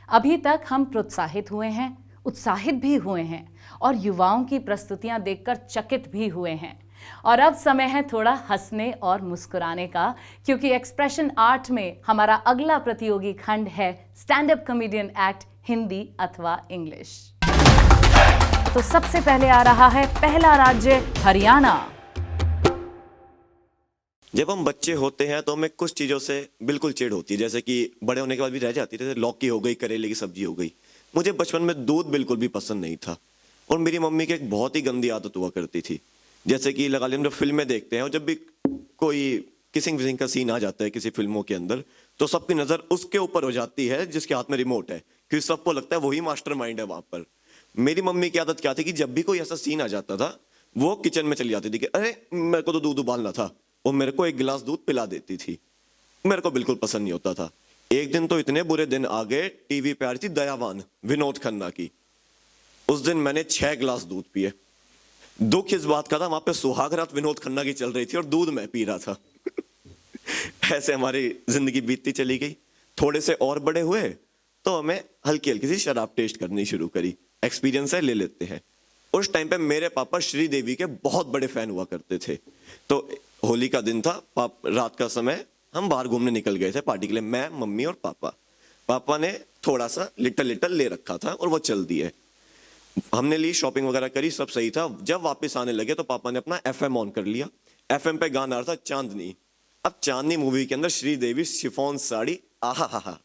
अभी तक हम प्रोत्साहित हुए हैं, उत्साहित भी हुए हैं और युवाओं की प्रस्तुतियां देखकर चकित भी हुए हैं। और अब समय है थोड़ा हंसने और मुस्कुराने का, क्योंकि एक्सप्रेशन आर्ट में हमारा अगला प्रतियोगी खंड है stand up comedian act Hindi अथवा इंग्लिश। तो सबसे पहले आ रहा है पहला राज्य हरियाणा। जब हम बच्चे होते हैं तो हमें कुछ चीज़ों से बिल्कुल चिढ़ होती है, जैसे कि बड़े होने के बाद भी रह जाती है, जैसे लौकी हो गई, करेले की सब्जी हो गई। मुझे बचपन में दूध बिल्कुल भी पसंद नहीं था और मेरी मम्मी की एक बहुत ही गंदी आदत हुआ करती थी। जैसे कि लगा लीजिए हम जब फिल्में देखते हैं और जब भी कोई किसिंग विसिंग का सीन आ जाता है किसी फिल्मों के अंदर, तो सबकी नज़र उसके ऊपर हो जाती है जिसके हाथ में रिमोट है, क्योंकि सबको लगता है वही मास्टरमाइंड है वहाँ पर। मेरी मम्मी की आदत क्या थी कि जब भी कोई ऐसा सीन आ जाता था, वो किचन में चली जाती थी कि अरे मेरे को तो दूध उबालना था, और मेरे को एक गिलास दूध पिला देती थी। मेरे को बिल्कुल पसंद नहीं होता था। एक दिन तो इतने बुरे दिन आ गए, टीवी पे आ रही थी दयावान विनोद खन्ना की। उस दिन मैंने 6 गिलास दूध पिए। दुख इस बात का था वहां पे सुहाग रात विनोद खन्ना की चल रही थी और दूध मैं पी रहा था। ऐसे हमारी जिंदगी बीतती चली गई। थोड़े से और बड़े हुए तो हमें हल्की हल्की सी शराब टेस्ट करनी शुरू करी। एक्सपीरियंस है, ले लेते हैं। उस टाइम पे मेरे पापा श्रीदेवी के बहुत बड़े फैन हुआ करते थे। तो होली का दिन था, रात का समय, हम बाहर घूमने निकल गए थे पार्टी के लिए, मैं, मम्मी और पापा। पापा ने थोड़ा सा लिटल लिटल ले रखा था और वो चल दिए। हमने ली, शॉपिंग वगैरह करी, सब सही था। जब वापस आने लगे तो पापा ने अपना एफएम ऑन कर लिया। एफएम पे गाना आ रहा था चांदनी। अब चांदनी मूवी के अंदर श्रीदेवी शिफॉन साड़ी, आहा हा हा।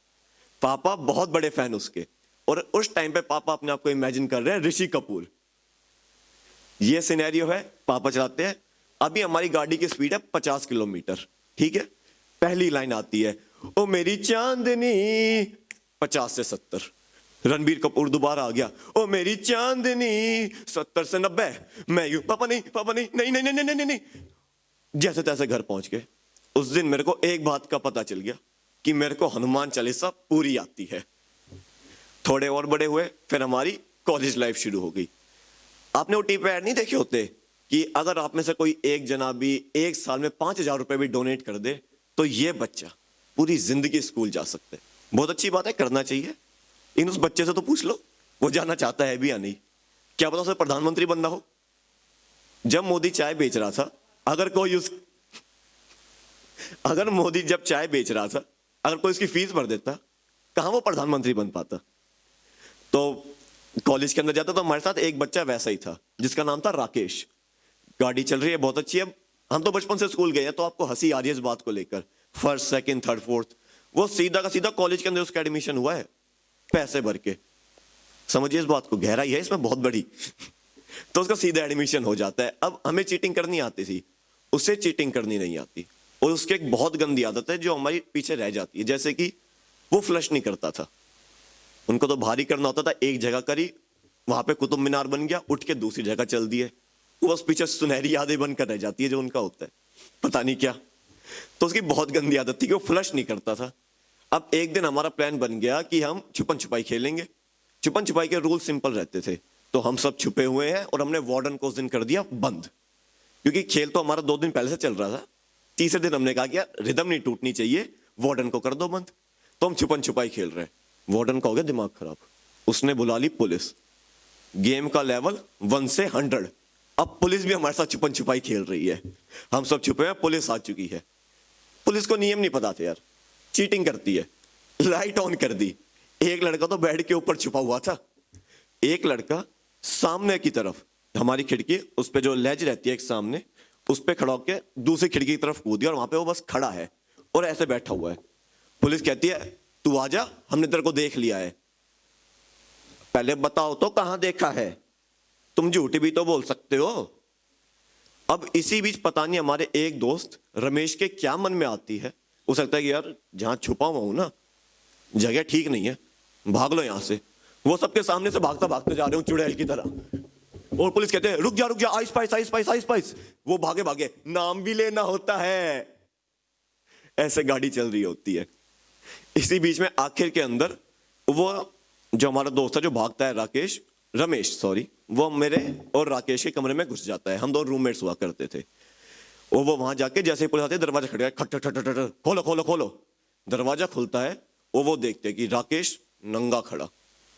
पापा बहुत बड़े फैन उसके। और उस टाइम पे पापा अपने आप को इमेजिन कर रहे हैं ऋषि कपूर। ये सिनेरियो है, पापा चलाते हैं। अभी हमारी गाड़ी की स्पीड है 50 किलोमीटर, ठीक है। पहली लाइन आती है, ओ मेरी चांदनी, 50 से 70। रणबीर कपूर दोबारा आ गया, ओ मेरी चांदनी, 70 से 90। मैं यूं, पापा नहीं, पापा नहीं, नहीं नहीं नहीं नहीं नहीं नहीं। जैसे तैसे घर पहुंच गए। उस दिन मेरे को एक बात का पता चल गया कि मेरे को हनुमान चालीसा पूरी आती है। थोड़े और बड़े हुए, फिर हमारी कॉलेज लाइफ शुरू हो गई। आपने वो टीवी पे ऐड नहीं देखे होते कि अगर आप में से कोई एक जना भी एक साल में 5,000 रुपए भी डोनेट कर दे तो ये बच्चा पूरी जिंदगी स्कूल जा सकता है। बहुत अच्छी बात है, करना चाहिए। इन उस बच्चे से तो पूछ लो वो जाना चाहता है भी या नहीं। क्या पता उसे प्रधानमंत्री बनना हो। जब मोदी चाय बेच रहा था, अगर मोदी जब चाय बेच रहा था, अगर कोई उसकी फीस भर देता, कहां वो प्रधानमंत्री बन पाता। तो कॉलेज के अंदर जाता तो हमारे साथ एक बच्चा वैसा ही था जिसका नाम था राकेश। गाड़ी चल रही है, बहुत अच्छी है। हम तो बचपन से स्कूल गए हैं तो आपको हंसी आ रही है इस बात को लेकर। फर्स्ट, सेकंड, थर्ड, फोर्थ, वो सीधा का सीधा कॉलेज के अंदर उसका एडमिशन हुआ है पैसे भर के। समझिए इस बात को, गहराई है इसमें बहुत बड़ी। तो उसका सीधा एडमिशन हो जाता है। अब हमें चीटिंग करनी आती थी, उसे चीटिंग करनी नहीं आती। और उसकी एक बहुत गंदी आदत है जो हमारी पीछे रह जाती है, जैसे कि वो फ्लश नहीं करता था। उनको तो भारी करना होता था, एक जगह करी, वहां पे कुतुब मीनार बन गया, उठ के दूसरी जगह चल दिए। वो बस पीछे सुनहरी यादें बनकर रह जाती है जो उनका होता है, पता नहीं क्या। तो उसकी बहुत गंदी आदत थी कि वो फ्लश नहीं करता था। अब एक दिन हमारा प्लान बन गया कि हम छुपन छुपाई खेलेंगे। छुपन छुपाई के रूल सिंपल रहते थे। तो हम सब छुपे हुए हैं और हमने वार्डन को उस दिन कर दिया बंद, क्योंकि खेल तो हमारा 2 दिन पहले से चल रहा था। तीसरे दिन हमने कहा कि यार रिदम नहीं टूटनी चाहिए, वार्डन को कर दो बंद। तो हम छुपन छुपाई खेल रहे हैं। वार्डन का हो गया दिमाग खराब, उसने बुला ली पुलिस। गेम का लेवल 1 से 100। अब पुलिस भी हमारे साथ छुपन छुपाई खेल रही है। हम सब छुपे हैं, पुलिस आ चुकी है। पुलिस को नियम नहीं पता थे यार, चीटिंग करती है। लाइट ऑन कर दी। एक लड़का तो बेड के ऊपर छुपा हुआ था, एक लड़का सामने की तरफ, हमारी खिड़की उस पे जो लेज रहती है एक सामने, उस पे खड़ा होकर दूसरी खिड़की की तरफ कूद दिया और वहां पे वो बस खड़ा है और ऐसे बैठा हुआ है। पुलिस कहती है तू आजा, हमने तेरे को देख लिया है। पहले बताओ तो कहां देखा है, तुम झूठी भी तो बोल सकते हो। अब इसी बीच पता नहीं हमारे एक दोस्त रमेश के क्या मन में आती है, हो सकता है कि यार जहां छुपा हुआ हूं ना, जगह ठीक नहीं है, भाग लो यहां से। वो सबके सामने से भागता भागते जा रहे हूं चुड़ैल की तरह। और पुलिस कहते हैं रुक जा, ice price ice price ice price. वो भागे भागे, नाम भी लेना होता है। ऐसे गाड़ी चल रही होती है। इसी बीच में आखिर के अंदर वो जो हमारा दोस्त है जो भागता है, रमेश सॉरी, वो मेरे और राकेश के कमरे में घुस जाता है। हम दो रूममेट्स हुआ करते थे। और वो वहां जाके जैसे ही पुलिस आती है, दरवाजा खटखटा, खट खट खट खट, खोलो खोलो खोलो। दरवाजा खुलता है और वो देखते हैं कि राकेश नंगा खड़ा।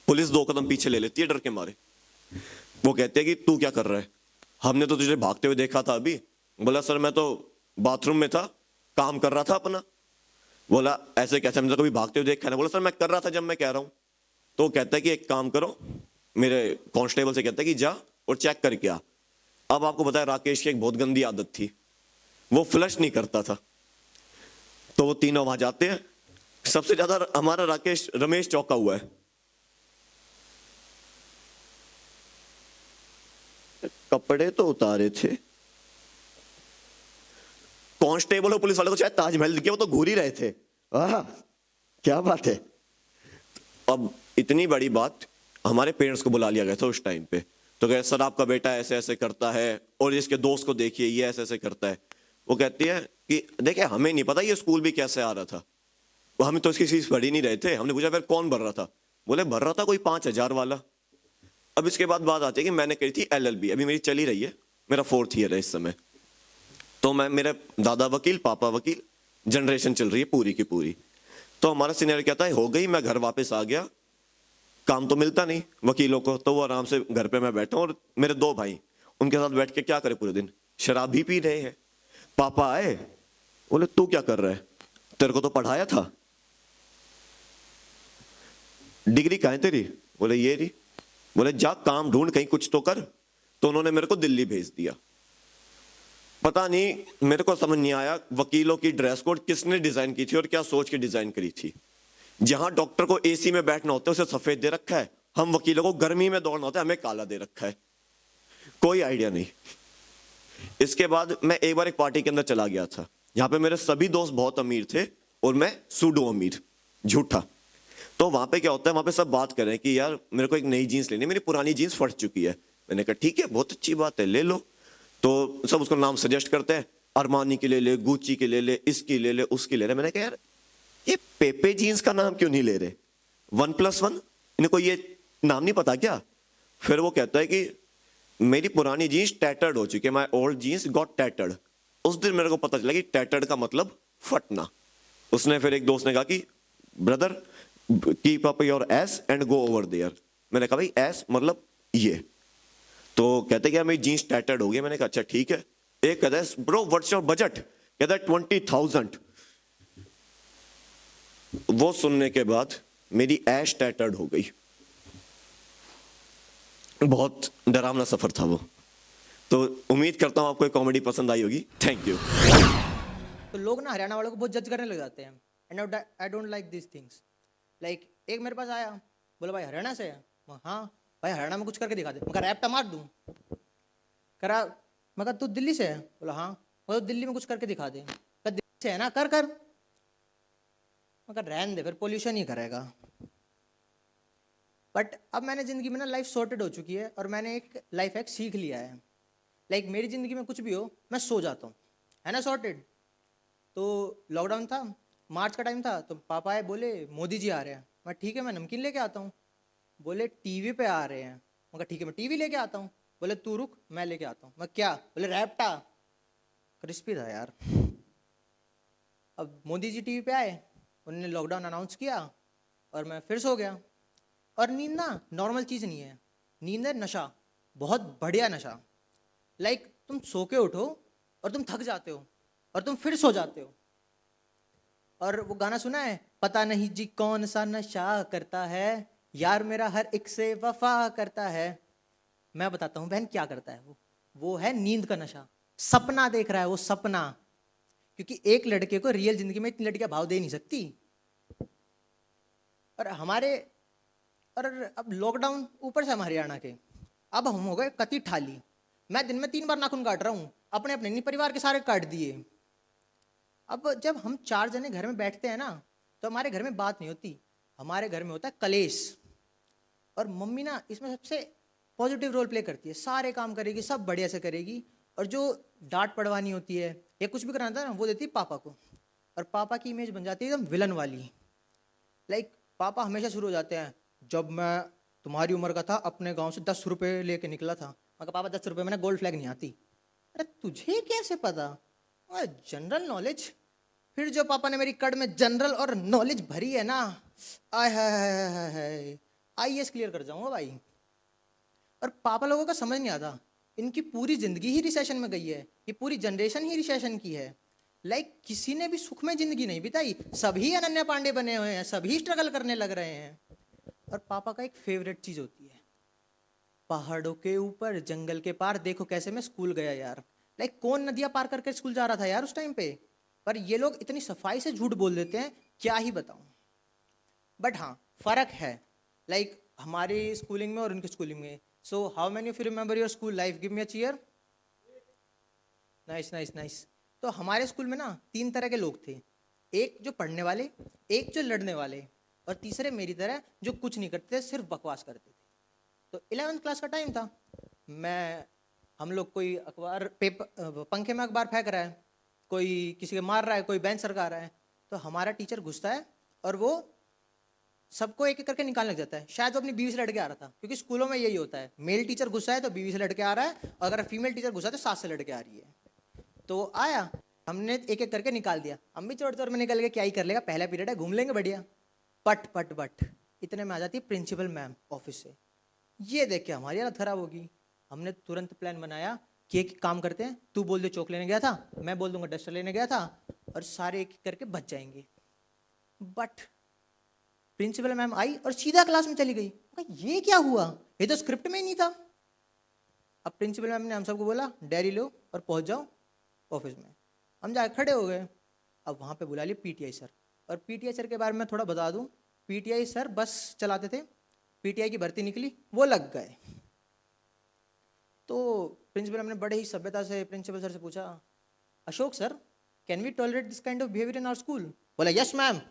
पुलिस 2 कदम पीछे ले लेती है डर के मारे। वो कहते हैं कि तू क्या कर रहा है, हमने तो तुझे भागते हुए देखा था अभी। बोला सर मैं तो बाथरूम में था, काम कर रहा था अपना। बोला ऐसे कैसे, हमने तो कभी भागते हुए देखा नहीं। बोला सर मैं कर रहा था जब मैं कह रहा हूं। तो कहता है कि एक काम करो, मेरे कांस्टेबल से कहता है कि जा और चेक करके आ। अब आपको पता है राकेश की एक बहुत गंदी आदत थी, वो फ्लश नहीं करता था। तो वो तीनों वहां जाते हैं। सबसे ज्यादा हमारा राकेश रमेश चौंका हुआ है। कपड़े तो उतारे थे। कांस्टेबल और पुलिस वाले को शायद ताजमहल दिखे, वो तो घूर ही रहे थे। आह क्या बात है। अब इतनी बड़ी बात, हमारे पेरेंट्स को बुला लिया गया था उस टाइम पे। तो कहे सर आपका बेटा ऐसे ऐसे करता है और इसके दोस्त को देखिए ये ऐसे ऐसे करता है। वो कहती है कि देखिए हमें नहीं पता ये स्कूल भी कैसे आ रहा था, हम तो इसकी फीस भर ही नहीं रहे थे। हमने पूछा फिर कौन भर रहा था, बोले भर रहा था कोई 5,000 वाला। अब इसके बाद बात आती है कि मैंने करी थी LLB, अभी मेरी चली रही है, मेरा 4th ईयर है इस समय। तो मैं, मेरे दादा वकील पापा वकील, जनरेशन चल रही है पूरी की पूरी। तो हमारा सीनियर कहता है हो गई, मैं घर वापस आ गया, काम तो मिलता नहीं वकीलों को, तो वो आराम से घर पे मैं बैठा हूं और मेरे 2 भाई उनके साथ बैठ के क्या करे पूरे दिन, शराब भी पी रहे हैं। पापा आए, बोले तू क्या कर रहा है, तेरे को तो पढ़ाया था, डिग्री कहाँ है तेरी, बोले ये रही। बोले जा काम ढूंढ कहीं कुछ तो कर। तो उन्होंने मेरे को दिल्ली भेज दिया। पता नहीं मेरे को समझ नहीं आया वकीलों की ड्रेस कोड किसने डिजाइन की थी और क्या सोच के डिजाइन करी थी। जहां डॉक्टर को AC में बैठना होता है उसे सफेद दे रखा है, हम वकीलों को गर्मी में दौड़ना होता है हमें काला दे रखा है। कोई आइडिया नहीं। इसके बाद मैं एक बार एक पार्टी के अंदर चला गया था, जहां पे मेरे सभी दोस्त बहुत अमीर थे और मैं सूडो अमीर, झूठा। तो वहां पे क्या होता है, वहां पे सब बात कर रहे हैं कि यार मेरे को एक नई जीन्स लेनी है, मेरी पुरानी जीन्स फट चुकी है। मैंने कहा ठीक है बहुत अच्छी बात है ले लो। तो सब उसको नाम सजेस्ट करते हैं, अरमानी की ले ले, गुच्ची की ले ले, इसकी ले ले, उसकी ले ले। मैंने कहा यार ये पेपे जीन्स का नाम क्यों नहीं ले रहे, 1+1, इनको ये नाम नहीं पता क्या। फिर वो कहता है कि मेरी पुरानी जीन्स टैटर्ड हो चुकी है, my old jeans got tattered. उस दिन मेरे को पता चला कि टैटर्ड का मतलब फटना। उसने फिर एक दोस्त ने कहा कि brother keep up your ass and go over there. मैंने कहा भाई एस मतलब ये। तो कहते कि यार मेरी जीन्स टैटर्ड हो गई। मैंने कहा अच्छा ठीक है। एक कहता है ब्रो व्हाट्स योर बजट, कहता है 20,000। वो सुनने के बाद मेरी ऐश टैटर्ड हो गई। बहुत डरावना सफर था वो। तो उम्मीद करता हूं आपको ये कॉमेडी पसंद आई होगी। Thank you. तो लोग ना हरियाणा वालों को बहुत जज करने लग जाते हैं and I don't like this things. Like एक मेरे पास आया, बोला भाई हरियाणा से है। मैं हाँ भाई हरियाणा में कुछ करके दिखा दे। मैं कहा रैप्टा मार दूँ। करा मैं कहा तू दिल्ली से है, बोला हाँ। बोला दिल्ली में कुछ करके दिखा दे। कहा दिल्ली से है ना, कर कर। मैं कहा रहने दे, फिर पोल्यूशन ही करेगा। बट अब मैंने ज़िंदगी में ना लाइफ सॉर्टेड हो चुकी है और मैंने एक लाइफ हैक सीख लिया है। लाइक मेरी ज़िंदगी में कुछ भी हो मैं सो जाता हूँ, है ना सॉर्टेड। तो लॉकडाउन था, मार्च का टाइम था, तो पापा आए बोले मोदी जी आ रहे हैं। मैं ठीक है मैं नमकीन लेके आता हूँ। बोले टीवी पे आ रहे हैं। मैं कहा ठीक है मैं टीवी लेके आता हूँ। बोले तू रुक मैं लेके आता हूँ। मैं क्या, बोले रैप्टा। क्रिस्पी था यार। अब मोदी जी टीवी पे आए, उन्होंने लॉकडाउन अनाउंस किया और मैं फिर सो गया। और नींद ना नॉर्मल चीज़ नहीं है, नींद है नशा, बहुत बढ़िया नशा। लाइक तुम सो के उठो और तुम थक जाते हो और तुम फिर सो जाते हो। और वो गाना सुना है, पता नहीं जी कौन सा नशा करता है, यार मेरा हर एक से वफा करता है। मैं बताता हूँ बहन क्या करता है वो है नींद का नशा। सपना देख रहा है वो, सपना। क्योंकि एक लड़के को रियल जिंदगी में इतनी लड़कियां भाव दे नहीं सकती। और अब लॉकडाउन ऊपर से हम हरियाणा के, अब हम हो गए कति ठाली। मैं दिन में 3 बार नाखून काट रहा हूँ, अपने अपने नहीं परिवार के सारे काट दिए। अब जब हम 4 जने घर में बैठते हैं ना, तो हमारे घर में बात नहीं होती, हमारे घर में होता है कलेश। और मम्मी ना इसमें सबसे पॉजिटिव रोल प्ले करती है, सारे काम करेगी, सब बढ़िया से करेगी। और जो डांट पड़वानी होती है या कुछ भी कराना था ना, वो देती है पापा को। और पापा की इमेज बन जाती है एकदम विलन वाली। लाइक पापा हमेशा शुरू हो जाते हैं, जब मैं तुम्हारी उम्र का था अपने गांव से 10 रुपए लेके निकला था। मगर पापा 10 रुपए में ना गोल्ड फ्लैग नहीं आती। अरे तुझे कैसे पता, जनरल नॉलेज। फिर जो पापा ने मेरी कड़ में जनरल और नॉलेज भरी है ना, आय हाय, आईएएस क्लियर कर जाऊंगा भाई। और पापा लोगों का समझ नहीं आता, इनकी पूरी जिंदगी ही रिसेशन में गई है, ये पूरी जनरेशन ही रिसेशन की है। किसी ने भी सुख में जिंदगी नहीं बिताई, सभी अनन्या पांडे बने हुए हैं, सभी स्ट्रगल करने लग रहे हैं। और पापा का एक फेवरेट चीज होती है, पहाड़ों के ऊपर जंगल के पार देखो कैसे मैं स्कूल गया यार। कौन नदियां पार करके स्कूल जा रहा था यार उस टाइम पे। पर ये लोग इतनी सफाई से झूठ बोल देते हैं, क्या ही बताऊं। बट हाँ, फर्क है हमारी स्कूलिंग में और उनकी स्कूलिंग में। So how many of you remember your school life, give me a cheer. Nice nice nice. तो हमारे स्कूल में ना 3 तरह के लोग थे, एक जो पढ़ने वाले, एक जो लड़ने वाले, और तीसरे मेरी तरह जो कुछ नहीं करते थे, सिर्फ बकवास करते थे। तो 11th क्लास का टाइम था, मैं हम लोग कोई अखबार पेपर पंखे में अखबार फेंक रहा है, कोई किसी के मार रहा है, कोई बेंच सरका रहा है। तो हमारा टीचर घुसता है और वो सबको एक एक करके निकालने लग जाता है। शायद वो अपनी बीवी से लड़के आ रहा था, क्योंकि स्कूलों में यही होता है, मेल टीचर घुसा है तो बीवी से लड़के आ रहा है, और अगर फीमेल टीचर घुसा है तो सास से लड़के आ रही है। तो आया, हमने एक एक करके निकाल दिया। हम भी चोर चोर में निकल गए, क्या ही कर लेगा, पहला पीरियड है, घूम लेंगे बढ़िया। बट इतने में आ जाती है प्रिंसिपल मैम ऑफिस से। ये देख के हमारी हालत खराब होगी। हमने तुरंत प्लान बनाया कि एक काम करते हैं, तू बोल दे चौक लेने गया था, मैं बोल दूंगा डस्टर लेने गया था, और सारे एक करके बच जाएंगे। बट प्रिंसिपल मैम आई और सीधा क्लास में चली गई। ये क्या हुआ, ये तो स्क्रिप्ट में ही नहीं था। अब प्रिंसिपल मैम ने हम सबको बोला डायरी लो और पहुंच जाओ ऑफिस में। हम जाके खड़े हो गए। अब वहां पे बुला लिए पीटीआई सर। और पीटीआई सर के बारे में थोड़ा बता दूं, पीटीआई सर बस चलाते थे, पीटीआई की भर्ती निकली, वो लग गए। तो प्रिंसिपल हमने बड़े ही सभ्यता से प्रिंसिपल सर से पूछा, Ashok sir, can we tolerate this kind of behaviour in our school. बोला यस मैम।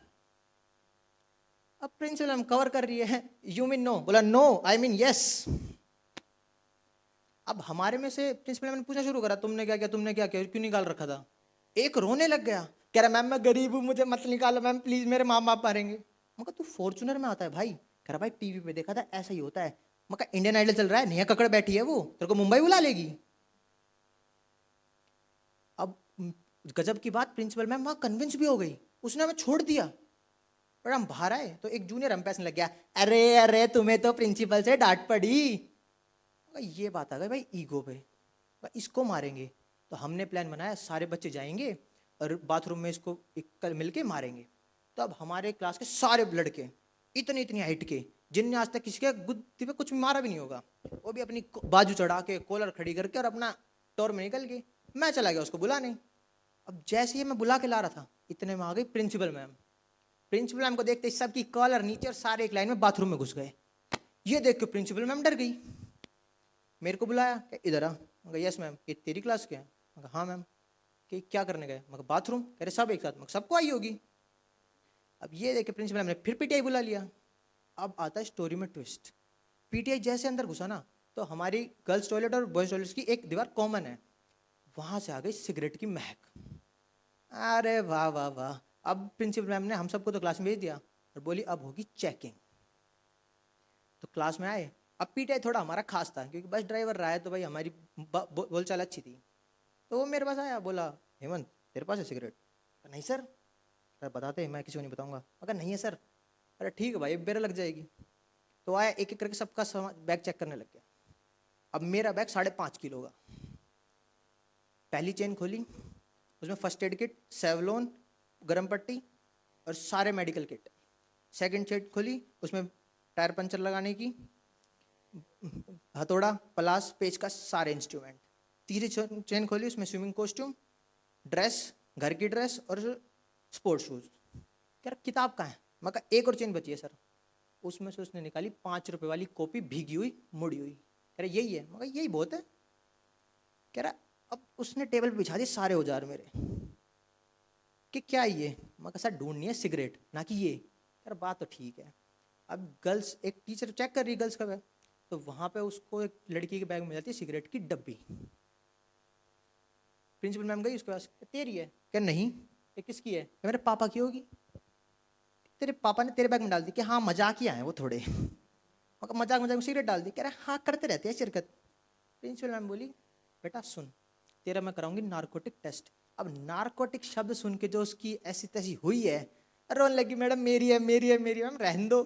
अब प्रिंसिपल हम कवर कर रही है, यू मीन नो। बोला नो, आई मीन यस। अब हमारे में से प्रिंसिपल मैम ने पूछना शुरू करा, तुमने क्या किया, तुमने क्या किया, क्यों निकाल रखा था। एक रोने लग गया, कह रहा मैम मैं गरीब हूं, मुझे मत निकालो मैम प्लीज, मेरे माँ बाप मारेंगे। मैं तू फॉर्चूनर में आता है भाई। कह रहा भाई टीवी पे देखा था, ऐसा ही होता है। मैं इंडियन आइडल चल रहा है, नेहा कक्कड़ बैठी है, वो तेरे को मुंबई बुला लेगी। अब गजब की बात, प्रिंसिपल मैम वहां कन्विंस भी हो गई, उसने हमें छोड़ दिया। पर हम बाहर आए तो एक जूनियर हम पैसने लग गया, अरे अरे तुम्हें तो प्रिंसिपल से डांट पड़ी। ये बात आ गई भाई ईगो पे, भाई इसको मारेंगे। तो हमने प्लान बनाया, सारे बच्चे जाएंगे और बाथरूम में इसको कल मिलके मारेंगे। तो अब हमारे क्लास के सारे लड़के इतनी इतनी हाइट के, जिनने आज तक किसी के गुद्दी पे कुछ मारा भी नहीं होगा, वो भी अपनी बाजू चढ़ा के कॉलर खड़ी करके और अपना टोर में निकल गए। मैं चला गया उसको बुलाने। अब जैसे ही मैं बुला के ला रहा था, इतने में आ गई प्रिंसिपल मैम। प्रिंसिपल मैम को देखते ही सबकी कॉलर नीचे और सारे एक लाइन में बाथरूम में घुस गए। ये देख के प्रिंसिपल मैम डर गई, मेरे को बुलाया, क्या इधर आ। मगर यस मैम, ये तेरी क्लास क्या है। मगर हाँ मैम। कि क्या करने गए। मगर बाथरूम। कह रहे सब एक साथ। मगर सबको आई होगी। अब ये देख के प्रिंसिपल मैम ने फिर पीटीआई बुला लिया। अब आता है स्टोरी में ट्विस्ट। पीटीआई जैसे अंदर घुसा ना, तो हमारी गर्ल्स टॉयलेट और बॉयज टॉयलेट की एक दीवार कॉमन है, वहां से आ गई सिगरेट की महक। अरे वाह वाह वाह। अब प्रिंसिपल मैम ने हम सबको तो क्लास में भेज दिया और बोली अब होगी चेकिंग। तो क्लास में आए। अब पीटीआई थोड़ा हमारा खास था, क्योंकि बस ड्राइवर रहा है तो भाई हमारी बोलचाल अच्छी थी। तो वो मेरे पास आया, बोला हेमंत तेरे पास है सिगरेट। नहीं सर। अरे बताते, मैं किसी को नहीं बताऊंगा। अगर नहीं है सर। अरे ठीक है भाई, बेरा लग जाएगी। तो आया, एक एक करके सबका बैग चेक करने लग गया। अब मेरा बैग 5.5 किलो का। पहली चेन खोली, उसमें फर्स्ट एड किट, सेवलोन, गर्म पट्टी और सारे मेडिकल किट। सेकंड चेन खोली, उसमें टायर पंचर लगाने की हथौड़ा, पलास, पेचकस, सारे इंस्ट्रूमेंट। तीसरी चेन खोली, उसमें स्विमिंग कॉस्ट्यूम, ड्रेस, घर की ड्रेस और स्पोर्ट्स शूज। कह रहा किताब कहाँ है। मैं कहा एक और चेन बची है सर। उसमें से उसने निकाली 5 रुपए वाली कॉपी, भीगी हुई, मुड़ी हुई। कह रहा यही है। मैं कहा यही बहुत है। कह रहा अब उसने टेबल पे बिछा दिए सारे औजार मेरे, कि क्या ये। मैं कहा सर ढूंढनी है सिगरेट, ना कि ये। कह रहा बात तो ठीक है। अब गर्ल्स, एक टीचर चेक कर रही गर्ल्स का बैग, तो वहां पे उसको एक लड़की के बैग में जाती है सिगरेट की डब्बी। प्रिंसिपल मैम गई उसके पास, तेरी है। क्या नहीं। ये किसकी है। मेरे पापा की होगी। तेरे पापा ने तेरे बैग में डाल दी। कि हाँ मजाकिया है वो थोड़े। मजाक मजाक में सिगरेट डाल दी। कह रहा हाँ करते रहते हैं शिरकत। प्रिंसिपल मैम बोली बेटा सुन, तेरा मैं कराऊंगी नारकोटिक टेस्ट। अब नारकोटिक शब्द सुन के जो उसकी ऐसी तैसी हुई है, रोने लगी, मैडम मेरी है मेरी है मेरी है। मैम रहने दो।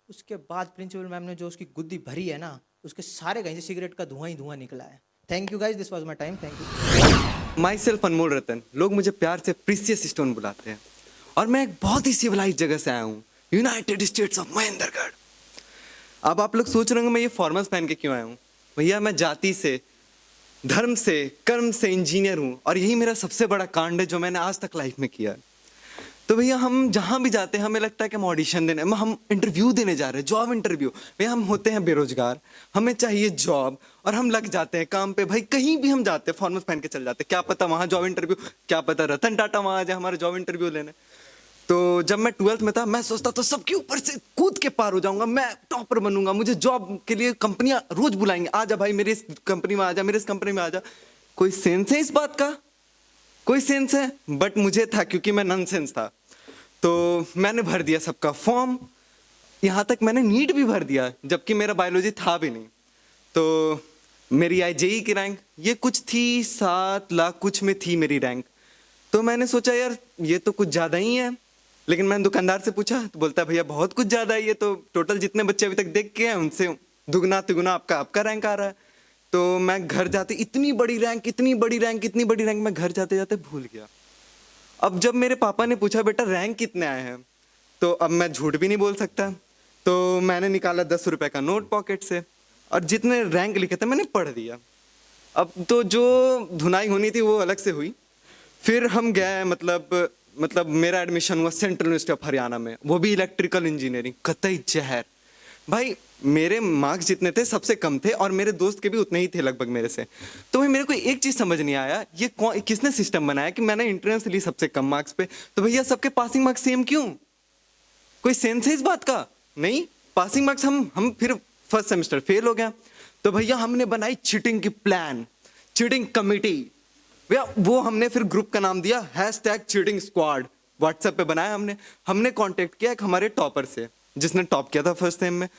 उसके बाद प्रिंसिपल मैम ने जो उसकी गुद्दी भरी है ना, उसके सारे कहीं से सिगरेट का धुआं ही धुआं निकला है। Thank you guys, this was my time, thank you. Myself Anmol Ratan, लोग मुझे प्यार से प्रीसियस स्टोन बुलाते हैं, और मैं एक बहुत ही सिविलाइज जगह से आया हूँ, यूनाइटेड स्टेट्स ऑफ महेंद्रगढ़। अब आप लोग सोच रहे होंगे मैं ये फॉर्मल्स पहन के क्यों आया हूँ। भैया मैं जाति से, धर्म से, कर्म से इंजीनियर हूँ, और यही मेरा सबसे बड़ा कांड है जो मैंने आज तक लाइफ में किया है। तो भैया हम जहाँ भी जाते हैं हमें लगता है कि हम ऑडिशन देने, हम इंटरव्यू देने जा रहे हैं, जॉब इंटरव्यू। भैया हम होते हैं बेरोजगार, हमें चाहिए जॉब, और हम लग जाते हैं काम पे। भाई कहीं भी हम जाते हैं फॉर्मल्स पहन के चल जाते हैं, क्या पता वहाँ जॉब इंटरव्यू, क्या पता रतन टाटा वहाँ आ जाए हमारा जॉब इंटरव्यू लेने। तो जब मैं 12th में था, मैं सोचता तो सबके ऊपर से कूद के पार हो जाऊंगा, मैं टॉपर बनूंगा, मुझे जॉब के लिए कंपनियां रोज बुलाएंगे, आ जा भाई मेरे इस कंपनी में आ जा, मेरे इस कंपनी में आ जा। कोई सेंस है इस बात का? कोई सेंस है? बट मुझे था, क्योंकि मैं नॉनसेंस था, तो मैंने भर दिया सबका फॉर्म। यहाँ तक मैंने नीट भी भर दिया, जबकि मेरा बायोलॉजी था भी नहीं। तो मेरी आई जेई की रैंक ये कुछ थी, 7 लाख कुछ में थी मेरी रैंक। तो मैंने सोचा यार ये तो कुछ ज़्यादा ही है, लेकिन मैंने दुकानदार से पूछा तो बोलता है भैया बहुत कुछ ज़्यादा है, ये तो टोटल जितने बच्चे अभी तक देख के हैं उनसे दुगना तिगुना आपका रैंक आ रहा है। तो मैं घर जाते, इतनी बड़ी रैंक, इतनी बड़ी रैंक, इतनी बड़ी रैंक, मैं घर जाते जाते भूल गया। अब जब मेरे पापा ने पूछा बेटा रैंक कितने आए हैं, तो अब मैं झूठ भी नहीं बोल सकता, तो मैंने निकाला 10 रुपए का नोट पॉकेट से, और जितने रैंक लिखे थे मैंने पढ़ दिया। अब तो जो धुनाई होनी थी वो अलग से हुई। फिर हम गए, मतलब मेरा एडमिशन हुआ सेंट्रल यूनिवर्सिटी ऑफ हरियाणा में, वो भी इलेक्ट्रिकल इंजीनियरिंग। कतई जहर भाई, मेरे मार्क्स जितने थे सबसे कम थे, और मेरे दोस्त के भी उतने ही थे लगभग मेरे से। तो भाई मेरे को एक चीज समझ नहीं आया, ये किसने सिस्टम बनाया कि मैंने एंट्रेंस ली सबसे कम मार्क्स पे, तो भैया सबके पासिंग मार्क्स सेम क्यों? कोई सेंस है इस बात का? नहीं, पासिंग मार्क्स हम फिर फर्स्ट सेमेस्टर फेल हो गया। तो भैया हमने बनाई चीटिंग की प्लान, चीटिंग कमिटी। भैया वो हमने फिर ग्रुप का नाम दिया #चीटिंग स्क्वाड, व्हाट्सएप पे बनाया हमने कांटेक्ट किया एक हमारे टॉपर से, जिसने टॉप किया था फर्स्ट सेम में।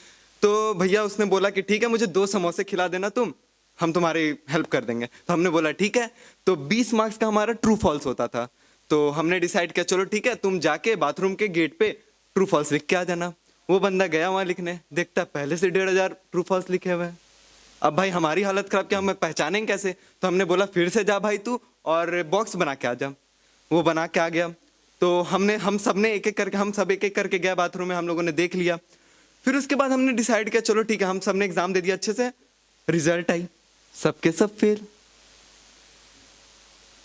तो भैया उसने बोला कि ठीक है मुझे 2 समोसे खिला देना तुम, हम तुम्हारी हेल्प कर देंगे। तो हमने बोला ठीक है। तो 20 मार्क्स का हमारा ट्रू फॉल्स होता था, तो हमने डिसाइड किया चलो ठीक है तुम जाके बाथरूम के गेट पे ट्रू फॉल्स लिख के आ जाना। वो बंदा गया वहां लिखने, देखता पहले से 1500 ट्रू फॉल्स लिखे हुए हैं। अब भाई हमारी हालत खराब, क्या हमें पहचानेंगे कैसे? तो हमने बोला फिर से जा भाई तू और बॉक्स बना के आ जा। वो बना के आ गया। तो हम सब एक एक करके गया बाथरूम में, हम लोगों ने देख लिया। फिर उसके बाद हमने डिसाइड किया चलो ठीक है, हम सबने एग्जाम दे दिया अच्छे से, रिजल्ट आई, सबके सब फेल।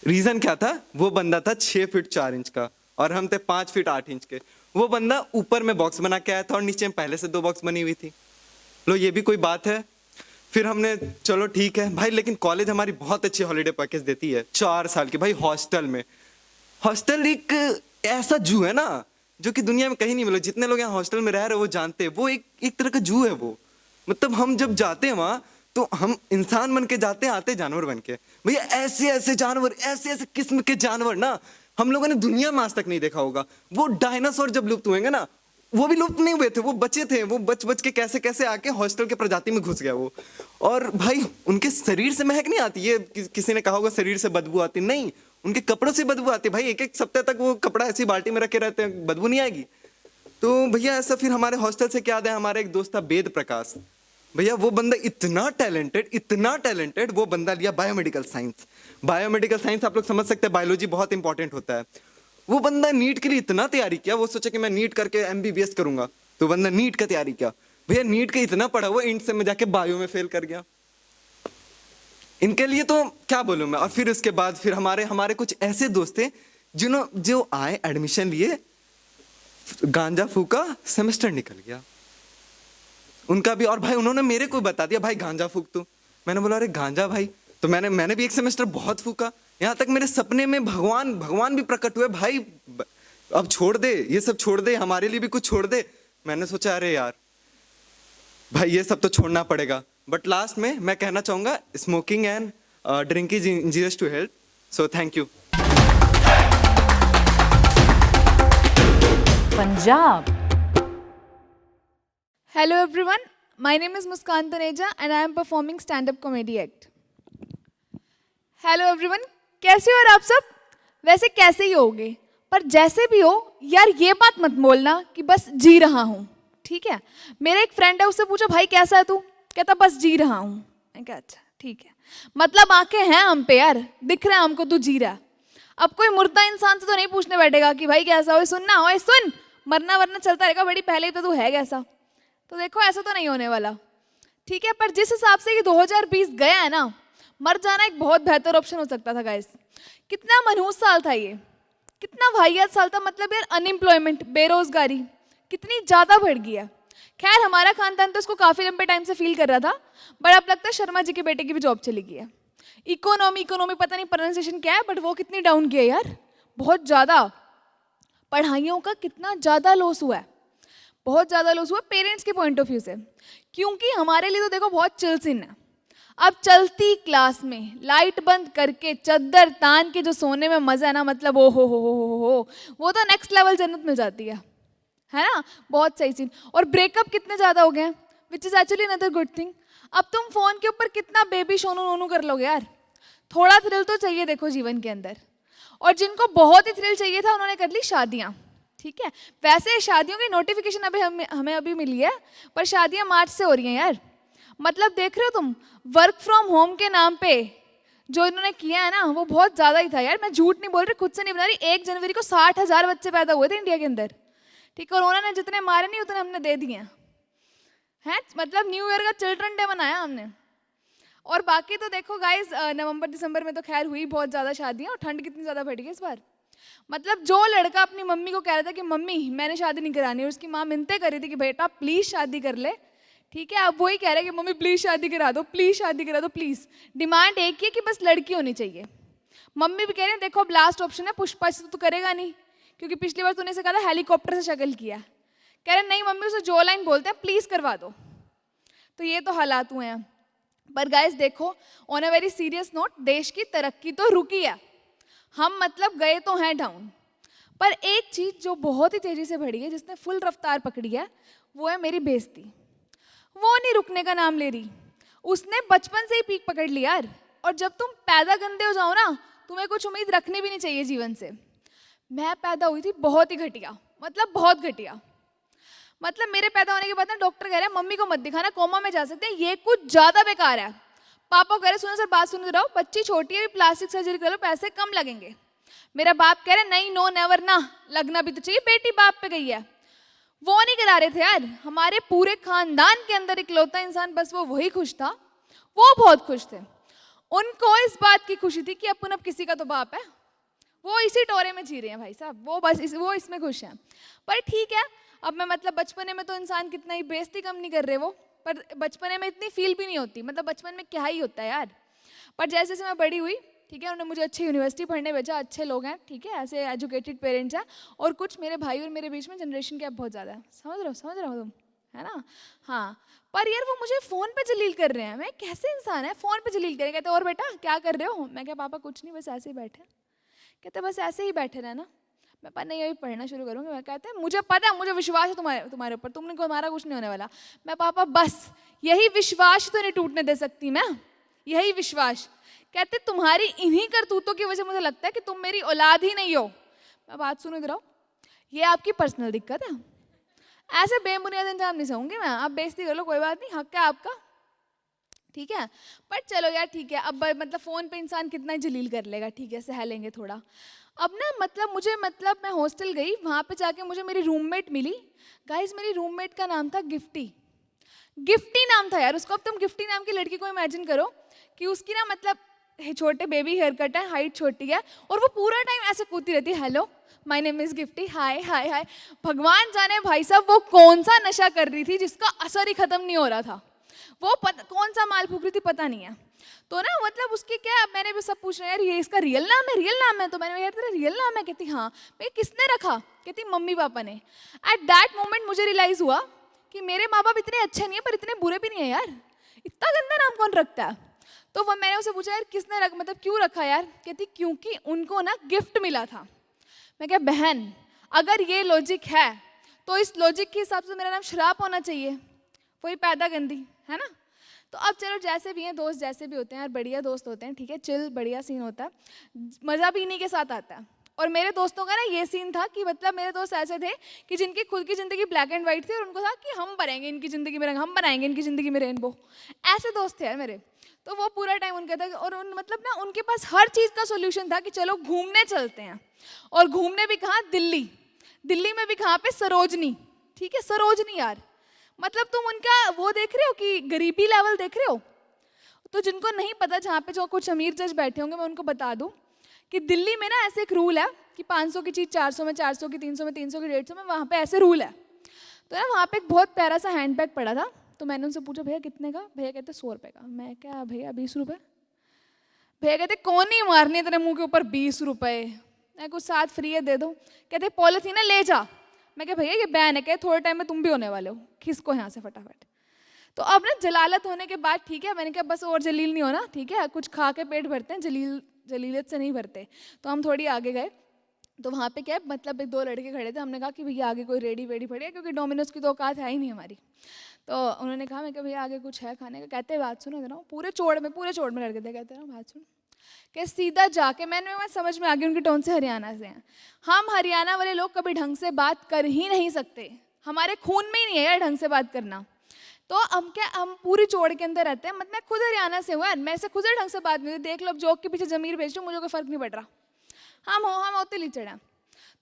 रीजन क्या था? वो बंदा था 6 फीट 4 इंच का और हम थे 5 फीट 8 इंच के। वो बंदा ऊपर में बॉक्स बना के आया था और नीचे में पहले से 2 बॉक्स बनी हुई थी। लो ये भी कोई बात है? फिर हमने चलो ठीक है भाई, लेकिन कॉलेज हमारी बहुत अच्छी हॉलीडे पैकेज देती है 4 साल की भाई हॉस्टल में। हॉस्टल एक ऐसा जू है ना जो कि दुनिया में कहीं नहीं मिला। जितने लोग यहाँ हॉस्टल में रह रहे हैं वो जानते हैं, वो एक तरह का जू है वो। मतलब हम जब जाते हैं वहां तो हम इंसान बन के जाते हैं, आते जानवर बन के। भैया ऐसे ऐसे जानवर, ऐसे ऐसे किस्म के जानवर ना हम लोगों ने दुनिया में आज तक नहीं देखा होगा। वो डायनासोर जब लुप्त हुएंगे ना, वो भी लुप्त नहीं हुए थे, वो बचे थे। वो बच बच के कैसे कैसे आके हॉस्टल के प्रजाति में घुस गया वो। और भाई उनके शरीर से महक नहीं आती, ये किसी ने कहा होगा शरीर से बदबू आती, नहीं, उनके कपड़ों से बदबू आती है। भाई एक सप्ताह तक वो कपड़ा ऐसी बाल्टी में रखे रहते हैं, बदबू नहीं आएगी। तो भैया ऐसा फिर हमारे हॉस्टल से क्या है, हमारा एक दोस्त था वेद प्रकाश। भैया वो बंदा इतना टैलेंटेड, वो बंदा लिया बायोमेडिकल साइंस। बायोमेडिकल साइंस आप लोग समझ सकते हैं, बायोलॉजी बहुत इंपॉर्टेंट होता है। वो बंदा नीट के लिए इतना तैयारी किया, वो सोचा कि मैं नीट करके MBBS करूंगा। तो बंदा नीट का तैयारी किया। भैया नीट का इतना पढ़ा वो इंट से में जाके बायो में फेल कर गया। इनके लिए तो क्या बोलूं मैं। और फिर उसके बाद फिर हमारे कुछ ऐसे दोस्त थे जो आए, एडमिशन लिए, गांजा फूका, सेमेस्टर निकल गया उनका भी। और भाई उन्होंने मेरे को बता दिया भाई गांजा फूक तू। मैंने बोला अरे गांजा भाई, तो मैंने भी एक सेमेस्टर बहुत फूका। यहाँ तक मेरे सपने में भगवान भी प्रकट हुए, भाई अब छोड़ दे ये सब, छोड़ दे, हमारे लिए भी कुछ छोड़ दे। मैंने सोचा अरे यार भाई ये सब तो छोड़ना पड़ेगा। बट लास्ट में मैं कहना चाहूंगा smoking and drink is injurious to health, so thank you. Punjab. Hello everyone, my name is Muskan Taneja and I am performing stand-up comedy act. Hello everyone, कैसे हो और आप सब? वैसे कैसे ही होगे, पर जैसे भी हो यार ये बात मत बोलना कि बस जी रहा हूँ, ठीक है। मेरा एक फ्रेंड है, उससे पूछा भाई कैसा है तू, कहता बस जी रहा हूँ। मैं कहा अच्छा ठीक है, मतलब आंखें हैं हम पे यार, दिख रहा है हमको तू जी रहा। अब कोई मुर्दा इंसान से तो नहीं पूछने बैठेगा कि भाई कैसा हो, सुनना हो सुन, मरना वरना चलता रहेगा, बड़ी पहले ही तो तू है कैसा। तो देखो ऐसा तो नहीं होने वाला, ठीक है। पर जिस हिसाब से ये 2020 गया है ना, मर जाना एक बहुत बेहतर ऑप्शन हो सकता था गाइस। कितना मनहूस साल था ये, कितना वाहियात साल था, मतलब यार अनएम्प्लॉयमेंट, बेरोजगारी कितनी ज़्यादा बढ़ गई है। खैर हमारा खानदान तो इसको काफ़ी लंबे टाइम से फील कर रहा था, बट अब लगता है शर्मा जी के बेटे की भी जॉब चली गई है। इकोनॉमी पता नहीं प्रोनाउंसिएशन क्या है, बट वो कितनी डाउन की है यार, बहुत ज़्यादा। पढ़ाइयों का कितना ज़्यादा लॉस हुआ है, बहुत ज़्यादा लॉस हुआ पेरेंट्स के पॉइंट ऑफ व्यू से, क्योंकि हमारे लिए तो देखो बहुत चिल सीन है। अब चलती क्लास में लाइट बंद करके चद्दर तान के जो सोने में मज़ा है ना, मतलब ओ हो, वो तो नेक्स्ट लेवल जन्नत मिल जाती है ना, बहुत सही सीन। और ब्रेकअप कितने ज़्यादा हो गए हैं, which is actually another good thing. अब तुम फ़ोन के ऊपर कितना बेबी सोनू नोनू कर लोगे यार, थोड़ा थ्रिल तो चाहिए देखो जीवन के अंदर। और जिनको बहुत ही थ्रिल चाहिए था उन्होंने कर ली शादियाँ, ठीक है। वैसे शादियों की नोटिफिकेशन अभी हमें अभी मिली है, पर शादियाँ मार्च से हो रही हैं यार। मतलब देख रहे हो तुम, वर्क फ्रॉम होम के नाम पे जो इन्होंने किया है ना, वो बहुत ज़्यादा ही था यार। मैं झूठ नहीं बोल रही, खुद से नहीं बना रही। 1 जनवरी को 60,000 बच्चे पैदा हुए थे इंडिया के अंदर, ठीक है। कोरोना ने जितने मारे नहीं उतने हमने दे दिए हैं, मतलब न्यू ईयर का चिल्ड्रन डे मनाया हमने। और बाकी तो देखो गाइस, नवंबर दिसंबर में तो खैर हुई बहुत ज़्यादा शादियाँ, और ठंड कितनी ज़्यादा बढ़ गई इस बार। मतलब जो लड़का अपनी मम्मी को कह रहा था कि मम्मी मैंने शादी नहीं करानी, और उसकी माँ मिन्नतें कर रही थी कि बेटा प्लीज़ शादी कर ले, ठीक है। अब वही कह रहे हैं कि मम्मी प्लीज़ शादी करा दो, प्लीज़ शादी करा दो, प्लीज़। डिमांड एक ही है कि बस लड़की होनी चाहिए। मम्मी भी कह रही है देखो अब लास्ट ऑप्शन है, पुष्पा से तो करेगा नहीं, क्योंकि पिछली बार तूने से कहा था हेलीकॉप्टर से शक्ल किया। कह रहे नहीं मम्मी, उसे जो लाइन बोलते हैं प्लीज़ करवा दो। तो ये तो हालात हुए हैं। पर गाइस देखो, on a very serious note, देश की तरक्की तो रुकी है, हम मतलब गए तो हैं डाउन। पर एक चीज़ जो बहुत ही तेज़ी से बढ़ी है, जिसने फुल रफ्तार पकड़ी है, वो है मेरी बेइज्जती। वो नहीं रुकने का नाम ले रही, उसने बचपन से ही पीक पकड़ लिया यार। और जब तुम पैदा गंदे हो जाओ ना, तुम्हें कुछ उम्मीद रखनी भी नहीं चाहिए जीवन से। मैं पैदा हुई थी बहुत ही घटिया, मतलब बहुत घटिया। मतलब मेरे पैदा होने के बाद ना डॉक्टर कह रहे हैं मम्मी को मत दिखाना, कोमा में जा सकते हैं, ये कुछ ज़्यादा बेकार है। पापा कह रहे सुनो सर बात सुन रहो, बच्ची छोटी है, प्लास्टिक सर्जरी कर लो, पैसे कम लगेंगे। मेरा बाप कह रहे नहीं नो नेवर ना, लगना भी तो चाहिए, बेटी बाप पे गई है। वो नहीं करा रहे थे यार, हमारे पूरे खानदान के अंदर इकलौता इंसान बस वो वही खुश था, वो बहुत खुश थे। उनको इस बात की खुशी थी कि अपन अब किसी का तो बाप है, वो इसी टोरे में जी रहे हैं भाई साहब, वो बस वो इसमें खुश हैं। पर ठीक है, अब मैं मतलब बचपने में तो इंसान कितना ही बेइज्जती कम नहीं कर रहे वो, पर बचपने में इतनी फील भी नहीं होती, मतलब बचपन में क्या ही होता है यार। पर जैसे जैसे मैं बड़ी हुई, ठीक है, उन्होंने मुझे अच्छी यूनिवर्सिटी पढ़ने भेजा, अच्छे लोग हैं, ठीक है, ऐसे एजुकेटेड पेरेंट्स हैं। और कुछ मेरे भाई और मेरे बीच में जनरेशन गैप बहुत ज़्यादा है, समझ रहे हो तुम, है ना। हाँ, पर यार वो मुझे फ़ोन पे जलील कर रहे हैं। मैं कैसे इंसान है, फ़ोन पे जलील करें। कहते और बेटा क्या कर रहे हो, मैं क्या पापा कुछ नहीं, बस ऐसे ही बैठे। कहते बस ऐसे ही बैठे रहना। मैं पर नहीं अभी पढ़ना शुरू करूँगी। मैं कहते हैं मुझे पता है, मुझे विश्वास है तुम्हारे ऊपर, तुम्हारा कुछ नहीं होने वाला। मैं पापा बस यही विश्वास तो नहीं टूटने दे सकती मैं, यही विश्वास। कहते तुम्हारी इन्हीं करतूतों की वजह से मुझे लगता है कि तुम मेरी औलाद ही नहीं हो। मैं बात सुनो इधर आओ, ये आपकी पर्सनल दिक्कत है, ऐसे बेबुनियाद इंतजाम नहीं सहूँगी मैं। आप बेइज्जती कर लो, कोई बात नहीं, हक है आपका, ठीक है। पर चलो यार ठीक है, अब मतलब फ़ोन पे इंसान कितना ही जलील कर लेगा, ठीक है, सह लेंगे थोड़ा। अब ना मतलब मैं हॉस्टल गई, वहाँ पे जाके मुझे मेरी रूममेट मिली। गाइस मेरी रूममेट का नाम था गिफ्टी, गिफ्टी नाम था यार उसको। अब तुम गिफ्टी नाम की लड़की को इमेजिन करो कि उसकी ना मतलब छोटे बेबी हेयर कट है, हाइट छोटी है, और वो पूरा टाइम ऐसे कूदती रहती है, hello my name is Gifty, hi hi hi. भगवान जाने भाई साहब वो कौन सा नशा कर रही थी जिसका असर ही ख़त्म नहीं हो रहा था, वो कौन सा माल फूक रही थी पता नहीं है। तो ना मतलब उसके क्या, मैंने भी सब पूछ रहा यार ये इसका रियल नाम है, तो मैंने यार तेरा रियल नाम है, कहती हाँ। मैं किसने रखा, कहती मम्मी पापा ने। एट दैट मोमेंट मुझे रियलाइज़ हुआ कि मेरे माँ बाप इतने अच्छे नहीं है पर इतने बुरे भी नहीं है यार, इतना गंदा नाम कौन रखता है। तो वो मैंने उसे पूछा यार किसने मतलब क्यों रखा यार, कहती क्योंकि उनको ना गिफ्ट मिला था। मैं क्या बहन अगर ये लॉजिक है तो इस लॉजिक के हिसाब से मेरा नाम श्राप होना चाहिए, वही पैदा गंदी, है ना। तो अब चलो जैसे भी हैं दोस्त, जैसे भी होते हैं यार, बढ़िया दोस्त होते हैं, ठीक है, चिल बढ़िया सीन होता है, मज़ा भी इन्हीं के साथ आता है। और मेरे दोस्तों का ना ये सीन था कि मतलब मेरे दोस्त ऐसे थे कि जिनकी खुद की ज़िंदगी ब्लैक एंड वाइट थी और उनको था कि हम भरेंगे इनकी ज़िंदगी में रंग, हम बनाएंगे इनकी ज़िंदगी में रेनबो। ऐसे दोस्त थे यार मेरे। तो वो पूरा टाइम उनका था और उन मतलब ना उनके पास हर चीज़ का सोल्यूशन था कि चलो घूमने चलते हैं। और घूमने भी कहाँ, दिल्ली। दिल्ली में भी कहाँ पे, सरोजनी, ठीक है, सरोजनी यार। मतलब तुम उनका वो देख रहे हो कि गरीबी लेवल देख रहे हो। तो जिनको नहीं पता, जहाँ पे जो कुछ अमीर जज बैठे होंगे, मैं उनको बता दूं कि दिल्ली में ना ऐसे एक रूल है कि 500 की चीज़ 400 में, 400 की 300 में, 300 की 150 में, वहाँ पे ऐसे रूल है। तो ना वहाँ पे एक बहुत प्यारा सा हैंड बैग पड़ा था। तो मैंने उनसे पूछा भैया कितने का? भैया कहते 100 रुपये का। मैं क्या भैया 20 रुपये? भैया कहते कौन नहीं मारनी तेरे मुंह के ऊपर 20 रुपये, मैं कुछ साथ फ्री है दे दो। कहते पॉलिथीन है ले जा। मैं क्या भैया ये बैन है, क्या थोड़े टाइम में तुम भी होने वाले हो, खिसको यहाँ से फटाफट। तो अब ना जलालत होने के बाद ठीक है, मैंने कहा बस और जलील नहीं होना, ठीक है, कुछ खा के पेट भरते हैं, जलीलियत से नहीं भरते। तो हम थोड़ी आगे गए, तो वहाँ पे क्या है, मतलब एक दो लड़के खड़े थे, हमने कहा कि भैया आगे कोई रेडी वेडी पड़ी है, क्योंकि डोमिनोज की तो औकात है ही नहीं हमारी। तो उन्होंने कहा, मैं कहा भैया आगे कुछ है खाने का? कहते बात सुनो जरा, पूरे चौड़ में लड़के थे, कहते ना बात सुन कि सीधा जाके, मैं समझ में आ गई उनकी टोन से हरियाणा से हैं। हम हरियाणा वाले लोग कभी ढंग से बात कर ही नहीं सकते, हमारे खून में ही नहीं है यार ढंग से बात करना। तो हम पूरी चौड़ के अंदर रहते हैं, मतलब मैं खुद हरियाणा से हूँ यार, मैं से खुद ढंग से बात नहीं, देख लो अब जोक के पीछे जमीर भेज दो, मुझे कोई फर्क नहीं पड़ रहा, हम होते लीचड़ हैं।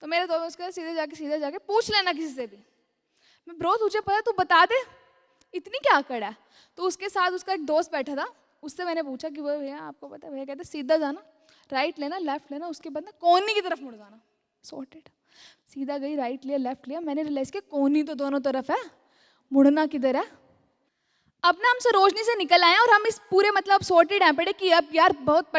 तो मेरे दोस्त उसके सीधे जाके पूछ लेना किसी से भी, मैं ब्रो तुझे पता, तू बता दे इतनी क्या अकड़ है। तो उसके साथ उसका एक दोस्त बैठा था, उससे मैंने पूछा कि वो भैया आपको पता है? भैया कहते सीधा जाना, राइट लेना, लेफ्ट लेना, उसके बाद ना कोनी की तरफ मुड़ जाना, सॉर्टेड। सीधा गई, राइट लिया, लेफ्ट लिया, मैंने रियलाइज किया कोनी तो दोनों तरफ है, मुड़ना किधर है। अब ना हम सरोजनी से निकल आए और हम इस पूरे मतलब सॉर्टेड हैं पड़े कि अब यार बहुत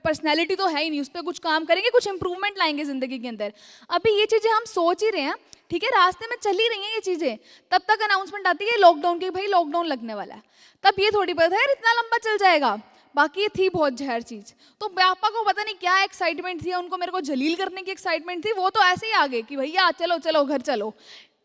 पर्सनैलिटी तो है ही नहीं, उस पर कुछ काम करेंगे, कुछ इंप्रूवमेंट लाएंगे ज़िंदगी के अंदर। अभी ये चीज़ें हम सोच ही रहे हैं, ठीक है, रास्ते में चल ही रही हैं ये चीज़ें, तब तक अनाउंसमेंट आती है लॉकडाउन की, भाई लॉकडाउन लगने वाला है। तब ये थोड़ी पता है यार इतना लंबा चल जाएगा। बाकी ये थी बहुत जहर चीज़। तो पापा को पता नहीं क्या एक्साइटमेंट थी, उनको मेरे को जलील करने की एक्साइटमेंट थी, वो तो ऐसे ही आ गए कि भैया चलो चलो घर चलो।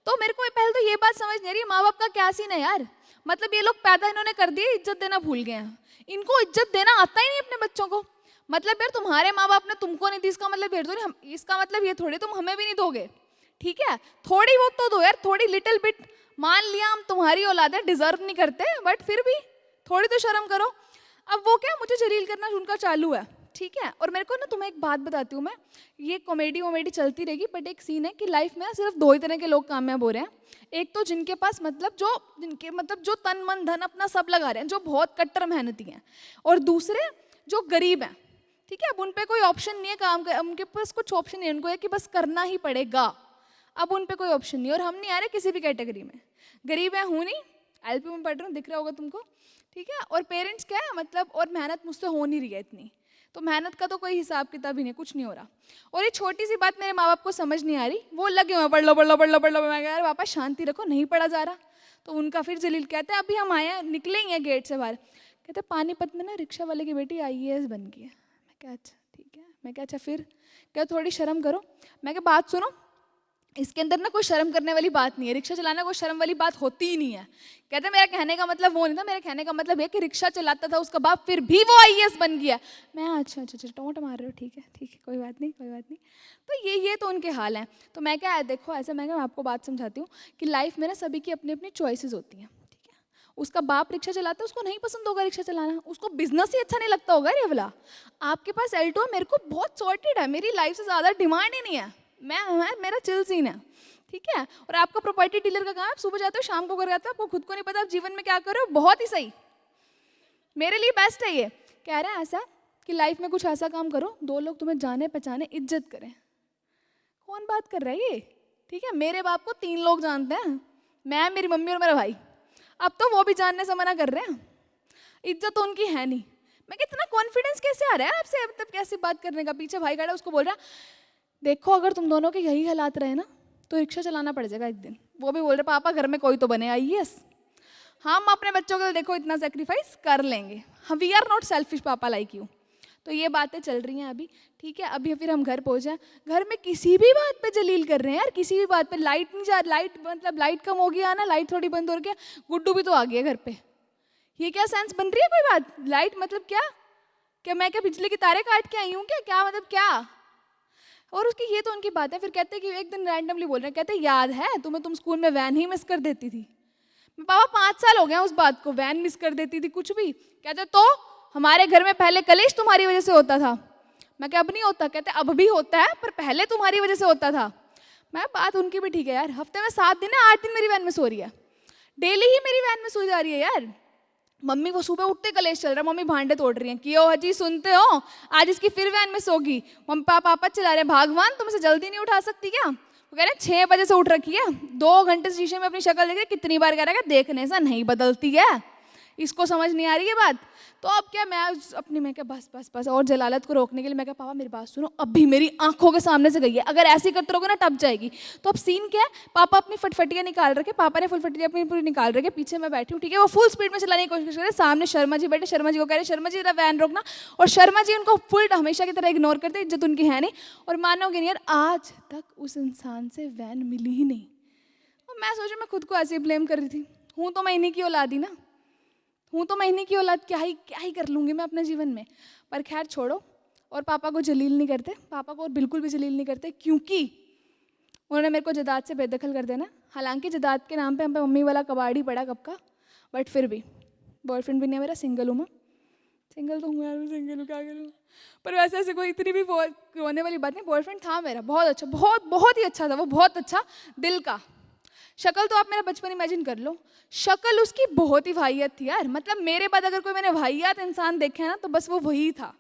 तो मेरे को पहले तो ये बात समझ नहीं आ रही माँ बाप का क्या सीन है यार, मतलब ये लोग पैदा इन्होंने कर दिए, इज्जत देना भूल गए हैं, इनको इज्जत देना आता ही नहीं अपने बच्चों को। मतलब यार तुम्हारे माँ बाप ने तुमको नहीं दी, इसका मतलब ये थोड़ी इसका मतलब ये थोड़ी तुम हमें भी नहीं दोगे, ठीक है, थोड़ी बहुत तो दो यार, थोड़ी लिटिल बिट। मान लिया हम तुम्हारी औलाद है, डिजर्व नहीं करते, बट फिर भी थोड़ी तो शर्म करो। अब वो क्या मुझे जलील करना उनका चालू है, ठीक है। और मेरे को ना तुम्हें एक बात बताती हूँ मैं, ये कॉमेडी वॉमेडी चलती रहेगी, बट एक सीन है कि लाइफ में सिर्फ दो ही तरह के लोग कामयाब हो रहे हैं। एक तो जिनके पास मतलब जो तन मन धन अपना सब लगा रहे हैं, जो बहुत कट्टर मेहनती हैं, और दूसरे जो गरीब हैं, ठीक है। अब उन पे कोई ऑप्शन नहीं है काम कर, उनके पास कुछ ऑप्शन नहीं है, उनको है कि बस करना ही पड़ेगा। अब उन पे कोई ऑप्शन नहीं, और हम नहीं आ रहे किसी भी कैटेगरी में, गरीब है हूँ नहीं, एलपी में पढ़ रहा हूँ, दिख रहा होगा तुमको, ठीक है। और पेरेंट्स क्या है मतलब, और मेहनत मुझसे हो नहीं रही है इतनी, तो मेहनत का तो कोई हिसाब किताब ही नहीं, कुछ नहीं हो रहा। और ये छोटी सी बात मेरे माँ बाप को समझ नहीं आ रही, वो लगे हुए पढ़ लो। मैं कह यार पापा शांति रखो, नहीं पढ़ा जा रहा। तो उनका फिर जलील कहते हैं, अभी हम आए हैं, निकले ही हैं गेट से बाहर, कहते पानीपत में ना रिक्शा वाले की बेटी IAS बन गई है। मैं क्या अच्छा ठीक है, मैं क्या अच्छा फिर, क्या थोड़ी शर्म करो। मैं क्या बात सुनो, इसके अंदर ना कोई शर्म करने वाली बात नहीं है, रिक्शा चलाना कोई शर्म वाली बात होती ही नहीं है। कहते मेरा कहने का मतलब वो नहीं था, मेरे कहने का मतलब है कि रिक्शा चलाता था उसका बाप, फिर भी वो IAS बन गया। मैं अच्छा टोंट मार रहे हो, ठीक है कोई बात नहीं। तो ये तो उनके हाल हैं। तो मैं क्या देखो ऐसा, मैं आपको बात समझाती हूँ कि लाइफ में ना सभी की अपनी अपनी चॉइसेस होती हैं, ठीक है। उसका बाप रिक्शा चलाता है, उसको नहीं पसंद होगा रिक्शा चलाना, उसको बिजनेस ही अच्छा नहीं लगता होगा ये वाला। आपके पास एल्टो है, मेरे को बहुत सॉर्टेड है, मेरी लाइफ से ज़्यादा डिमांड ही नहीं है, मेरा चिल सीन है, ठीक है। और आपका प्रॉपर्टी डीलर का काम, आप सुबह जाते हो शाम को घर आते हो, आपको खुद को नहीं पता आप जीवन में क्या कर रहे हो, बहुत ही सही, मेरे लिए बेस्ट है ये। कह रहे हैं ऐसा कि लाइफ में कुछ ऐसा काम करो, दो लोग तुम्हें जाने पहचाने, इज्जत करें। कौन बात कर रहा है ये, ठीक है। मेरे बाप को 3 लोग जानते हैं, मैं, मेरी मम्मी और मेरा भाई। अब तो वो भी जानने से मना कर रहे हैं, इज्जत तो उनकी है नहीं। मैं कितना कॉन्फिडेंस कैसे आ रहा है आपसे, मतलब कैसी बात करने का। पीछे भाई खड़ा, उसको बोल रहा देखो अगर तुम दोनों के यही हालात रहे ना तो रिक्शा चलाना पड़ जाएगा एक दिन। वो भी बोल रहे पापा घर में कोई तो बने IAS, हम अपने बच्चों के लिए देखो इतना सेक्रीफाइस कर लेंगे, हम वी आर नॉट सेल्फिश पापा लाइक यू। तो ये बातें चल रही हैं अभी, ठीक है। अभी फिर हम घर पहुँचे, घर में किसी भी बात पे जलील कर रहे हैं यार, किसी भी बात पे। लाइट नहीं जा, लाइट मतलब लाइट कम हो गया ना, लाइट थोड़ी बंद हो गया, गुड्डू भी तो आ गया घर पे, ये क्या सेंस बन रही है कोई बात? लाइट मतलब क्या? क्या मैं क्या बिजली के तारे काट के आई हूँ क्या? क्या मतलब क्या? और उसकी ये तो उनकी बात है। फिर कहते हैं कि एक दिन रैंडमली बोल रहे हैं, कहते हैं याद है तुम्हें, तुम स्कूल में वैन ही मिस कर देती थी। मैं पापा 5 साल हो गए हैं उस बात को, वैन मिस कर देती थी कुछ भी? कहते तो हमारे घर में पहले कलेश तुम्हारी वजह से होता था। मैं क्या अब नहीं होता? कहते अब भी होता है पर पहले तुम्हारी वजह से होता था। मैं बात उनकी भी ठीक है यार, हफ्ते में 7 दिन है, 8 दिन मेरी वैन में सो रही है, डेली ही मेरी वैन में सो जा रही है यार। मम्मी को सुबह उठते कलेश चल रहा है, मम्मी भांडे तोड़ रही हैं कि ओ हजी सुनते हो आज इसकी फिर वैन में सोगी। मम्मी पापा चला रहे हैं, भगवान तुमसे जल्दी नहीं उठा सकती क्या? वो कह रहे हैं 6 बजे से उठ रखी है, 2 घंटे से शीशे में अपनी शक्ल देख रहे, कितनी बार कह रहा है देखने से नहीं बदलती है, इसको समझ नहीं आ रही है बात। तो अब क्या मैं अपनी मैं क्या बस बस बस और जलालत को रोकने के लिए मैं क्या पापा मेरी बात सुनो, अभी मेरी आंखों के सामने से गई है, अगर ऐसे ही करते रहोगे ना टप जाएगी। तो अब सीन क्या है, पापा अपनी फटफटियाँ निकाल रखे, पापा ने फटफटियाँ अपनी पूरी निकाल रखे, पीछे मैं बैठी हूँ, ठीक है, वो फुल स्पीड में चलाने की कोशिश कर रहे, सामने शर्मा जी बैठे, शर्मा जी को कह रहे शर्मा जी जरा वैन रोकना, और शर्मा जी उनको फुल हमेशा की तरह इग्नोर करते, इज्जत उनकी है नहीं। और मानोगे नहीं यार, आज तक उस इंसान से वैन मिली ही नहीं। और मैं सोचा मैं खुद को ऐसे ही ब्लेम कर रही थी, हूँ तो मैं इन्हीं की औलाद ही ना, हूँ तो मैं इन्हीं की औलाद, क्या ही कर लूँगी मैं अपने जीवन में। पर खैर छोड़ो। और पापा को जलील नहीं करते, पापा को बिल्कुल भी जलील नहीं करते, क्योंकि उन्होंने मेरे को जदाद से बेदखल कर देना। हालांकि जदाद के नाम पे हम पे मम्मी वाला कबाड़ ही पड़ा कब का, बट फिर भी बॉयफ्रेंड भी नहीं है मेरा, सिंगल हूँ मैं, सिंगल तो हूँ यार, मैं सिंगल हूँ, क्या करूँ। पर वैसे ऐसे कोई इतनी भी रोने वाली बात नहीं, बॉयफ्रेंड था मेरा, बहुत अच्छा, बहुत ही अच्छा था वो, बहुत अच्छा दिल का। शक्ल तो आप मेरा बचपन इमेजिन कर लो, शक्ल उसकी बहुत ही वाहियात थी यार, मतलब मेरे बाद अगर कोई मैंने वाहियात इंसान देखे है ना तो बस वो वही था,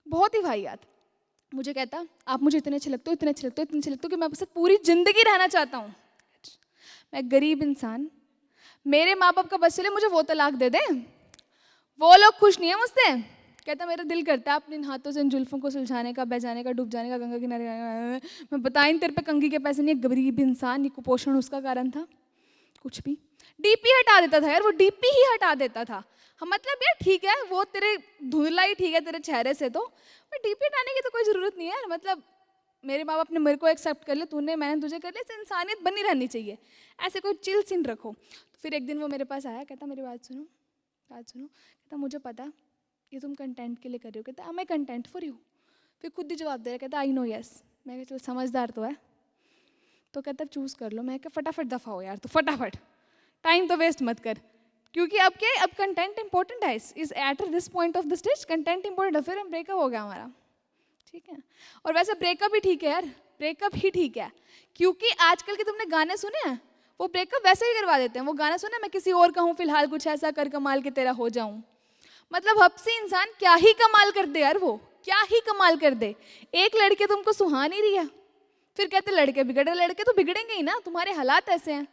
बहुत ही वाहियात। मुझे कहता आप मुझे इतने अच्छे लगते हो, इतने अच्छे लगते हो, इतने अच्छे लगते हो कि मैं आपके साथ पूरी जिंदगी रहना चाहता हूँ। मैं गरीब इंसान, मेरे माँ बाप का बस चले मुझे वो तलाक दे दे, वो लोग खुश नहीं है मुझसे। कहता मेरा दिल करता है अपने इन हाथों से इन जुल्फों को सुलझाने का, बह जाने का, डूब जाने का गंगा किनारे। मैं बताई तेरे पे कंघी के पैसे नहीं है, गरीब इंसान, ये कुपोषण उसका कारण था। कुछ भी डीपी हटा देता था यार, वो डीपी ही हटा देता था। हम मतलब यार ठीक है वो तेरे धुंधला ही ठीक है तेरे चेहरे से, तो पर डीपी हटाने की तो कोई ज़रूरत नहीं है यार। मतलब मेरे माँ बाप ने मेरे को एक्सेप्ट कर लिया, तूने मैंने तुझे कर लिया, इंसानियत बनी रहनी चाहिए, ऐसे कोई चिल सीन रखो। तो फिर एक दिन वो मेरे पास आया, कहता मेरी बात सुनो, कहता मुझे पता ये तुम कंटेंट के लिए कर रहे हो, कहता I am content for you. फिर खुद ही जवाब दे रहा, कहता आई नो यस। मैं कहता चलो समझदार तो है, तो कहता चूज़ कर लो। मैं क्या फटाफट दफ़ा हो यार, तो फटाफट, टाइम तो वेस्ट मत कर, क्योंकि अब क्या अब कंटेंट इंपॉर्टेंट है, is at this point of the stage content important है। फिर हम ब्रेकअप हो गया हमारा, ठीक है। और वैसे ब्रेकअप ही ठीक है यार, ब्रेकअप ही ठीक है, क्योंकि आजकल के तुमने गाने सुने हैं, वो ब्रेकअप वैसे ही करवा देते हैं। वो गाना सुना मैं किसी और का हूँ फिलहाल, कुछ ऐसा कर कमाल के तेरा हो जाऊं। मतलब हब्सी इंसान क्या ही कमाल कर दे यार, वो क्या ही कमाल कर दे। एक लड़के तुमको सुहा नहीं रही है, फिर कहते लड़के बिगड़े, लड़के तो बिगड़ेंगे ही ना, तुम्हारे हालात ऐसे हैं।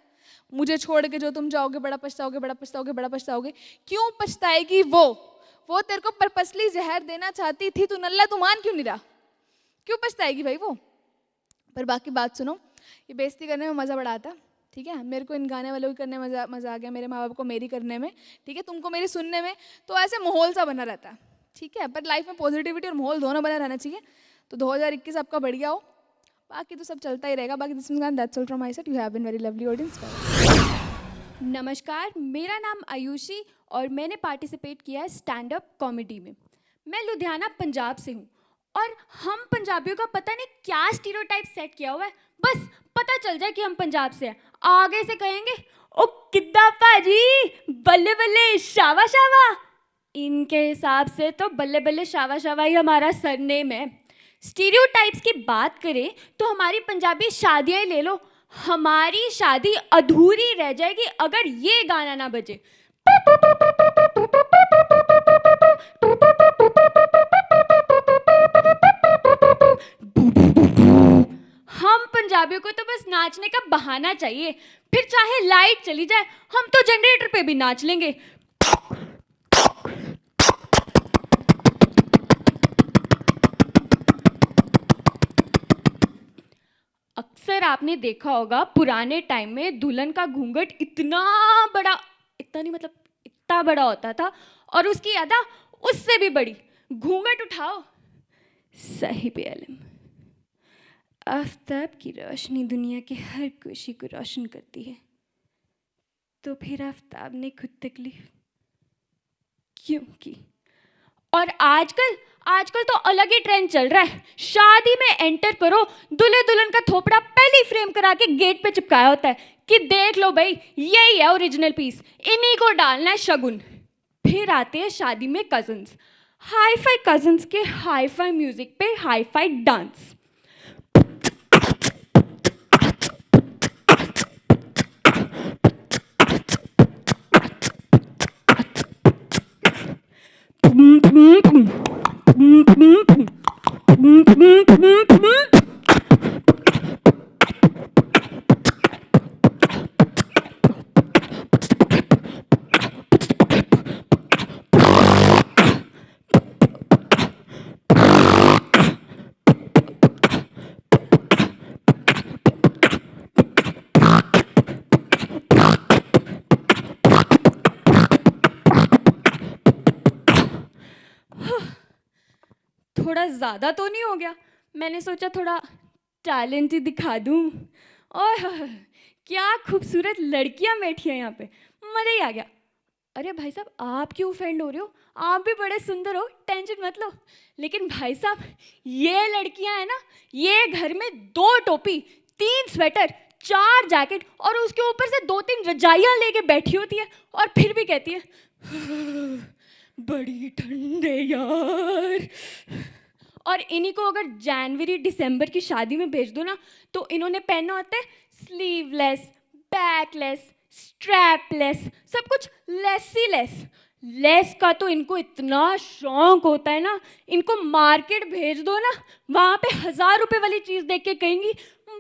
मुझे छोड़ के जो तुम जाओगे बड़ा पछताओगे, बड़ा पछताओगे, बड़ा पछताओगे। क्यों पछताएगी वो तेरे को पर्पसली जहर देना चाहती थी, तू नल्ला तू मान क्यों नहीं रहा, क्यों पछताएगी भाई वो। पर बाकी बात सुनो, ये बेइज्जती करने में मज़ा बड़ा आता, ठीक है। मेरे को इन गाने वालों की करने में मज़ा आ गया, मेरे माँ बाप को मेरी करने में, ठीक है, तुमको मेरी सुनने में, तो ऐसे माहौल सा बना रहता है, ठीक है। पर लाइफ में पॉजिटिविटी और माहौल दोनों बना रहना चाहिए। तो 2021 आपका बढ़िया हो, बाकी तो सब चलता ही रहेगा। बाकी this is that's all from my side, you have been very lovely audience. नमस्कार, मेरा नाम आयुषी और मैंने पार्टिसिपेट किया है स्टैंड अप कॉमेडी में। मैं लुधियाना पंजाब से हूँ और हम पंजाबियों का पता नहीं क्या स्टीरियोटाइप सेट किया हुआ है, बस पता चल जाए कि हम पंजाब से हैं, आगे से कहेंगे ओ किद्दा पाजी, बल्ले बल्ले शावा शावा। इनके हिसाब से तो बल्ले बल्ले शावा शावा ही हमारा सरनेम है। स्टीरियोटाइप्स की बात करें तो हमारी पंजाबी शादियाँ ही ले लो, हमारी शादी अधूरी रह जाएगी अगर ये गाना ना बजे। हम पंजाबियों को तो बस नाचने का बहाना चाहिए, फिर चाहे लाइट चली जाए हम तो जनरेटर पे भी नाच लेंगे। अक्सर आपने देखा होगा पुराने टाइम में दुल्हन का घूंघट इतना बड़ा, इतना नहीं मतलब इतना बड़ा होता था, और उसकी अदा उससे भी बड़ी। घूंघट उठाओ, सही पे आलम, आफताब की रोशनी दुनिया के हर खुशी को रोशन करती है, तो फिर आफताब ने खुद तकलीफ क्योंकि और आजकल तो अलग ही ट्रेंड चल रहा है। शादी में एंटर करो, दूल्हे दुल्हन का थोपड़ा पहले फ्रेम करा के गेट पे चिपकाया होता है कि देख लो भाई, यही है ओरिजिनल पीस, इन्हीं को डालना है शगुन। फिर आते हैं शादी में कजन्स, हाई फाई कजन्स के हाई फाई म्यूजिक पे हाई फाई डांस। थोड़ा ज़्यादा तो नहीं हो गया? मैंने सोचा थोड़ा टैलेंट ही दिखा दूँ। और क्या खूबसूरत लड़कियां बैठी हैं यहाँ पे, मज़ा ही आ गया। अरे भाई साहब, आप क्यों ऑफेंड हो रहे हो? आप भी बड़े सुंदर हो, टेंशन मत लो। लेकिन भाई साहब, ये लड़कियां हैं ना, ये घर में 2 टोपी, 3 स्वेटर, 4 जैकेट और उसके ऊपर से 2-3 रजाइयाँ लेके बैठी होती है और फिर भी कहती है बड़ी ठंड है यार। और इन्हीं को अगर जनवरी दिसंबर की शादी में भेज दो ना, तो इन्होंने पहना होता है स्लीवलेस, बैकलेस, स्ट्रैपलेस, सब कुछ लेस ही लेस। लेस का तो इनको इतना शौक होता है ना, इनको मार्केट भेज दो ना, वहाँ पे 1000 रुपए वाली चीज़ देख के कहेंगी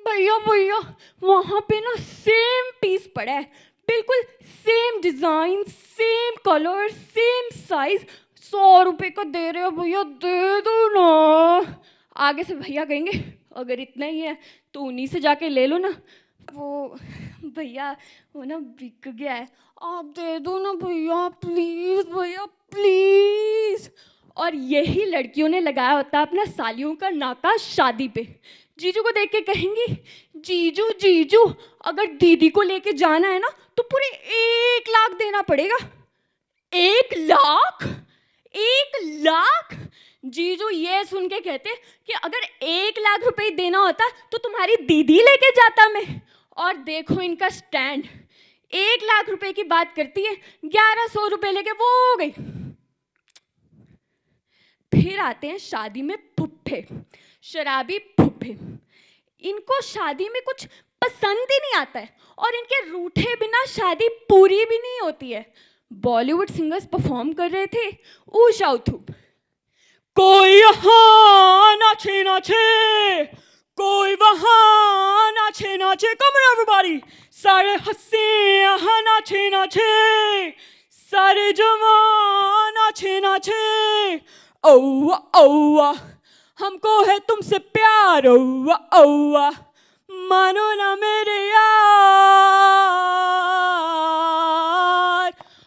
भैया भैया वहाँ पे ना सेम पीस पड़ा है, बिल्कुल same design, same colour, same size, 100 रुपए का दे रहे हो भैया, दे दो ना। आगे से भैया कहेंगे अगर इतना ही है तो उन्हीं से जाके ले लो ना, वो भैया वो ना बिक गया है, आप दे दो ना भैया प्लीज़, भैया प्लीज़। और यही लड़कियों ने लगाया होता है अपना सालियों का नाका शादी पे। जीजू को देख के कहेंगी जीजू जीजू अगर दीदी को लेके जाना है ना तो पूरे 1 लाख देना पड़ेगा। 1 लाख? 1 लाख? जीजू ये सुन के कहते कि अगर 1 लाख रुपए देना होता तो तुम्हारी दीदी लेके जाता मैं। और देखो इनका स्टैंड, 1 लाख रुपए की बात करती है, 1100 रुपए लेके वो हो गई। फिर आते हैं शादी में फुफ्फे, शराबी फुफ्फे। इनको शादी में कुछ पसंद ही नहीं आता है और इनके रूठे बिना शादी पूरी भी नहीं होती है। बॉलीवुड सिंगर्स परफॉर्म कर रहे थे, ऊषा उथुप, कोई यहाँ नाचे नाचे, कोई वहाँ नाचे नाचे, कम ऑन एवरीबॉडी, सारे हंसे यहाँ नाचे नाचे, सारे जवान नाचे नाचे, औवा औवा हमको है तुमसे प्यार, औवा औवा मानो ना मेरे यार।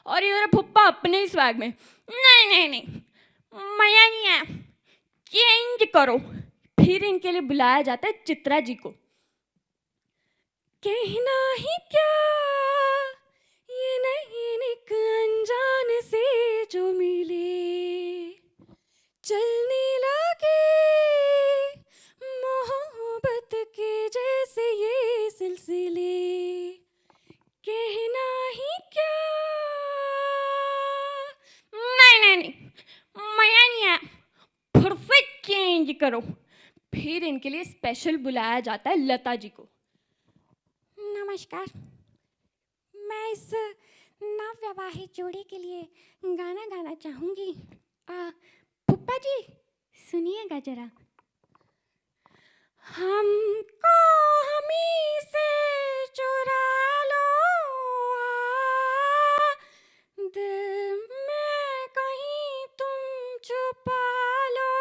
और इधर फुप्पा अपने ही स्वैग में, नहीं नहीं नहीं मजा नहीं है, चेंज करो। फिर इनके लिए बुलाया जाता है चित्रा जी को। कहना ही क्या ये नहीं एक अनजान से जो मिले, चलने लगे मोहब्बत के जैसे ये सिलसिले, कहना ही क्या, नहीं नहीं नहीं मजा नहीं है, परफेक्ट चेंज करो। फिर इनके लिए स्पेशल बुलाया जाता है लता जी को। नमस्कार, मैं इस नवविवाहित जोड़ी के लिए गाना गाना चाहूँगी। पुप्पा जी सुनिएगा जरा। हमको हमी से चुरा लो, दिल में कहीं तुम छुपा लो,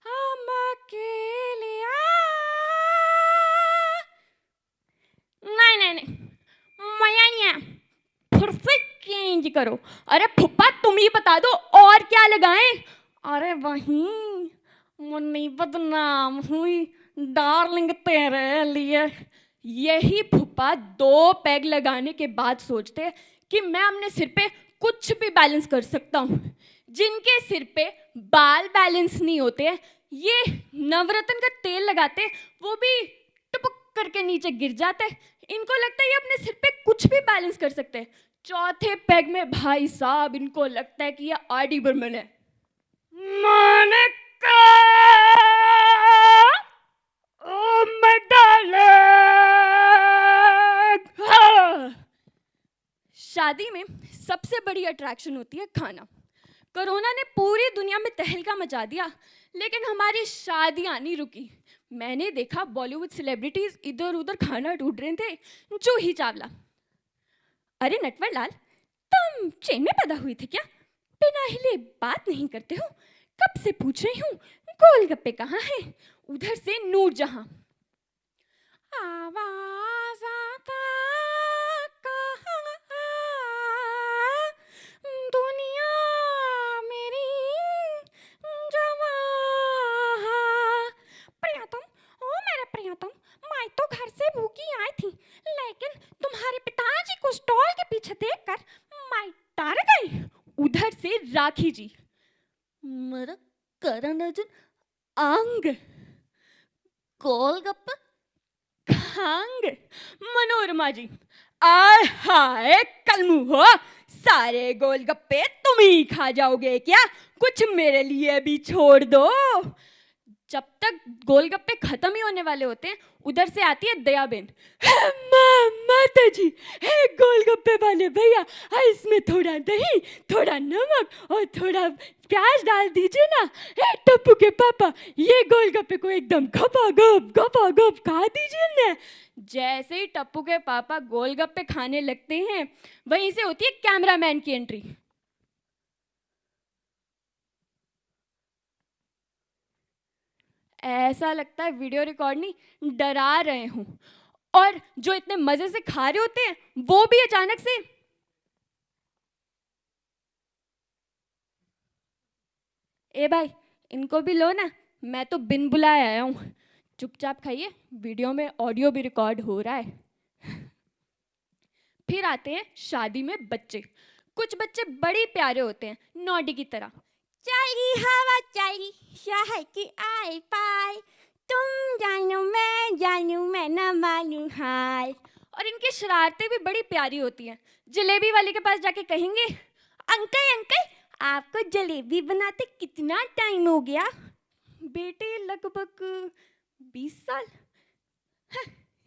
हम अकेले नहीं नहीं नहीं मजा नहीं है, परफेक्ट चेंज करो। अरे फुप्पा तुम ही बता दो और क्या लगाएं? अरे वहीं मुन्नी बदनाम हुई डार्लिंग तेरे लिए। यही फुप्पा फूफा 2 पैग लगाने के बाद सोचते हैं कि मैं अपने सिर पे कुछ भी बैलेंस कर सकता हूँ। जिनके सिर पे बाल बैलेंस नहीं होते हैं, ये नवरत्न का तेल लगाते, वो भी टपक करके नीचे गिर जाते हैं। इनको लगता है ये अपने सिर पे कुछ भी बैलेंस कर सकते हैं। चौथे पैग में भाई साहब इनको लगता है कि ये आर.डी. बर्मन है। Monica, oh my darling. शादी में सबसे बड़ी अट्रैक्शन होती है खाना। कोरोना ने पूरी दुनिया में तहलका मचा दिया, लेकिन हमारी शादियां नहीं रुकी। मैंने देखा बॉलीवुड सेलिब्रिटीज इधर उधर खाना ढूंढ रहे थे। जूही चावला, अरे नटवर लाल, तुम चेन में पैदा हुई थी क्या? बिना हिले बात नहीं करते हो। कब से पूछ रही हूँ गोलगप्पे कहाँ हैं? उधर से नूरजहां, आवाज आता कहाँ दुनिया मेरी जवां। प्रियतम, ओ मेरे प्रियतम, मैं तो घर से भूखी आई थी, लेकिन तुम्हारे पिताजी को स्टॉल के पीछे देखकर मैं डर गई। उधर से राखी जी, मेरा करण अर्जुन अंग, गोलगप्पा खांग। मनोरमा जी, आय हाय कलमू हो, सारे गोलगप्पे तुम ही खा जाओगे क्या? कुछ मेरे लिए भी छोड़ दो। जब तक गोलगप्पे खत्म ही होने वाले होते हैं, उधर से आती है दयाबेन, माता जी, हे गोलगप्पे वाले भैया, इसमें थोड़ा दही, थोड़ा नमक और थोड़ा प्याज डाल दीजिए ना। हे टप्पू के पापा, ये गोलगप्पे को एकदम गपा-गप खा दीजिए ना। जैसे ही टप्पू के पापा गोलगप्पे खाने लगते हैं, वहीं से होती है कैमरामैन की एंट्री। ऐसा लगता है वीडियो रिकॉर्ड नहीं, डरा रहे हूं। और जो इतने मजे से खा रहे होते हैं, वो भी अचानक से ए भाई, इनको भी लो ना, मैं तो बिन बुलाए आया हूं। चुपचाप खाइए, वीडियो में ऑडियो भी रिकॉर्ड हो रहा है। फिर आते हैं शादी में बच्चे। कुछ बच्चे बड़े प्यारे होते हैं, नॉडी की तरह। चली हवा चली, शहर की आई पाई, तुम जानो मैं न मानू हाय। और इनकी शरारतें भी बड़ी प्यारी होती हैं। जलेबी वाले के पास जाके कहेंगे, अंकल अंकल, आपको जलेबी बनाते कितना टाइम हो गया? बेटे लगभग 20 साल।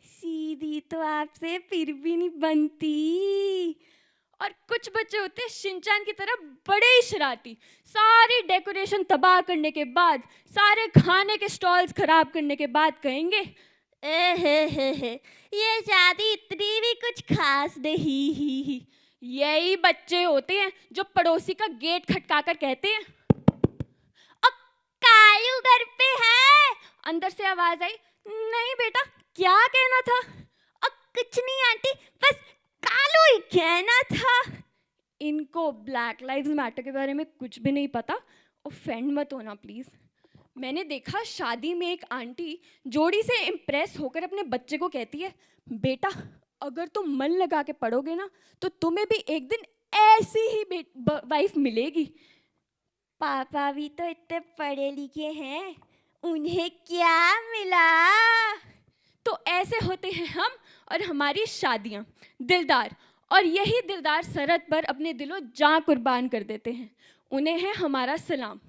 सीधी तो आपसे फिर भी नहीं बनती। और कुछ बच्चे होते हैं शिनचान की तरह बड़े ही शरारती। सारी डेकोरेशन तबाह करने के बाद, सारे खाने के स्टॉल्स खराब करने के बाद कहेंगे, ये शादी इतनी भी कुछ खास नहीं। यही बच्चे होते हैं जो पड़ोसी का गेट खटकाकर कहते हैं, अब कालू घर पे है। अंदर से आवाज आई, नहीं बेटा, क्या कहना था? अब कुछ नहीं आंटी, बस कालू ही कहना था। इनको ब्लैक लाइव्स मैटर के बारे में कुछ भी नहीं पता। ऑफेंड मत होना प्लीज। मैंने देखा शादी में एक आंटी जोड़ी से इम्प्रेस होकर अपने बच्चे को कहती है, बेटा अगर तुम मन लगा के पढ़ोगे ना, तो तुम्हें भी एक दिन ऐसी ही वाइफ मिलेगी। पापा भी तो इतने पढ़े लिखे हैं, उन्हें क्या मिला? तो ऐसे होते हैं हम और हमारी शादियां, दिलदार। और यही दिलदार सरहद पर अपने दिलो जान कुर्बान कर देते हैं। उन्हें है हमारा सलाम।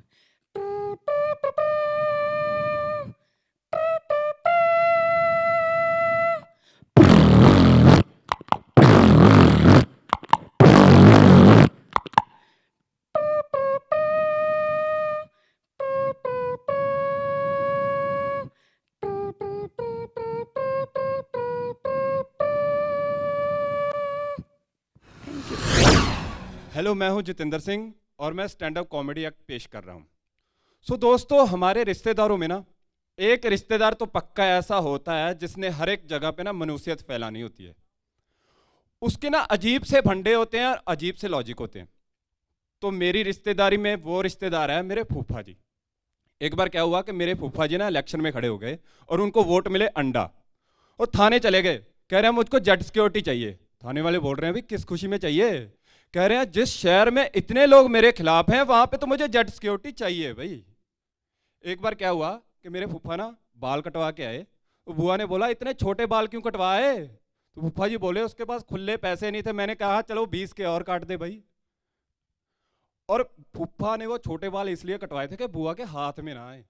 हेलो, मैं हूं जितेंद्र सिंह और मैं स्टैंड अप कॉमेडी एक्ट पेश कर रहा हूं। सो दोस्तों, हमारे रिश्तेदारों में ना एक रिश्तेदार तो पक्का ऐसा होता है जिसने हर एक जगह पे ना मनुष्यत फैलानी होती है। उसके ना अजीब से फंडे होते हैं और अजीब से लॉजिक होते हैं। तो मेरी रिश्तेदारी में वो रिश्तेदार है मेरे फूफा जी। एक बार क्या हुआ कि मेरे फूफा जी ना इलेक्शन में खड़े हो गए और उनको वोट मिले अंडा, और थाने चले गए कह रहे हैं मुझको जेड सिक्योरिटी चाहिए। थाने वाले बोल रहे हैं भाई किस खुशी में चाहिए? कह रहे हैं जिस शहर में इतने लोग मेरे खिलाफ हैं वहां पे तो मुझे जेड सिक्योरिटी चाहिए भाई। एक बार क्या हुआ कि मेरे फूफा ना बाल कटवा के आए, तो बुआ ने बोला इतने छोटे बाल क्यों कटवाए? तो फूफा जी बोले उसके पास खुले पैसे नहीं थे। मैंने कहा चलो 20 के और काट दे भाई। और फूफा ने वो छोटे बाल इसलिए कटवाए थे कि बुआ के हाथ में ना आए।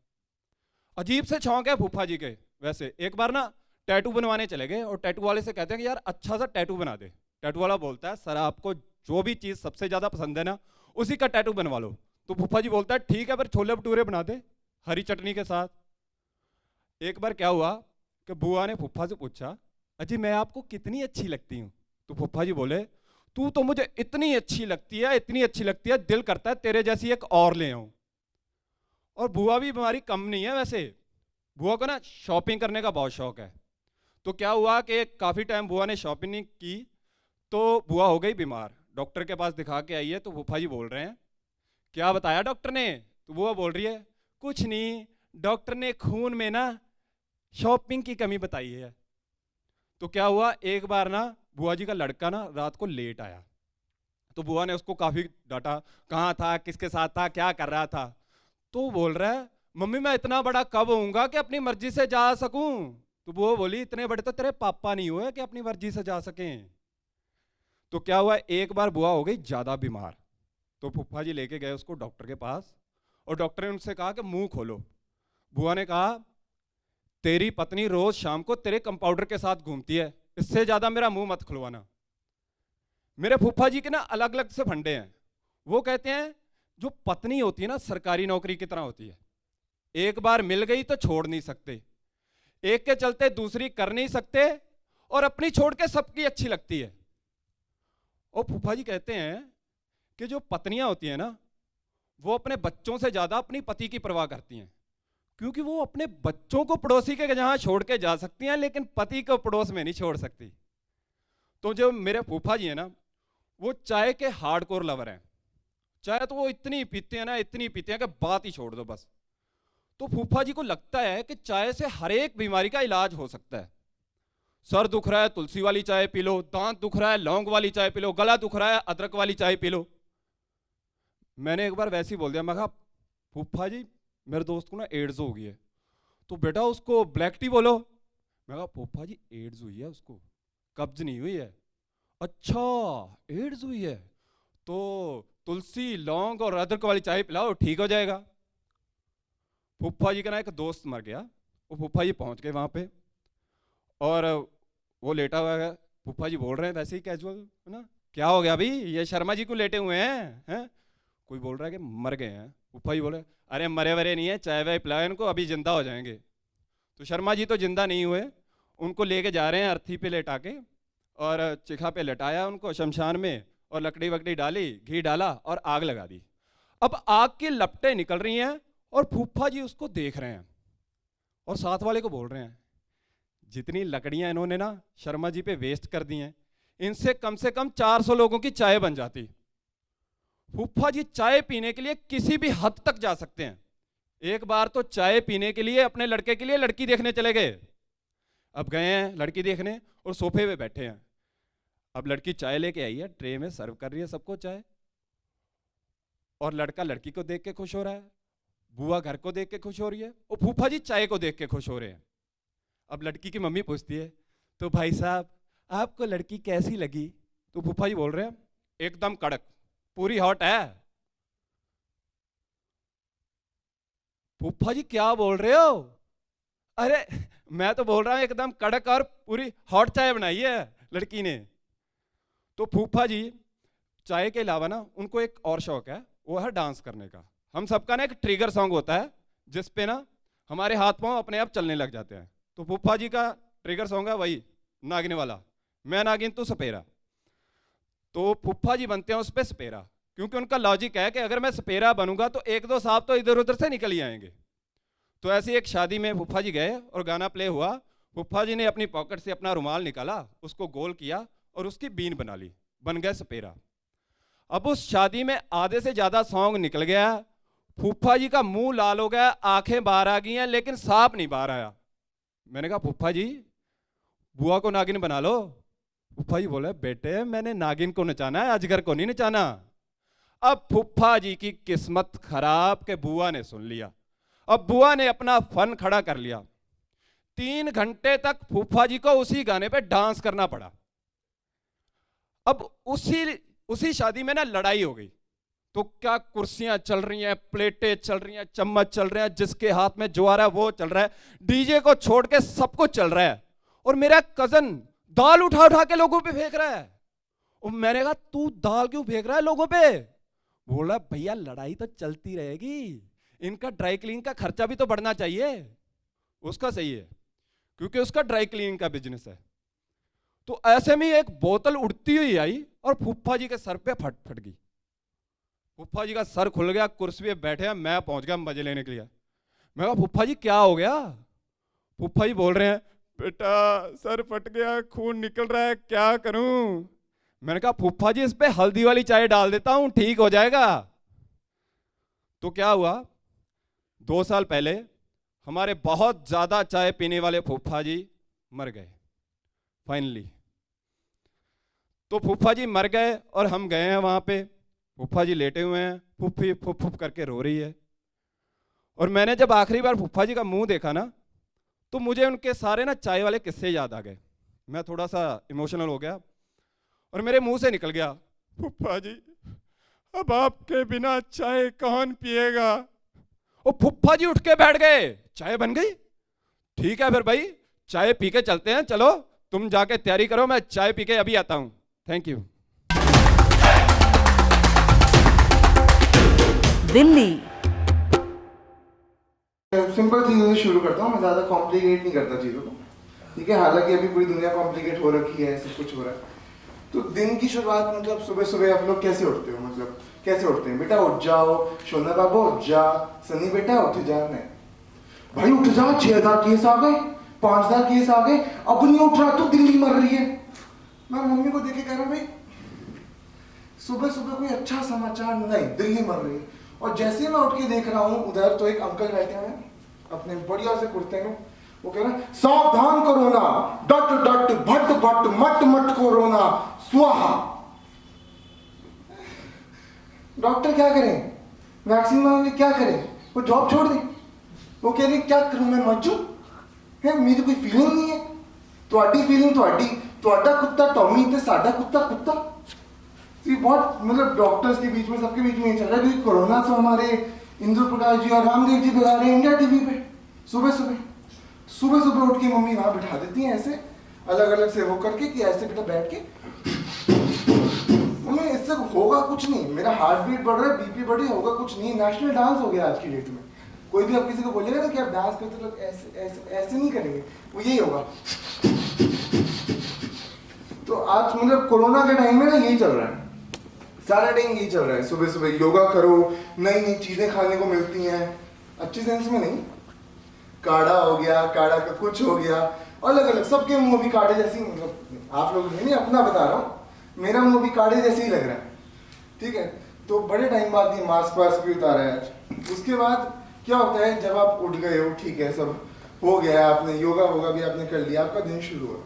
अजीब से शौक है फूफा जी के। वैसे एक बार ना टैटू बनवाने चले गए और टैटू वाले से कहते हैं कि यार अच्छा सा टैटू बना दे। टैटू वाला बोलता है सर आपको जो भी चीज़ सबसे ज़्यादा पसंद है ना उसी का टैटू बनवा लो। तो फूफा जी बोलता है ठीक है पर छोले भटूरे बना दे हरी चटनी के साथ। एक बार क्या हुआ कि बुआ ने फूफा से पूछा अजी मैं आपको कितनी अच्छी लगती हूँ? तो फूफा जी बोले तू तो मुझे इतनी अच्छी लगती है, इतनी अच्छी लगती है, दिल करता है तेरे जैसी एक और ले आऊं। और बुआ भी हमारी कम नहीं है वैसे, बुआ को ना शॉपिंग करने का बहुत शौक है। तो क्या हुआ कि काफ़ी टाइम बुआ ने शॉपिंग नहीं की तो बुआ हो गई बीमार। डॉक्टर के पास दिखा के आई है तो फूफा जी बोल रहे हैं क्या बताया डॉक्टर ने? तो बुआ बोल रही है कुछ नहीं, डॉक्टर ने खून में ना शॉपिंग की कमी बताई है। तो क्या हुआ एक बार ना बुआ जी का लड़का ना रात को लेट आया, तो बुआ ने उसको काफ़ी डांटा, कहाँ था, किसके साथ था, क्या कर रहा था। तो बोल रहा है मम्मी मैं इतना बड़ा कब होऊंगा कि अपनी मर्जी से जा सकूं? तो बुआ बोली इतने बड़े तो तेरे पापा नहीं हुए कि अपनी मर्जी से जा सकें। तो क्या हुआ एक बार बुआ हो गई ज़्यादा बीमार, तो फूफा जी लेके गए उसको डॉक्टर के पास और डॉक्टर ने उनसे कहा कि मुंह खोलो। बुआ ने कहा तेरी पत्नी रोज शाम को तेरे कंपाउंडर के साथ घूमती है, इससे ज्यादा मेरा मुंह मत खुलवाना। मेरे फूफा जी के ना अलग अलग से फंडे हैं। वो कहते हैं जो पत्नी होती है ना सरकारी नौकरी की तरह होती है, एक बार मिल गई तो छोड़ नहीं सकते, एक के चलते दूसरी कर नहीं सकते और अपनी छोड़ के सबकी अच्छी लगती है। और फूफा जी कहते हैं कि जो पत्नियां होती हैं ना वो अपने बच्चों से ज्यादा अपनी पति की परवाह करती हैं, क्योंकि वो अपने बच्चों को पड़ोसी के जहां छोड़ के जा सकती हैं लेकिन पति को पड़ोस में नहीं छोड़ सकती। तो जो मेरे फूफा जी हैं ना वो चाय के हार्डकोर लवर हैं। चाय तो वो इतनी पीते हैं ना, इतनी पीते हैं कि बात ही छोड़ दो बस। तो फूफा जी को लगता है कि चाय से हर एक बीमारी का इलाज हो सकता है। सर दुख रहा है तुलसी वाली चाय पी लो, दांत दुख रहा है लौंग वाली चाय पी लो, गला दुख रहा है अदरक वाली चाय पी लो। मैंने एक बार वैसे ही बोल दिया, मैं कहा फूफा जी मेरे दोस्त को ना एड्स हो गई है, तो बेटा उसको ब्लैक टी बोलो। मैं कहा फूफा जी एड्स हुई है, उसको कब्ज नहीं हुई है। अच्छा एड्स हुई है तो तुलसी लौंग और अदरक वाली चाय पिलाओ ठीक हो जाएगा। फूफा जी का ना एक दोस्त मर गया, वो फूफा जी पहुंच गए वहां पे और वो लेटा हुआ है। फूफा जी बोल रहे हैं वैसे ही कैजुअल है ना, क्या हो गया अभी ये शर्मा जी को लेटे हुए हैं? कोई बोल रहा है कि मर गए हैं। फूफा जी बोले अरे मरे वरे नहीं है, चाय वाय पिलाओ इनको, अभी जिंदा हो जाएंगे। तो शर्मा जी तो जिंदा नहीं हुए, उनको लेके जा रहे हैं अर्थी पे लेटा के और चिखा पे लटाया उनको शमशान में और लकड़ी वकड़ी डाली, घी डाला और आग लगा दी। अब आग की लपटें निकल रही हैं और फूफा जी उसको देख रहे हैं और साथ वाले को बोल रहे हैं जितनी लकड़ियां इन्होंने ना शर्मा जी पे वेस्ट कर दी हैं इनसे कम से कम 400 लोगों की चाय बन जाती। फूफा जी चाय पीने के लिए किसी भी हद तक जा सकते हैं। एक बार तो चाय पीने के लिए अपने लड़के के लिए लड़की देखने चले गए। अब गए हैं लड़की देखने और सोफे पे बैठे हैं। अब लड़की चाय लेके आई है, ट्रे में सर्व कर रही है सबको चाय और लड़का लड़की को देख के खुश हो रहा है, बुआ घर को देख के खुश हो रही है और फूफा जी चाय को देख के खुश हो रहे हैं। अब लड़की की मम्मी पूछती है तो भाई साहब आपको लड़की कैसी लगी? तो फूफा जी बोल रहे हैं एकदम कड़क, पूरी हॉट है। फूफा जी क्या बोल रहे हो? अरे मैं तो बोल रहा हूं एकदम कड़क और पूरी हॉट चाय बनाई है लड़की ने। तो फूफा जी चाय के अलावा ना उनको एक और शौक है, वो है डांस करने का। हम सबका ना एक ट्रिगर सॉन्ग होता है जिसपे ना हमारे हाथ पांव अपने आप चलने लग जाते हैं। तो फूफा जी का ट्रिगर सॉन्ग है वही नागिन वाला, मैं नागिन तू सपेरा। तो फूफा जी बनते हैं उस पर सपेरा, क्योंकि उनका लॉजिक है कि अगर मैं सपेरा बनूंगा तो एक दो सांप तो इधर उधर से निकल ही आएंगे। तो ऐसी एक शादी में फूफा जी गए और गाना प्ले हुआ। फूफा जी ने अपनी पॉकेट से अपना रुमाल निकाला, उसको गोल किया और उसकी बीन बना ली, बन गया सपेरा। अब उस शादी में आधे से ज्यादा सॉन्ग निकल गया, फूफा जी का मुंह लाल हो गया, आंखें बाहर आ गई हैं लेकिन सांप नहीं बाहर आया। मैंने कहा फूफा जी बुआ को नागिन बना लो। फूफा जी बोले बेटे मैंने नागिन को नचाना है, अजगर को नहीं नचाना। अब फूफा जी की किस्मत खराब के बुआ ने सुन लिया। अब बुआ ने अपना फन खड़ा कर लिया। 3 घंटे तक फूफा जी को उसी गाने पे डांस करना पड़ा। अब उसी शादी में ना लड़ाई हो गई। तो क्या कुर्सियां चल रही हैं, प्लेटें चल रही हैं, चम्मच चल रहे हैं, जिसके हाथ में जो आ रहा है वो चल रहा है, डीजे को छोड़ के सब कुछ चल रहा है। और मेरा कजन दाल उठा उठा के लोगों पे फेंक रहा है। और मैंने कहा तू दाल क्यों फेंक रहा है लोगों पे? बोला भैया लड़ाई तो चलती रहेगी, इनका ड्राई क्लीन का खर्चा भी तो बढ़ना चाहिए। उसका सही है क्योंकि उसका ड्राई क्लीन का बिजनेस है। तो ऐसे में एक बोतल उड़ती हुई आई और फूफा जी के सर पे फट गई। फूफा जी का सर खुल गया, कुर्सी पे बैठे हैं, मैं पहुंच गया मजे लेने के लिए। मैं कहा फूफा जी क्या हो गया? फूफा जी बोल रहे हैं बेटा सर फट गया, खून निकल रहा है, क्या करूं? मैंने कहा फूफा जी इस पे हल्दी वाली चाय डाल देता हूं, ठीक हो जाएगा। तो क्या हुआ, 2 साल पहले हमारे बहुत ज्यादा चाय पीने वाले फूफा जी मर गए फाइनली। तो फूफा जी मर गए और हम गए हैं वहां पे। फूफा जी लेटे हुए हैं, फूफी फूफ फूफ करके रो रही है। और मैंने जब आखिरी बार फूफा जी का मुंह देखा ना, तो मुझे उनके सारे ना चाय वाले किस्से याद आ गए। मैं थोड़ा सा इमोशनल हो गया और मेरे मुंह से निकल गया फूफा जी अब आपके बिना चाय कौन पिएगा? और फूफा जी उठ के बैठ गए। चाय बन गई, ठीक है फिर भाई चाय पी के चलते हैं, चलो तुम जाके तैयारी करो, मैं चाय पी के अभी आता हूं। Thank you. दिल्ली। सिंपल चीज़ों से शुरू करता हूँ, मैं ज़्यादा कॉम्प्लिकेट नहीं करता चीज़ों को, ठीक है। हालांकि अभी पूरी दुनिया कॉम्प्लिकेट हो रखी है, सब कुछ हो रहा है। तो दिन की शुरुआत मतलब सुबह सुबह आप लोग कैसे उठते हो? मतलब कैसे उठते हैं? बेटा उठ जाओ, शोना बाबू उठ जा, सनी बेटा उठ जा। नहीं भाई उठ जा, 6000 केस आ गए, 5000 केस आ गए, अब नहीं उठ रहा तो दिल्ली मर रही है। मैं मम्मी को देख के कह रहा हूँ भाई सुबह सुबह कोई अच्छा समाचार नहीं, दिल्ली मर रही है। और जैसे ही मैं उठ के देख रहा हूँ उधर, तो एक अंकल बैठे हुए हैं अपने बढ़िया से कुर्ते में, वो कह रहे हैं सावधान कोरोना, डट डट भट भट मट मट कोरोना स्वाहा। डॉक्टर क्या करें, वैक्सीन मांगे क्या करें? वो जॉब छोड़ दी। वो कह रहे क्या करूं मैं, मर जाऊं? है मेरी कोई फीलिंग नहीं है। ਤੁਹਾਡੀ फीलिंग ਤੁਹਾਡਾ कुत्ता टॉमी ते साडा कुत्ता कुत्ता। ये बहुत मतलब डॉक्टर्स के बीच में, सबके बीच में ये चल रहा है क्योंकि कोरोना तो हमारे इंद्र प्रकाश जी और रामदेव जी बिगा रहे हैं इंडिया टीवी पे। सुबह सुबह उठ के मम्मी वहां बिठा देती हैं ऐसे अलग अलग से वो करके कि ऐसे बेटा बैठ के, मम्मी इससे होगा कुछ नहीं, मेरा हार्ट बीट बढ़ रहा है, बीपी बढ़ रही, होगा कुछ नहीं। नेशनल डांस हो गया आज की डेट में। कोई भी आप किसी को बोलेगा ना कि आप डांस करते लोग ऐसे ऐसे ऐसे नहीं करेंगे, वो यही होगा। तो आज मतलब कोरोना के टाइम में ना यही चल रहा है, सारा टाइम यही चल रहा है। सुबह सुबह योगा करो, नई नई चीजें खाने को मिलती हैं, अच्छी सेंस में नहीं, काढ़ा हो गया, काढ़ा का कुछ हो गया, अलग अलग सबके मुंह भी काढ़े जैसी, मतलब आप लोग नहीं अपना बता रहा हूँ, मेरा मुंह भी काढ़े जैसे ही लग रहा है, ठीक है। तो बड़े टाइम बाद ये मास्क वास्क भी उतारा है आज। उसके बाद क्या होता है, जब आप उठ गए हो, ठीक है, सब हो गया, आपने योगा वोगा भी आपने कर लिया, आपका दिन शुरू हुआ,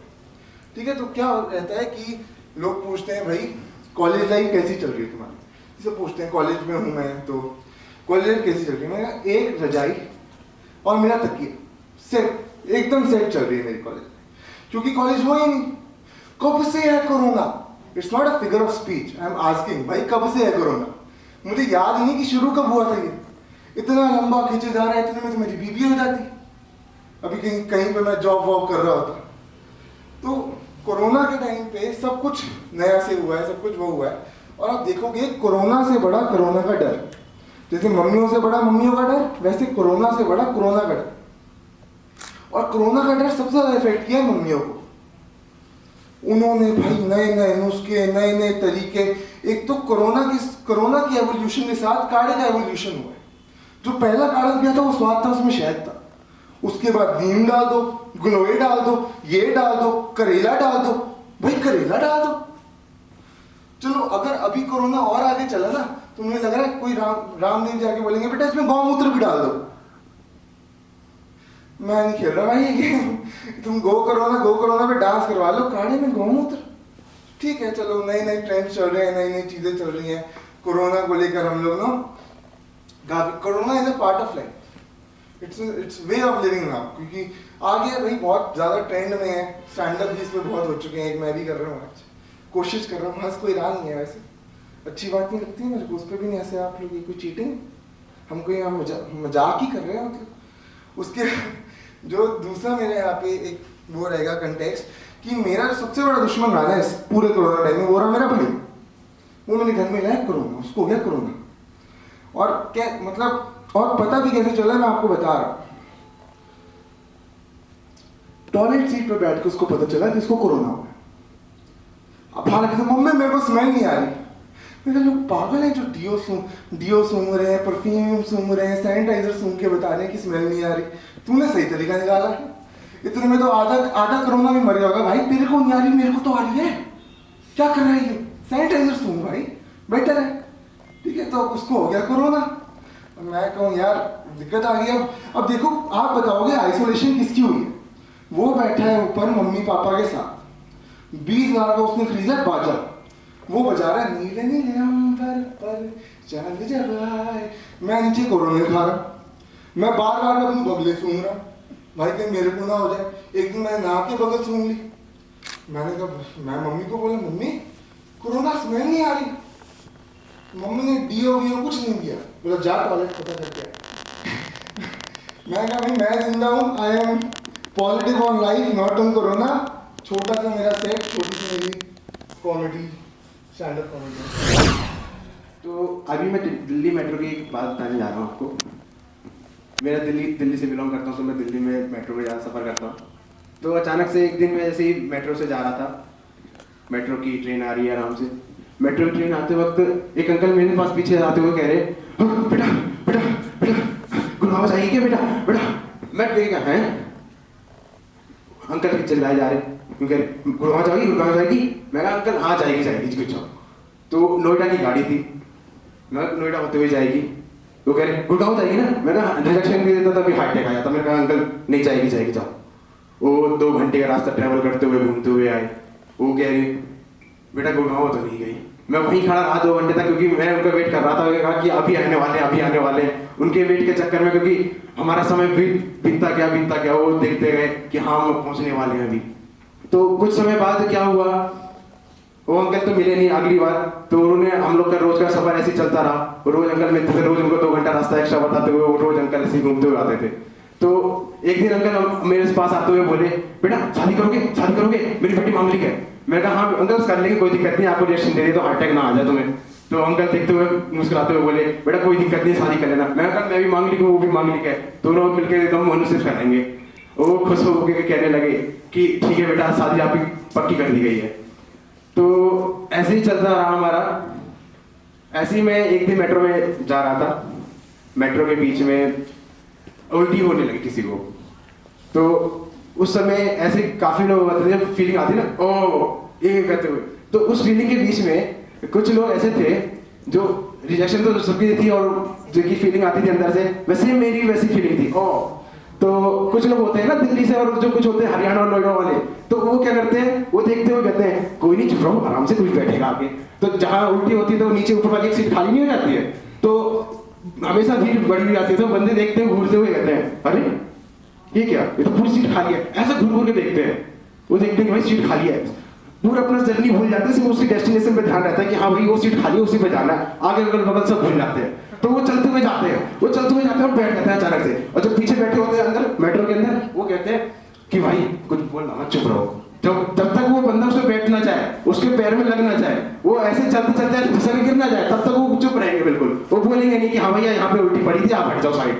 ठीक है। तो क्या रहता है कि लोग पूछते हैं भाई कॉलेज लाइफ कैसी चल रही है तुम्हारी? जैसे पूछते हैं कॉलेज में हूँ मैं, तो कॉलेज लाइफ कैसी चल रही है? मैं एक रजाई और मेरा तकिया सेट, एकदम सेट चल रही है मेरी कॉलेज, क्योंकि कॉलेज हुआ ही नहीं। कब से है corona? It's not a figure of speech, I am asking भाई कब से है कोरोना? मुझे याद नहीं कि शुरू कब हुआ था ये, इतना लंबा खींचे जा रहा है, इतने में तो मेरी बीबी हो जाती, अभी कहीं पे मैं जॉब वॉब कर रहा होता। तो कोरोना के टाइम पे सब कुछ नया से हुआ है, सब कुछ वो हुआ है। और आप देखोगे कोरोना से बड़ा कोरोना का डर, जैसे मम्मियों से बड़ा मम्मियों का डर, वैसे कोरोना से बड़ा कोरोना का डर। और कोरोना का डर सबसे ज्यादा इफेक्ट किया मम्मियों को। उन्होंने भाई नए नए नुस्खे, नए नए तरीके, एक तो कोरोना की एवोल्यूशन के साथ काढ़े का एवोल्यूशन हुआ है। जो पहला काढ़ा दिया था वो स्वाद था, उसमें शहद था, उसके बाद नीम डाल दो, गिलोय डाल दो, ये डाल दो, करेला डाल दो, भाई करेला डाल दो। चलो अगर अभी कोरोना और आगे चला ना, तो मुझे लग रहा है कोई रामदेव जाके बोलेंगे बेटा इसमें गौमूत्र भी डाल दो। मैं नहीं खेल रहा भाई ये गेम, तुम गो करोना पे डांस करवा लो, काढ़े में गौमूत्र, ठीक है चलो, नई नई ट्रेंड चल रहे हैं, नई नई चीजें चल रही हैं कोरोना को लेकर। हम लोग ना काफी, corona is a part of life, it's way of living now, क्योंकि आगे भाई बहुत ज्यादा ट्रेंड में है, स्टैंड अप भी इसमें बहुत हो चुके हैं, एक मैं भी कर रहा हूँ आज, कोशिश कर रहा हूँ, हंस कोई रहा नहीं है वैसे, अच्छी बात नहीं लगती मेरे को, उस पर भी नहीं हंसे आप लोग, ये कोई चीटिंग, हमको यहाँ मजाक ही कर रहे हैं मतलब। उसके जो दूसरा मेरे यहाँ पे एक वो रहेगा कंटेक्स्ट, कि मेरा जो सबसे बड़ा दुश्मन रहा ना इस पूरे कोरोना टाइम में, वो रहा मेरा भाई, वो मेरे घर में लाया कोरोना, उसको हो गया कोरोना, और क्या मतलब, और पता भी कैसे चला मैं आपको बता रहा हूँ, टॉयलेट सीट पर बैठ के उसको पता चला कि इसको कोरोना हुआ। अब हालांकि तो मम्मी मेरे को स्मेल नहीं आ रही, मेरे लोग पागल हैं जो डियो सूंघ रहे हैं, परफ्यूम सूंघ रहे हैं, सैनिटाइजर सूंघ के बता रहे हैं कि स्मेल नहीं आ रही। तूने सही तरीका निकाला है, इतने में तो आधा कोरोना भी मर गया होगा। भाई तेरे को नहीं आ रही, मेरे को तो आ रही है, क्या कर रहा है ये, सैनिटाइजर सूंघ भाई, बेटर है, ठीक है। तो उसको हो गया कोरोना, मैं कहूँ यार दिक्कत आ गई। अब देखो आप बताओगे आइसोलेशन किसकी हुई है, वो बैठा है ऊपर मम्मी पापा के साथ, 20,000 का उसने खरीदा बाजा, वो बजा रहा है नीले नीले अंबर पर चांद जब आए, मैं नीचे कोरोना खा रहा, मैं बार बार अपनी बगले सूंघ रहा, भाई कहीं मेरे को ना हो जाए। एक दिन मैंने नाक के बगल सूंघ ली, मैंने कहा, मैं मम्मी को बोला मम्मी कोरोना स्मेल नहीं आ रही, मम्मी ने डीओ वीओ कुछ नहीं दिया, बोला जा टॉयलेट पता करके आए। मैं कहा भाई मैं जिंदा हूँ, I am positive on life not on corona. छोटा सा मेरा सेट, छोटी सी मेरी कॉमेडी, स्टैंड अप कॉमेडी। तो अभी मैं दिल्ली मेट्रो की एक बात बताने जा रहा हूँ आपको। मेरा दिल्ली से बिलोंग करता हूँ, तो मैं दिल्ली में मेट्रो में ज़्यादा सफ़र करता हूँ। तो अचानक से एक दिन मैं जैसे ही मेट्रो से जा रहा था, मेट्रो की ट्रेन आ रही है आराम से, मेट्रो की ट्रेन आते वक्त एक अंकल मेरे पास पीछे आते हुए कह रहे, बेटा बेटा बेटा गुड़गांव जाएगी क्या बेटा बेटा। मैं देखा है अंकल के चिल्लाए जा रहे, गुड़गांव जाएगी। मैं कहा अंकल हाँ जाएगी कुछ। तो नोएडा की गाड़ी थी, मैं नोएडा होते हुए जाएगी, वो कह रहे गुड़गांव जाएगी ना। मैं कहा रिजेक्शन दे देता तभी हार्ट अटैक आ जाता। मैंने कहा अंकल नहीं जाएगी जाओ। वो 2 घंटे का रास्ता ट्रैवल करते हुए घूमते हुए आए, वो कह रही बेटा गुड़गांव तो नहीं गई। मैं वहीं खड़ा रहा 2 घंटे तक, क्योंकि मैं उनका वेट कर रहा था। उन्होंने कहा कि अभी आने वाले हैं। उनके वेट के चक्कर में, क्योंकि हमारा समय बीतता गया, वो देखते गए कि हाँ हम पहुंचने वाले हैं अभी। तो कुछ समय बाद क्या हुआ, वो अंकल तो मिले नहीं अगली बार। तो उन्होंने, हम लोग का रोज का सफर ऐसे चलता रहा, रोज अंकल मिलते थे, रोज उनको 2 घंटा रास्ता एक्स्ट्रा बताते हुए वो रोज अंकल ऐसे घूमते हुए आते थे। तो एक दिन अंकल मेरे पास आते हुए बोले बेटा शादी करोगे, मेरी बेटी मांगलिक है। मैंने कहा हाँ अंकल कर लेंगे, कोई दिक्कत नहीं, आपको रिएक्शन दे दे तो हार्ट अटैक ना आ जाए तुम्हें। तो अंकल देखते हुए मुस्कुराते हुए बोले बेटा कोई दिक्कत नहीं, शादी कर लेना। मैंने कहा मैं भी मांगलिक हूँ, वो भी मांगलिक है, दोनों मिलकर एकदम मनुष्य करेंगे। वो खुश होकर कहने लगे कि ठीक है बेटा शादी आपकी पक्की कर दी गई है। तो ऐसे ही चलता रहा हमारा। ऐसे ही मैं एक दिन मेट्रो में जा रहा था, मेट्रो के बीच में उल्टी होने लगी किसी को। तो उस समय ऐसे काफी लोग होते थे, जब फीलिंग आती ना ओ ये करते हुए, तो उस फीलिंग के बीच में कुछ लोग ऐसे थे जो रिजेक्शन तो सबकी थी और जो की फीलिंग आती थी अंदर से, वैसे मेरी वैसी फीलिंग थी ओ। तो कुछ लोग होते हैं ना दिल्ली से, और जो कुछ होते हैं हरियाणा और नोएडा वाले, तो वो क्या करते हैं, वो देखते हुए कहते हैं कोई नहीं चुप रहो, आराम से कोई बैठेगा आगे। तो जहाँ उल्टी होती है तो नीचे ऊपर वाली एक सीट खाली नहीं हो जाती है, तो हमेशा भीड़ बढ़ी हुई आती है। तो बंदे देखते हुए घूरते हुए कहते हैं अरे ये क्या, ये तो पूरी सीट खाली है। ऐसा घूर के देखते हैं, वो देखते हैं कि भाई सीट खाली है, पूरा अपना जर्नी भूल जाते हैं, सिर्फ उसके डेस्टिनेशन पे ध्यान रहता है कि हाँ भाई वो सीट खाली है, उसी पे जाना है, आगे अगल बगल सब भूल जाते हैं। तो वो चलते हुए जाते हैं और बैठ जाते हैं अचानक से। और जो पीछे बैठे होते हैं अंदर मेट्रो के अंदर, वो कहते हैं कि भाई कुछ बोलना मत, चुप रहो। जब तक वो बंदा उसमें बैठना चाहे, उसके पैर में लगना चाहे, वो ऐसे चलते चलते फिसल गिर ना जाए, तब तक वो चुप रहेंगे बिल्कुल। वो बोलेंगे नहीं कि हाँ भैया यहाँ पे उल्टी पड़ी थी, आप हट जाओ साइड,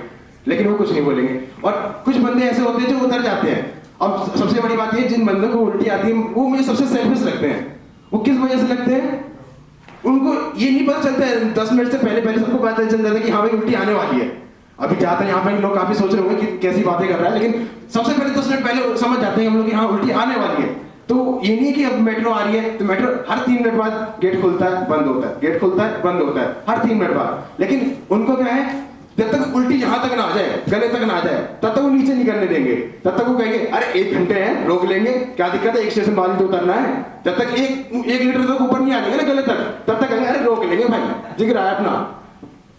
लेकिन वो कुछ नहीं बोलेंगे। और कुछ बंदे ऐसे होते हैं जो उतर जाते हैं। अब सबसे बड़ी बात ये, जिन बंदों को उल्टी आती है वो मुझे सबसे सेल्फिश लगते हैं। वो किस वजह से लगते हैं, उनको ये नहीं पता चलता है 10 मिनट से पहले सबको पता चल जाता है कि हाँ भाई उल्टी आने वाली है। अभी जाते हैं यहाँ पे लोग काफी सोच रहे होंगे कि कैसी बातें कर रहा है, लेकिन सबसे पहले 10 मिनट पहले समझ जाते हैं हम लोग कि हाँ उल्टी आने वाली है। तो ये नहीं कि अब मेट्रो आ रही है तो मेट्रो हर 3 मिनट बाद गेट खुलता है बंद होता है, गेट खुलता है बंद होता है, हर 3 मिनट बाद। लेकिन उनको क्या है जब तक उल्टी यहाँ तक ना आ जाए, गले तक ना आ जाए, तब तक वो नीचे नहीं करने देंगे। तब तक वो कहेंगे अरे 1 घंटे हैं, रोक लेंगे, क्या दिक्कत है, एक स्टेशन बाद तो उतरना है। जब तक एक लीटर तक ऊपर नहीं आ जाएंगे ना गले तक, तब तक कहेंगे अरे रोक लेंगे भाई, जिक्र आया अपना,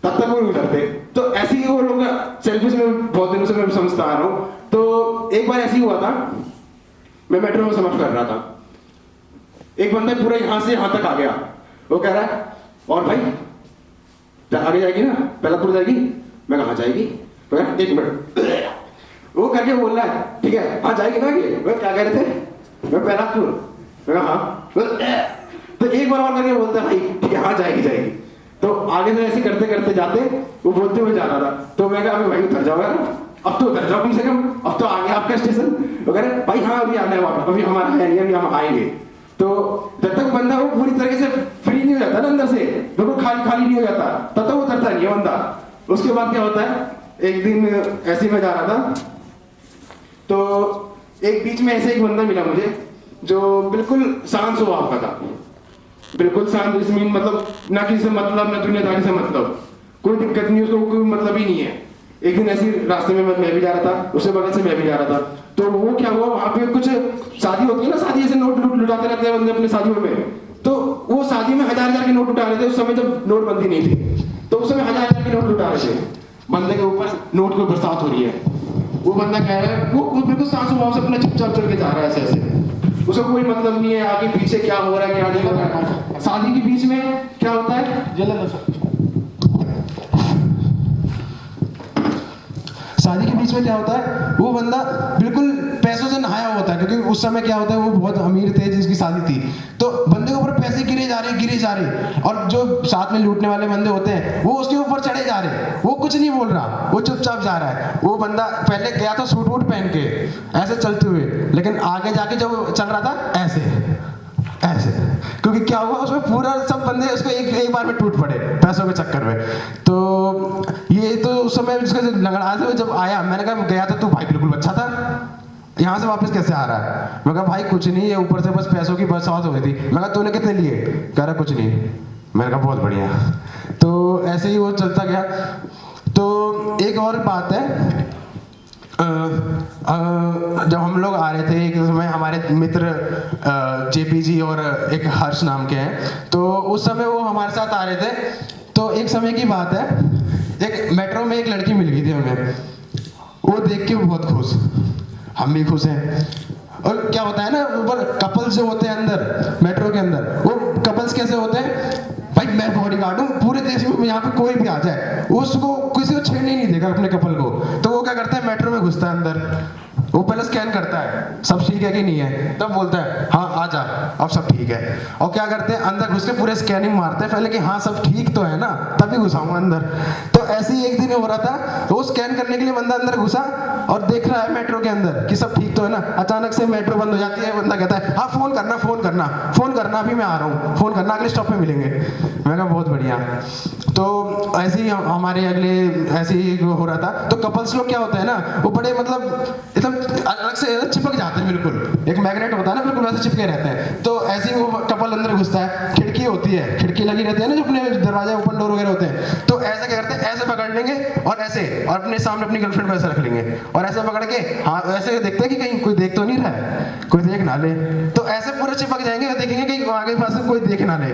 तब तक वो नहीं उतरते। तो ऐसे ही वो लोग सेल्फिश में बहुत दिनों से मैं समझता आ रहा हूँ। तो एक बार ऐसे ही हुआ था, मैं मेट्रो में सफर कर रहा था, एक बंदा पूरा यहाँ से यहाँ तक आ गया। वो कह रहा है और भाई आगे जाएगी ना, पहलापुर जाएगी। मैं कहा जाएगी? 1 मिनट। वो करके बोल रहा है ठीक है हाँ जाएगी ना आगे। मैं क्या कह रहे थे? मैं पहलापुर। मैं कहा हाँ। तो एक बार और करके बोलता है भाई ठीक है हाँ जाएगी जाएगी। तो आगे से ऐसे करते करते जाते वो बोलते हुए जा रहा था। तो मैं कहा अभी भाई उतर जाओ यार, अब तो उतर जाओ कम से कम, अब तो आ गया आपका स्टेशन। वो कह रहे भाई हाँ अभी आना है वापस, अभी हमारा है नहीं, अभी हम आएंगे। तो जब तक बंदा वो पूरी तरीके से फ्री नहीं हो जाता ना अंदर से, बिल्कुल खाली खाली नहीं हो जाता, तब तक वो उतरता नहीं है बंदा। उसके बाद क्या होता है, एक दिन ऐसे ही मैं जा रहा था, तो एक बीच में ऐसे एक बंदा मिला मुझे जो बिल्कुल शांत स्वभाव का था, बिल्कुल शांत, इसमें मतलब ना किसी से मतलब ना दुनियादारी से मतलब, कोई दिक्कत नहीं, उसको कोई मतलब ही नहीं है। एक दिन ऐसे रास्ते में मैं भी जा रहा था, उसके बगल से मैं भी जा रहा था। तो वो क्या हुआ, वहां पे कुछ शादी होती है ना, शादी ऐसे नोट लुटाते रहते हैं बंदे अपने शादियों में। तो वो शादी में 1000-1000 के नोट लुटा रहे थे। उस समय जब नोटबंदी नहीं थी, तो उस समय 1000-1000 के नोट लुटा रहे थे। बंदे के ऊपर नोट को बरसात हो रही है। वो बंदा कह रहा है, वो बिल्कुल शांत स्वभाव से अपना चुपचाप चल के जा रहा है ऐसे ऐसे, उसको कोई मतलब नहीं है आगे पीछे क्या हो रहा है क्या नहीं हो रहा है। शादी के बीच में क्या होता है, शादी के बीच में क्या होता है, वो बंदा बिल्कुल पैसों से नहाया हुआ था, क्योंकि उस समय क्या होता है वो बहुत अमीर थे जिसकी शादी थी। तो बंदे के ऊपर पैसे गिरे जा रहे, और जो साथ में लूटने वाले बंदे होते हैं वो उसके ऊपर चढ़े जा रहे। वो कुछ नहीं बोल रहा, वो चुपचाप जा रहा है। वो बंदा पहले गया था सूट वूट पहन के ऐसे चलते हुए, लेकिन आगे जाके जब चल रहा था ऐसे ऐसे, क्योंकि क्या हुआ उसमें पूरा सब बंदे उसको एक बार में टूट पड़े पैसों के चक्कर में। तो ये तो उस समय उसका लंगड़ाते हुए जब आया, मैंने कहा गया तो तू भाई बिल्कुल अच्छा था, यहाँ से वापस कैसे आ रहा है? मैं कहा भाई कुछ नहीं है, ऊपर से बस पैसों की बरसात हो गई थी। मैं कहा तूने कितने लिए? कह रहा कुछ नहीं। मैंने कहा बहुत बढ़िया। तो ऐसे ही वो चलता गया। तो एक और बात है, जब हम लोग आ रहे थे एक समय, हमारे मित्र जेपी जी और एक हर्ष नाम के हैं, तो उस समय वो हमारे साथ आ रहे थे। तो एक समय की बात है, एक मेट्रो में एक लड़की मिल गई थी हमें। वो देख के बहुत खुश, हम भी खुश हैं। और क्या होता है ना, ऊपर कपल्स जो होते हैं अंदर मेट्रो के अंदर, वो कपल्स कैसे होते हैं, भाई मैं बॉडीगार्ड हूँ, पूरे देश में यहाँ पे कोई भी आ जाए उसको किसी को छेड़ने ही नहीं देगा अपने कपल को। तो वो क्या करता है, मेट्रो में घुसता है अंदर, वो पहले स्कैन करता है सब ठीक है कि नहीं है, तब बोलता है हाँ आ जा अब सब ठीक है। और क्या करते हैं, अंदर घुस के पूरे स्कैनिंग मारते हैं पहले कि हाँ सब ठीक तो है ना, तभी घुसाऊंगा अंदर। तो ऐसे ही एक दिन हो रहा था, तो वो स्कैन करने के लिए बंदा अंदर घुसा और देख रहा है मेट्रो के अंदर कि सब ठीक तो है ना। अचानक से मेट्रो बंद हो जाती है, बंदा कहता है हाँ फोन करना अभी मैं आ रहा हूँ, फोन करना अगले स्टॉप पे मिलेंगे। मैं कहा बहुत बढ़िया। तो ऐसे ही हमारे अगले ऐसे ही हो रहा था। तो कपल्स लोग क्या होते हैं ना, वो बड़े मतलब एकदम अलग से चिपक जाते हैं, बिल्कुल एक मैग्नेट होता है ना, बिल्कुल वैसे चिपके रहते हैं। तो ऐसे ही वो कपल अंदर घुसता है, खिड़की होती है, खिड़की लगी रहती है ना जो अपने दरवाजा ओपन डोर वगैरह होते हैं। तो ऐसे क्या करते हैं, ऐसे पकड़ लेंगे और ऐसे, और अपने सामने अपनी गर्लफ्रेंड को ऐसे रख लेंगे और ऐसे पकड़ के हाँ ऐसे देखते हैं कि कहीं कोई देख तो नहीं रहा है, कोई देख ना ले। तो ऐसे पूरे चिपक जाएंगे और देखेंगे कहीं आगे पास कोई देख ना ले।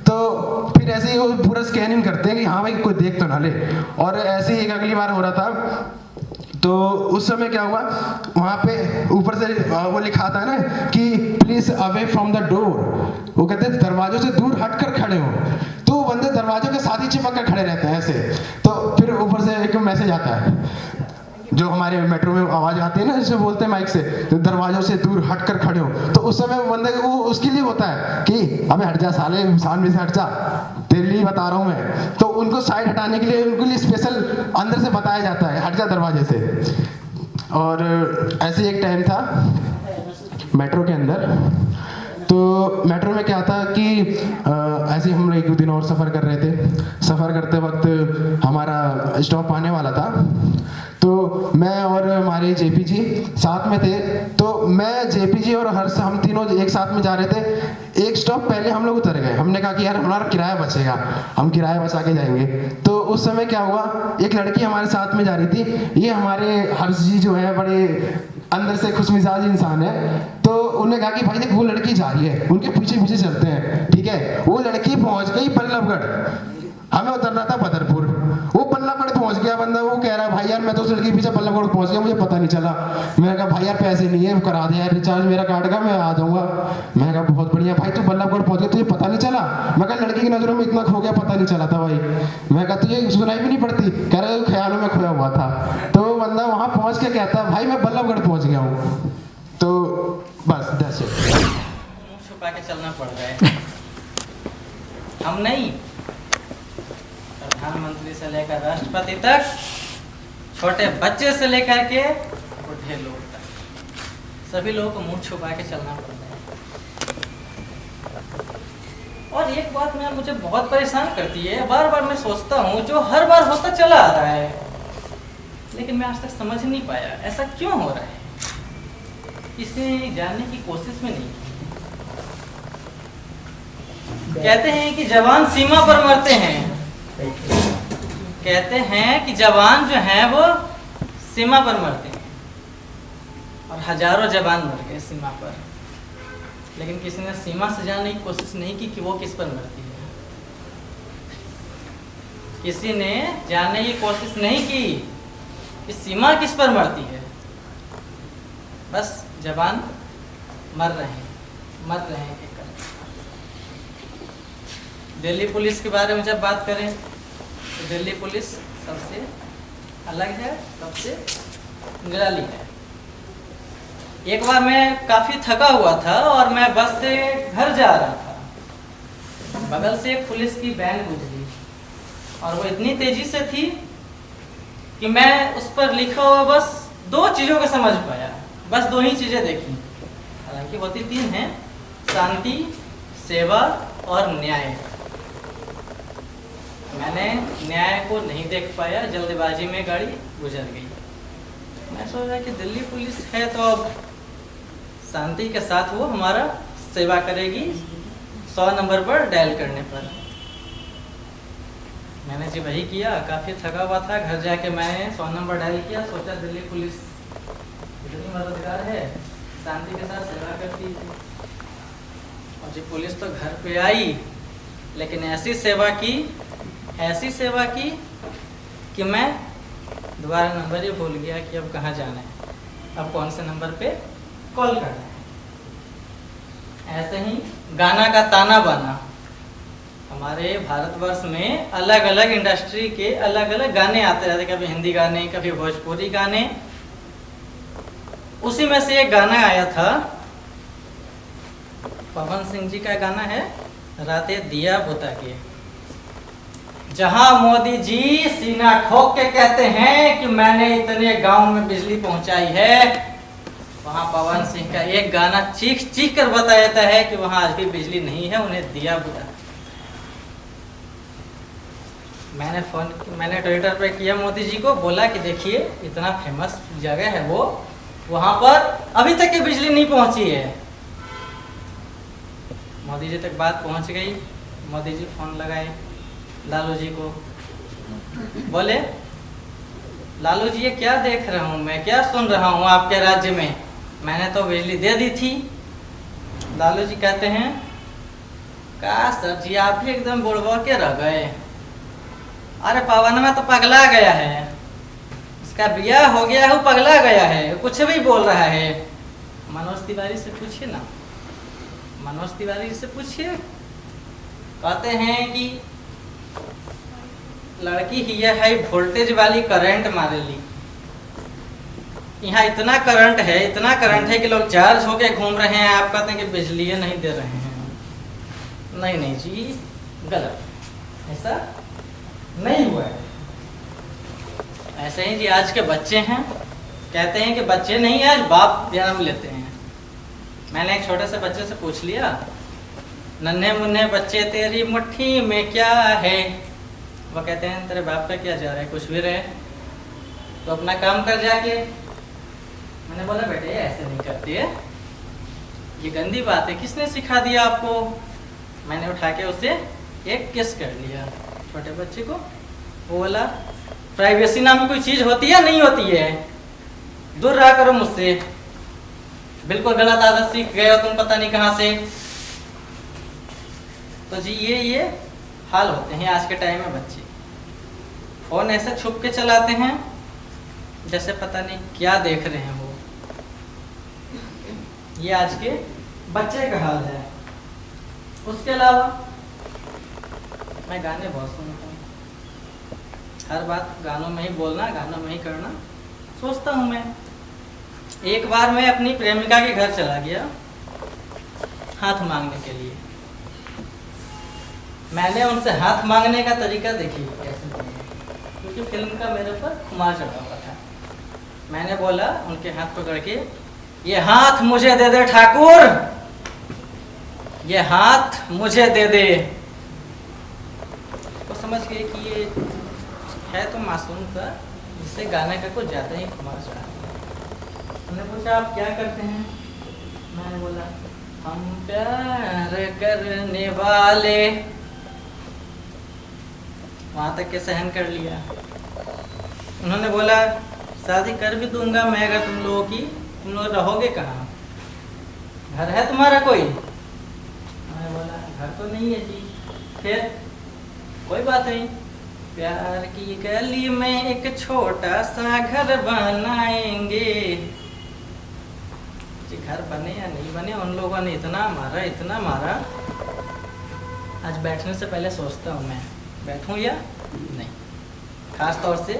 तो फिर ऐसे ही वो पूरा स्कैनिंग करते हैं कि हाँ भाई कोई देख तो ना ले। और ऐसे ही एक अगली बार हो रहा था, तो उस समय क्या हुआ, वहाँ पे ऊपर से वो लिखा था ना कि please away from the door, वो कहते हैं दरवाजों से दूर हटकर खड़े हो। तो वो बंदे दरवाजों के साथ ही चिपक कर खड़े रहते हैं ऐसे। तो फिर ऊपर से एक मैसेज आता है, जो हमारे मेट्रो में आवाज आती है ना जिसे बोलते हैं माइक से, तो दरवाजों से दूर हटकर खड़े हो। तो उस समय वो बंदे वो उसके लिए होता है कि अबे हट जा साले, सामने से हट जा, तेरे लिए बता रहा हूँ मैं। तो उनको साइड हटाने के लिए उनके लिए स्पेशल अंदर से बताया जाता है हट जा दरवाजे से। और ऐसे एक टाइम था मेट्रो के अंदर, तो मेट्रो में क्या था कि ऐसे ही हम एक दिन और सफ़र कर रहे थे। सफ़र करते वक्त हमारा स्टॉप आने वाला था। तो मैं और हमारे जेपी जी साथ में थे। तो मैं, जेपी जी और हर्ष, हम तीनों एक साथ में जा रहे थे। एक स्टॉप पहले हम लोग उतर गए। हमने कहा कि यार हमारा किराया बचेगा, हम किराया बचा के जाएंगे। तो उस समय क्या हुआ, एक लड़की हमारे साथ में जा रही थी। ये हमारे हर्ष जी जो है बड़े अंदर से खुशमिजाज इंसान है। तो उन्होंने कहा कि भाई देख वो लड़की जा रही है, उनके पीछे पीछे चलते हैं, ठीक है। वो लड़की पहुंच गई बल्लभगढ़, हमें उतरना था बदरपुर। वो बल्लभगढ़ पहुंच गया बंदा, वो कह रहा है भाई यार मैं तो उस लड़की के पीछे बल्लभगढ़ पहुंच गया, मुझे पता नहीं चला। मैंने कहा भाई यार पैसे नहीं है, करा दे यार रिचार्ज मेरा कार्ड का, मैं आ जाऊंगा। मैंने कहा बहुत बढ़िया भाई, तू बल्लभगढ़ पहुंच गया, तुझे पता नहीं चला? मैं कहा लड़की की नजरों में इतना खो गया, पता नहीं चला था भाई। मैं कहा तुझे सुनाई भी नहीं पड़ती? कह रहे ख्यालों में खोया हुआ था। तो वो बंदा वहां पहुंच के कहता है भाई मैं बल्लभगढ़ पहुंच गया हूँ। तो बस दैट्स इट। मुंह छुपा के चलना पड़ रहा है। हम नहीं, प्रधानमंत्री से लेकर राष्ट्रपति तक, छोटे बच्चे से लेकर के बूढ़े लोग तक, सभी लोगों को मुंह छुपा के चलना पड़ रहा है। और एक बात मैं मुझे बहुत परेशान करती है, बार बार मैं सोचता हूँ, जो हर बार होता चला आ रहा है, लेकिन मैं आज तक समझ नहीं पाया ऐसा क्यों हो रहा है। इसे जानने की कोशिश में नहीं की। कहते हैं कि जवान सीमा पर मरते हैं, कहते हैं कि जवान जो हैं वो सीमा पर मरते हैं, और हजारों जवान मर गए सीमा पर, लेकिन किसी ने सीमा से जानने की कोशिश नहीं की कि वो किस पर मरती है। किसी ने जानने की कोशिश नहीं की कि सीमा किस पर मरती है। बस जवान मर रहे हैं कि दिल्ली पुलिस के बारे में जब बात करें तो दिल्ली पुलिस सबसे अलग है, सबसे निराली है। एक बार मैं काफ़ी थका हुआ था और मैं बस से घर जा रहा था। बगल से एक पुलिस की वैन गुजरी और वो इतनी तेजी से थी कि मैं उस पर लिखा हुआ बस 2 चीज़ों को समझ पाया, बस 2 ही चीज़ें देखी। हालांकि होती 3 हैं, शांति, सेवा और न्याय। मैंने न्याय को नहीं देख पाया, जल्दबाजी में गाड़ी गुजर गई। मैं सोच रहा कि दिल्ली पुलिस है तो अब शांति के साथ वो हमारा सेवा करेगी 100 नंबर पर डायल करने पर। मैंने जी वही किया, काफ़ी थका हुआ था। घर जाके मैंने 100 नंबर डायल किया, सोचा दिल्ली पुलिस इतनी मददगार है, शांति के साथ सेवा करती है। और जी पुलिस तो घर पे आई, लेकिन ऐसी सेवा की कि मैं दोबारा नंबर ही भूल गया कि अब कहाँ जाना है, अब कौन से नंबर पे कॉल करना है। ऐसे ही गाना का ताना बाना। हमारे भारतवर्ष में अलग अलग इंडस्ट्री के अलग अलग गाने आते रहते, कभी हिंदी गाने, कभी भोजपुरी गाने। उसी में से एक गाना आया था, पवन सिंह जी का गाना है, रातें दिया बुता के। जहां मोदी जी सीना ठोक के कहते हैं कि मैंने इतने गांव में बिजली पहुंचाई है, वहां पवन सिंह का एक गाना चीख चीख कर बताया जाता है कि वहां आज भी बिजली नहीं है, उन्हें दिया बुता। मैंने ट्विटर पे किया मोदी जी को, बोला कि देखिए इतना फेमस जगह है वो, वहां पर अभी तक की बिजली नहीं पहुंची है। मोदी जी तक बात पहुंच गई। मोदी जी फोन लगाए लालू जी को, बोले लालू जी ये क्या देख रहा हूँ मैं, क्या सुन रहा हूँ आपके राज्य में, मैंने तो बिजली दे दी थी। लालू जी कहते हैं का सर जी आप भी एकदम बुड़बा के रह गए। अरे पवन में तो पगला गया है, उसका ब्याह हो गया है, वो पगला गया है, कुछ भी बोल रहा है। मनोज तिवारी से पूछिए ना, मनोज तिवारी से पूछिए। कहते हैं कि लड़की ही है वोल्टेज वाली करंट मारेली। यहाँ इतना करंट है कि लोग चार्ज होके घूम रहे हैं, आप कहते हैं कि बिजली नहीं दे रहे हैं। नहीं जी, गलत, ऐसा नहीं हुआ है। ऐसे ही जी आज के बच्चे हैं, कहते हैं कि बच्चे नहीं आज बाप जन्म लेते हैं। मैंने एक छोटे से बच्चे से पूछ लिया, नन्हे मुन्ने बच्चे तेरी मुट्ठी में क्या है। वो कहते हैं तेरे बाप का क्या जा रहा है, कुछ भी रहे। तो अपना काम कर जाके। मैंने बोला बेटे ऐसे नहीं करते, ये गंदी बात है, किसने सिखा दिया आपको? मैंने उठा के उसे एक किस कर लिया छोटे बच्चे को। वो बोला प्राइवेसी नाम की कोई चीज़ होती है नहीं होती है, दूर रहा करो मुझसे, बिल्कुल गलत आदत सीख गए हो तुम पता नहीं कहाँ से। तो जी ये हाल होते हैं आज के टाइम में बच्चे। फोन ऐसे छुप के चलाते हैं जैसे पता नहीं क्या देख रहे हैं वो। ये आज के बच्चे का हाल है। उसके अलावा मैं गाने बहुत सुनता हूँ, हर बात गानों में ही बोलना, गानों में ही करना सोचता हूँ मैं। एक बार मैं अपनी प्रेमिका के घर चला गया हाथ मांगने के लिए। मैंने उनसे हाथ मांगने का तरीका देखी कैसे मांगे, क्योंकि फिल्म का मेरे पर खुमार चढ़ा हुआ था। मैंने बोला उनके हाथ पकड़ के, ये हाथ मुझे दे दे ठाकुर, ये हाथ मुझे दे दे। तो समझ गए कि ये है तो मासूम सा, जिससे गाने का कुछ ज़्यादा ही खुमार चढ़ा। उन्होंने पूछा आप क्या करते हैं? मैंने बोला हम प्यार करने वाले। वहाँ तक के सहन कर लिया। उन्होंने बोला शादी कर भी दूंगा मैं अगर तुम लोगों की, तुम लोग रहोगे कहाँ? घर है तुम्हारा कोई? मैंने बोला घर तो नहीं है जी। फिर कोई बात नहीं, प्यार की गली में एक छोटा सा घर बनाएंगे। जी घर बने या नहीं बने, उन लोगों ने इतना मारा। आज बैठने से पहले सोचता हूँ मैं बैठूं या नहीं, खास तौर से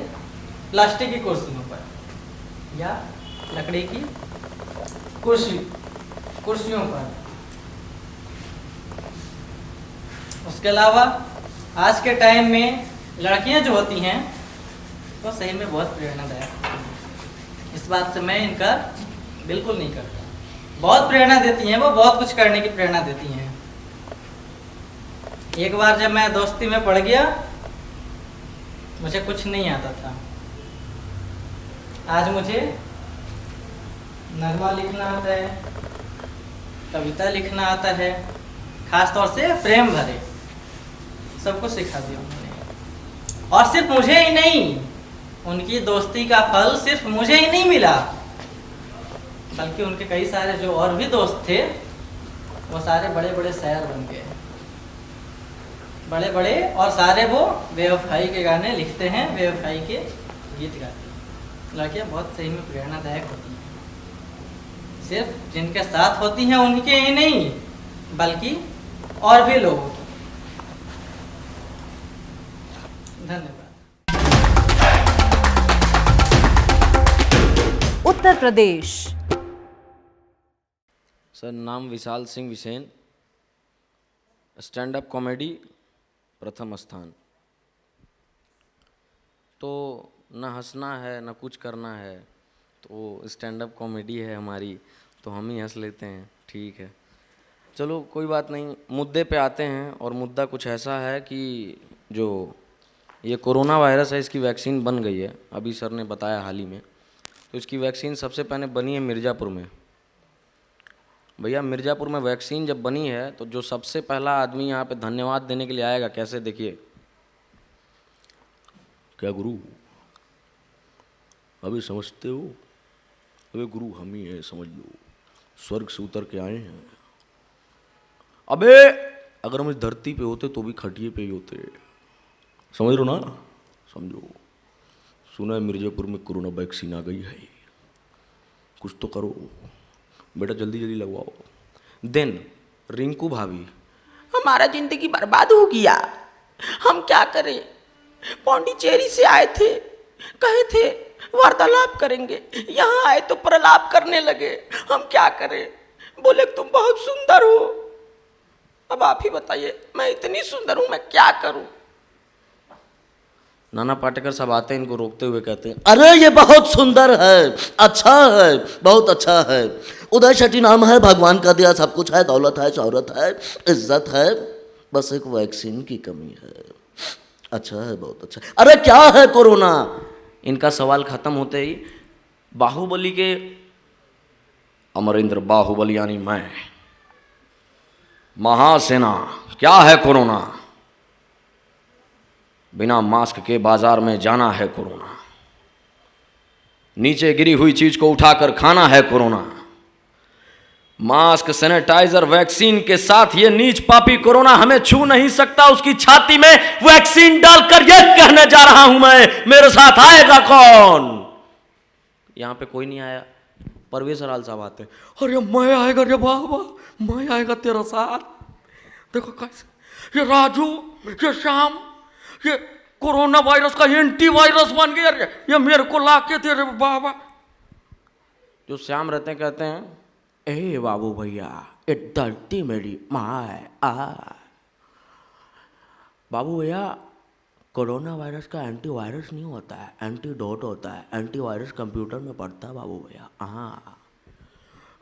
प्लास्टिक की कुर्सियों पर या लकड़ी की कुर्सियों पर। उसके अलावा आज के टाइम में लड़कियां जो होती हैं वो सही में बहुत प्रेरणादायक होती हैं। इस बात से मैं इनकार बिल्कुल नहीं करता। बहुत प्रेरणा देती हैं वो, बहुत कुछ करने की प्रेरणा देती हैं। एक बार जब मैं दोस्ती में पड़ गया, मुझे कुछ नहीं आता था। आज मुझे नगमा लिखना आता है, कविता लिखना आता है, खास तौर से प्रेम भरे, सब कुछ सिखा दिया उन्होंने। और सिर्फ मुझे ही नहीं, उनकी दोस्ती का फल सिर्फ मुझे ही नहीं मिला, बल्कि उनके कई सारे जो और भी दोस्त थे वो सारे बड़े बड़े शायर बन गए, बड़े बड़े, और सारे वो बेवफाई के गाने लिखते हैं, बेवफाई के गीत गाते हैं। लड़कियाँ बहुत सही में प्रेरणादायक होती हैं, सिर्फ जिनके साथ होती हैं उनके ही नहीं बल्कि और भी लोगों की। धन्यवाद। उत्तर प्रदेश। सर नाम Vishal Singh Visen, stand up comedy प्रथम स्थान। तो न हंसना है न कुछ करना है, तो स्टैंड अप कॉमेडी है हमारी, तो हम ही हंस लेते हैं, ठीक है। चलो कोई बात नहीं, मुद्दे पे आते हैं। और मुद्दा कुछ ऐसा है कि जो ये कोरोना वायरस है, इसकी वैक्सीन बन गई है, अभी सर ने बताया हाल ही में। तो इसकी वैक्सीन सबसे पहले बनी है मिर्ज़ापुर में। भैया मिर्ज़ापुर में वैक्सीन जब बनी है तो जो सबसे पहला आदमी यहाँ पे धन्यवाद देने के लिए आएगा, कैसे देखिए, क्या गुरु अभी समझते हो? अबे गुरु हम ही हैं, समझ लो, स्वर्ग से उतर के आए हैं। अबे अगर हम इस धरती पे होते तो भी खटिए पे ही होते, समझ लो ना, समझो। सुना है मिर्ज़ापुर में कोरोना वैक्सीन आ गई है, कुछ तो करो बेटा, जल्दी जल्दी लगवाओ। देन रिंकू भाभी, हमारा जिंदगी बर्बाद हो गया, हम क्या करें? पौंडीचेरी से आए थे, कहे थे वार्तालाप करेंगे, यहाँ आए तो प्रलाप करने लगे, हम क्या करें? बोले तुम बहुत सुंदर हो। अब आप ही बताइए, मैं इतनी सुंदर हूँ, मैं क्या करूँ? नाना पाटेकर साहब आते हैं, इनको रोकते हुए कहते हैं, अरे ये बहुत सुंदर है, अच्छा है, बहुत अच्छा है, उदय शेट्टी नाम है, भगवान का दिया सब कुछ है, दौलत है, शौहरत है, इज्जत है, बस एक वैक्सीन की कमी है। अच्छा है, बहुत अच्छा। अरे क्या है कोरोना? इनका सवाल खत्म होते ही बाहुबली के अमरिंद्र बाहुबली यानी मैं, महासेना, क्या है कोरोना, बिना मास्क के बाजार में जाना है कोरोना, नीचे गिरी हुई चीज को उठाकर खाना है कोरोना, मास्क, सैनिटाइजर, वैक्सीन के साथ ये नीच पापी कोरोना हमें छू नहीं सकता। उसकी छाती में वैक्सीन डालकर ये कहने जा रहा हूं मैं, मेरे साथ आएगा कौन? यहां पे कोई नहीं आया। परवेश राल साहब आते, अरे मैं आएगा रे बाबा, मैं आएगा तेरा साथ। देखो कैसे ये राजू, ये श्याम, ये कोरोना वायरस का एंटीवायरस बन गया, ये मेरे को लाके दे रे बाबा। जो श्याम रहते हैं कहते हैं, ए बाबू भैया, ये डरती मेरी माँ आ। बाबू भैया, कोरोना वायरस का एंटीवायरस नहीं होता है, एंटीडोट होता है, एंटीवायरस कंप्यूटर में पड़ता है बाबू भैया। हाँ।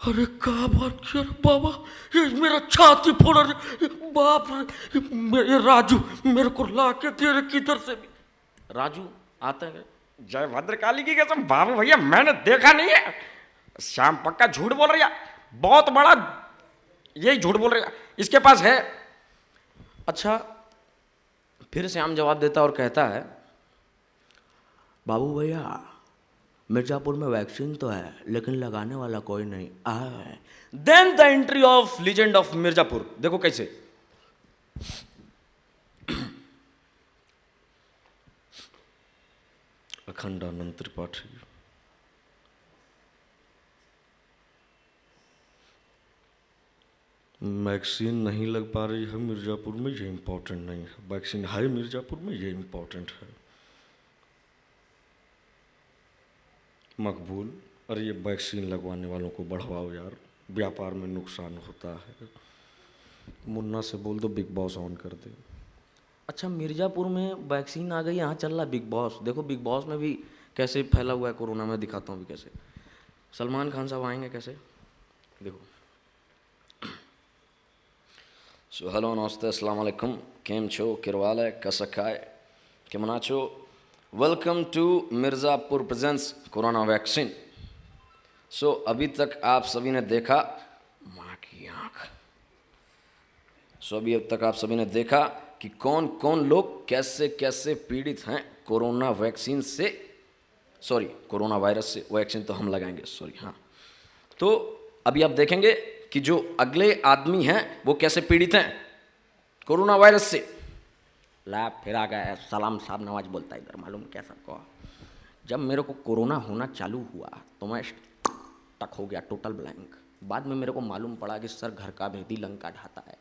अरे क्या बात कर बाबा, ये मेरा छाती फोड़ रहे, बाप रे, ये राजू मेरे को लाके दे रहे किधर से भी। राजू आता है, जय भद्रकाली की कसम बाबू भैया मैंने देखा नहीं है, श्याम पक्का झूठ बोल रही है, बहुत बड़ा यही झूठ बोल रही है, इसके पास है। अच्छा, फिर श्याम जवाब देता और कहता है, बाबू भैया मिर्जापुर में वैक्सीन तो है लेकिन लगाने वाला कोई नहीं है। Then the entry of legend of Mirzapur. देखो कैसे, अखंडानंद त्रिपाठी, वैक्सीन नहीं लग पा रही है मिर्जापुर में, ये इंपॉर्टेंट नहीं है, वैक्सीन है मिर्जापुर में, ये इंपॉर्टेंट है। मकबूल, अरे ये वैक्सीन लगवाने वालों को बढ़वाओ यार, व्यापार में नुकसान होता है। मुन्ना से बोल दो बिग बॉस ऑन कर दे। अच्छा, मिर्जापुर में वैक्सीन आ गई, यहाँ चल रहा बिग बॉस। देखो बिग बॉस में भी कैसे फैला हुआ है कोरोना, में दिखाता हूँ भी कैसे। सलमान खान साहब आएंगे कैसे, देखो। सो हेलो, नमस्ते, अस्सलाम वालेकुम, केम छो, किरवाले, कसकाय, केमना छो, welcome to Mirzapur presents corona vaccine. So अभी तक आप सभी ने देखा, माँ की आँख, अभी तक आप सभी ने देखा कि कौन कौन लोग कैसे कैसे पीड़ित हैं कोरोना वैक्सीन से, सॉरी कोरोना वायरस से। वैक्सीन तो हम लगाएंगे, सॉरी, हाँ। तो अभी आप देखेंगे कि जो अगले आदमी हैं वो कैसे पीड़ित हैं कोरोना वायरस से। लैब फिर आ गया, सलाम साहब नवाज बोलता है इधर, मालूम क्या सबको। जब मेरे को कोरोना होना चालू हुआ तो मैं टक हो गया, टोटल ब्लैंक। बाद में मेरे को मालूम पड़ा कि सर घर का भेदी लंका ढाता है,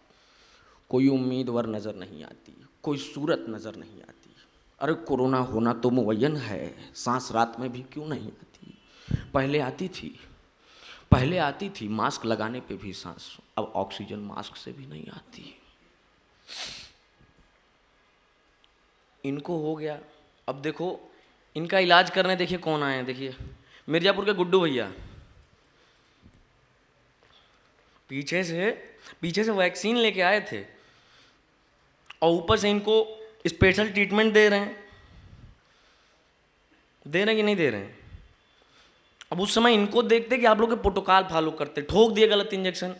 कोई उम्मीदवार नज़र नहीं आती, कोई सूरत नज़र नहीं आती। अरे कोरोना होना तो मुअय्यन है, सांस रात में भी क्यों नहीं आती। पहले आती थी मास्क लगाने पे भी सांस, अब ऑक्सीजन मास्क से भी नहीं आती। इनको हो गया। अब देखो इनका इलाज करने, देखिए कौन आए हैं, देखिए मिर्जापुर के गुड्डू भैया, पीछे से वैक्सीन लेके आए थे और ऊपर से इनको स्पेशल ट्रीटमेंट दे रहे हैं कि नहीं दे रहे हैं। अब उस समय इनको देखते कि आप लोग के प्रोटोकॉल फॉलो करते, ठोक दिए गलत इंजेक्शन।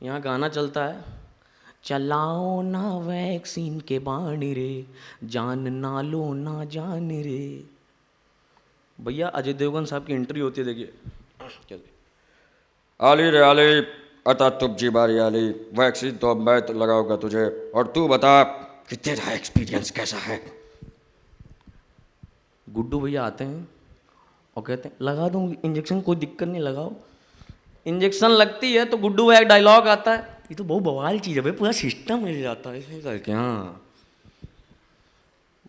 यहाँ गाना चलता है, चलाओ ना वैक्सीन के बाणी रे, जान ना लो ना जान रे। भैया अजय देवगन साहब की एंट्री होती है, देखिए। आली रे आली, अता तुब जी बारी आली, वैक्सीन तो अब मैं तो लगाऊंगा तुझे, और तू बता कि तेरा एक्सपीरियंस कैसा है। गुड्डू भैया आते हैं और कहते हैं लगा दूँ इंजेक्शन, कोई दिक्कत नहीं, लगाओ। इंजेक्शन लगती है तो गुड्डू भैया एक डायलॉग आता है, ये तो बहुत बवाल चीज़ है भाई, पूरा सिस्टम मिल जाता है ऐसे करके। हाँ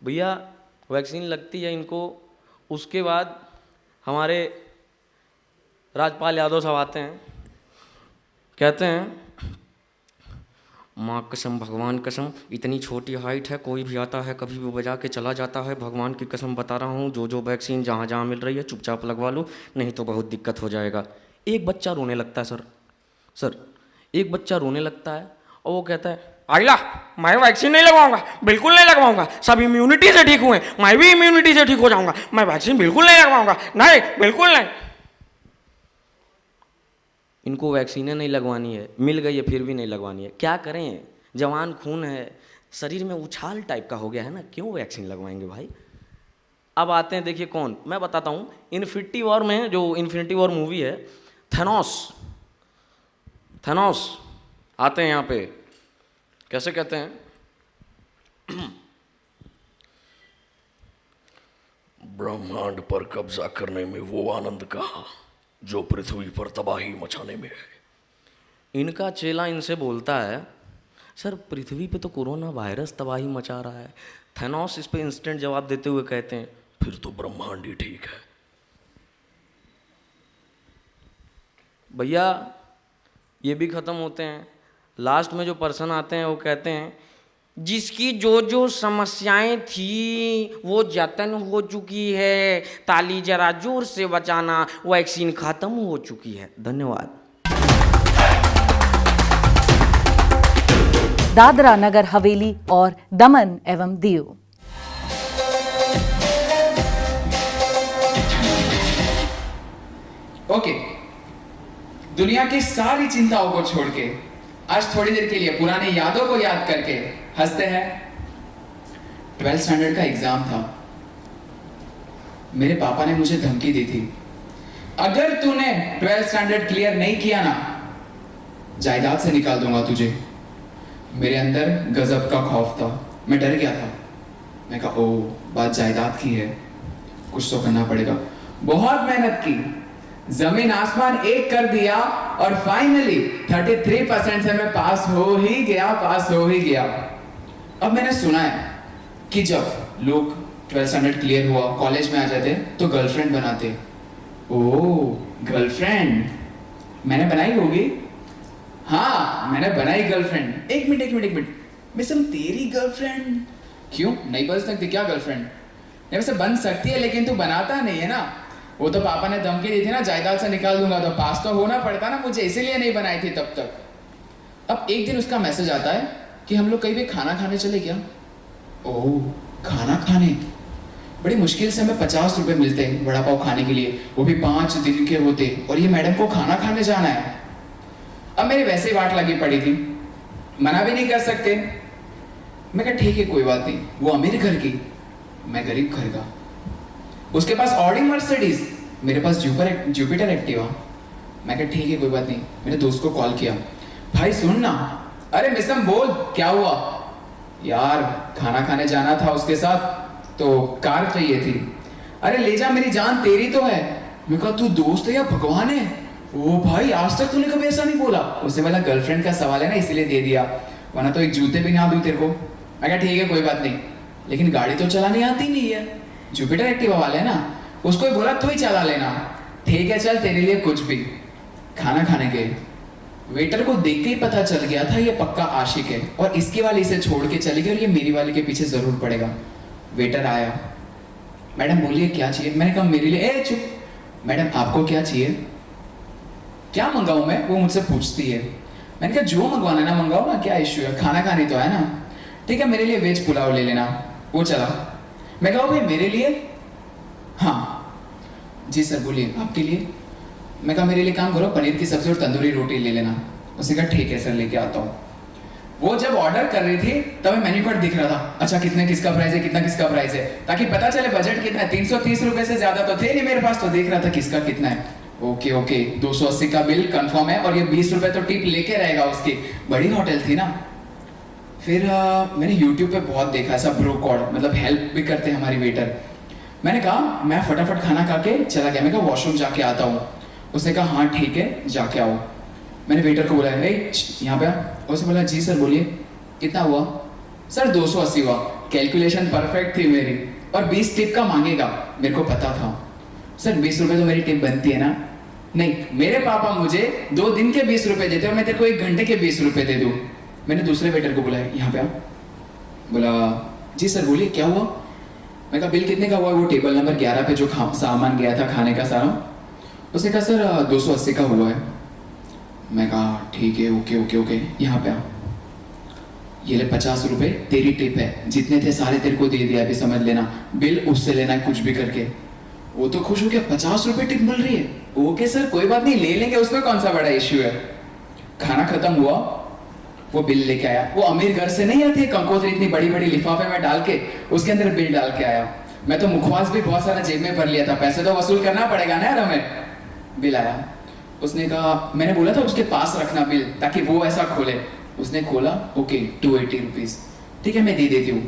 भैया वैक्सीन लगती है इनको, उसके बाद हमारे राजपाल यादव साहब आते हैं, कहते हैं माँ कसम भगवान कसम, इतनी छोटी हाइट है, कोई भी आता है कभी भी बजा के चला जाता है, भगवान की कसम बता रहा हूँ, जो वैक्सीन जहाँ जहाँ मिल रही है चुपचाप लगवा लो, नहीं तो बहुत दिक्कत हो जाएगा। एक बच्चा रोने लगता है, सर एक बच्चा रोने लगता है और वो कहता है आइला मैं वैक्सीन नहीं लगवाऊंगा, बिल्कुल नहीं लगवाऊंगा। सब इम्यूनिटी से ठीक हुए, मैं भी इम्यूनिटी से ठीक हो जाऊंगा। मैं वैक्सीन बिल्कुल नहीं लगवाऊंगा, नहीं बिल्कुल नहीं। इनको वैक्सीनें नहीं लगवानी है, मिल गई है फिर भी नहीं लगवानी है। क्या करें, जवान खून है, शरीर में उछाल टाइप का हो गया है ना, क्यों वैक्सीन लगवाएंगे भाई। अब आते हैं, देखिए कौन, मैं बताता हूँ। इन्फिनिटी वॉर में, जो इन्फिनिटी वॉर मूवी है, थैनोस आते हैं यहाँ पे, कैसे कहते हैं ब्रह्मांड पर कब्जा करने में वो आनंद कहाँ जो पृथ्वी पर तबाही मचाने में है। इनका चेला इनसे बोलता है, सर पृथ्वी पे तो कोरोना वायरस तबाही मचा रहा है। थैनोस इस पे इंस्टेंट जवाब देते हुए कहते हैं, फिर तो ब्रह्मांड ही ठीक है। भैया ये भी ख़त्म होते हैं। लास्ट में जो पर्सन आते हैं वो कहते हैं, जिसकी जो जो समस्याएं थी वो जतन हो चुकी है, ताली जरा जोर से बजाना, वैक्सीन ख़त्म हो चुकी है। धन्यवाद। दादरा नगर हवेली और दमन एवं दीव। ओके, दुनिया की सारी चिंताओं को छोड़ के आज थोड़ी देर के लिए पुरानी यादों को याद करके हंसते हैं। 12th स्टैंडर्ड का एग्जाम था। मेरे पापा ने मुझे धमकी दी थी, अगर तूने 12th स्टैंडर्ड क्लियर नहीं किया ना, जायदाद से निकाल दूंगा तुझे। मेरे अंदर गजब का खौफ था, मैं डर गया था। मैं कहा, ओ बात जायदाद की है, कुछ तो करना पड़ेगा। बहुत मेहनत की, जमीन आसमान एक कर दिया और फाइनली 33% से मैं पास हो ही गया। अब मैंने सुना है कि जब लोग 12th स्टैंडर्ड क्लियर हुआ, कॉलेज में आ जाते तो गर्लफ्रेंड बनाते। ओह गर्लफ्रेंड मैंने बनाई होगी। हाँ मैंने बनाई गर्लफ्रेंड। एक मिनट मिसम, तेरी गर्लफ्रेंड क्यों नहीं बन सकती क्या गर्लफ्रेंड? नहीं वैसे बन सकती है, लेकिन तू बनाता नहीं है ना। वो तो पापा ने धमकी दी थी ना, जायदाद से निकाल दूंगा, तो पास तो होना पड़ता ना मुझे, इसीलिए नहीं बनाई थी तब तक। अब एक दिन उसका मैसेज आता है कि हम लोग कहीं भी खाना खाने चले क्या। ओह खाना खाने, बड़ी मुश्किल से हमें 50 रुपए मिलते हैं वड़ा पाव खाने के लिए, वो भी 5 दिन के होते, और ये मैडम को खाना खाने जाना है। अब मेरी वैसे ही वाट लगी पड़ी थी, मना भी नहीं कर सकते। मैं कहा ठीक है कोई बात नहीं, वो अमीर घर की, मैं गरीब घर का। उसके पास ऑडी मर्सिडीज, मेरे पास जुपिटर एक्टिवा। मैं कहा ठीक है कोई बात नहीं। मेरे दोस्त को कॉल किया, भाई सुन ना। अरे मिसम बोल क्या हुआ? यार खाना खाने जाना था उसके साथ, तो कार चाहिए थी। अरे ले जा मेरी जान तेरी तो है। मैं कहा तू दोस्त है या भगवान है? ओ भाई आज तक तूने कभी ऐसा नहीं बोला। उससे बोला गर्लफ्रेंड का सवाल है ना इसलिए दे दिया, वरना तो एक जूते भी ना दूं तेरे को। मैं कहा ठीक है कोई बात नहीं, लेकिन गाड़ी तो चलानी आती नहीं है। जुपिटर एक्टिवा वाले ना, उसको ही बोला तू ही चला लेना। ठीक है चल तेरे लिए कुछ भी। खाना खाने गए, वेटर को देख के ही पता चल गया था ये पक्का आशिक है, और इसकी वाली इसे छोड़ के चली गई और ये मेरी वाली के पीछे जरूर पड़ेगा। वेटर आया, मैडम बोलिए क्या चाहिए? मैंने कहा मेरे लिए, ए चुप, मैडम आपको क्या चाहिए? क्या मंगाऊं मैं? वो मुझसे पूछती है। मैंने कहा जो मंगवाना ना मंगाओ ना, क्या इश्यू है, खाना खाने तो है ना। ठीक है मेरे लिए वेज पुलाव ले लेना। वो चला। मैं कहा भाई मेरे लिए? हाँ जी सर बोलिए आपके लिए? मैं कहा मेरे लिए काम करो, पनीर की सब्जी और तंदूरी रोटी ले लेना। उसने कहा ठीक है सर लेके आता हूँ। वो जब ऑर्डर कर रही थी तब मेन्यू कार्ड दिख रहा था, अच्छा कितने किसका प्राइस है, कितना किसका प्राइस है, ताकि पता चले बजट कितना है। 330 रुपए से ज्यादा तो थे नहीं मेरे पास, तो देख रहा था किसका कितना है। ओके ओके 280 का बिल कंफर्म है, और ये 20 रुपए तो टिप लेके रहेगा उसकी। बड़ी होटल थी ना। फिर मैंने यूट्यूब पे बहुत देखा ऐसा ब्रो कॉड, मतलब हेल्प भी करते हैं हमारी वेटर। मैंने कहा मैं फटाफट खाना खा के चला गया। मैं कहा वॉशरूम जाके आता हूँ। उसने कहा हाँ ठीक है जाके आओ। मैंने वेटर को बोला यहाँ पे आ। उसने बोला जी सर बोलिए कितना हुआ? सर 280 हुआ। कैलकुलेशन परफेक्ट थी मेरी, और 20 टिप का मांगेगा, मेरे को पता था। सर 20 रुपए तो मेरी टिप बनती है ना? नहीं मेरे पापा मुझे 2 दिन के 20 रुपए देते और मैं तेरे को 1 घंटे के 20 रुपए दे दूँ। मैंने दूसरे वेटर को बोला यहाँ पे आ। बोला जी सर बोलिए क्या हुआ? मैं कहा बिल कितने का हुआ? वो टेबल नंबर 11 पे जो सामान गया था खाने का सारा। उसने कहा सर 280 का हुआ है। मैं कहा ठीक है ओके ओके ओके यहाँ पे आ। ये ले 50 रुपए तेरी टिप है, जितने थे सारे तेरे को दे दिया, अभी समझ लेना, बिल उससे लेना है कुछ भी करके। वो तो खुश हो गया, 50 रुपए टिप मिल रही है, ओके सर कोई बात नहीं ले लेंगे, उसमें कौन सा बड़ा इश्यू है। खाना खत्म हुआ, वो बिल लेके आया, वो अमीर घर से नहीं आती है कंकोत्री इतनी बड़ी बड़ी लिफाफे में डाल के, उसके अंदर बिल डाल के आया। मैं तो मुखवास भी बहुत सारा जेब में भर लिया था, पैसे तो वसूल करना पड़ेगा ना यार हमें। बिल आया, उसने कहा, मैंने बोला था उसके पास रखना बिल ताकि वो ऐसा खोले, उसने खोला, ओके 280 रुपीज, ठीक है मैं दे देती हूँ।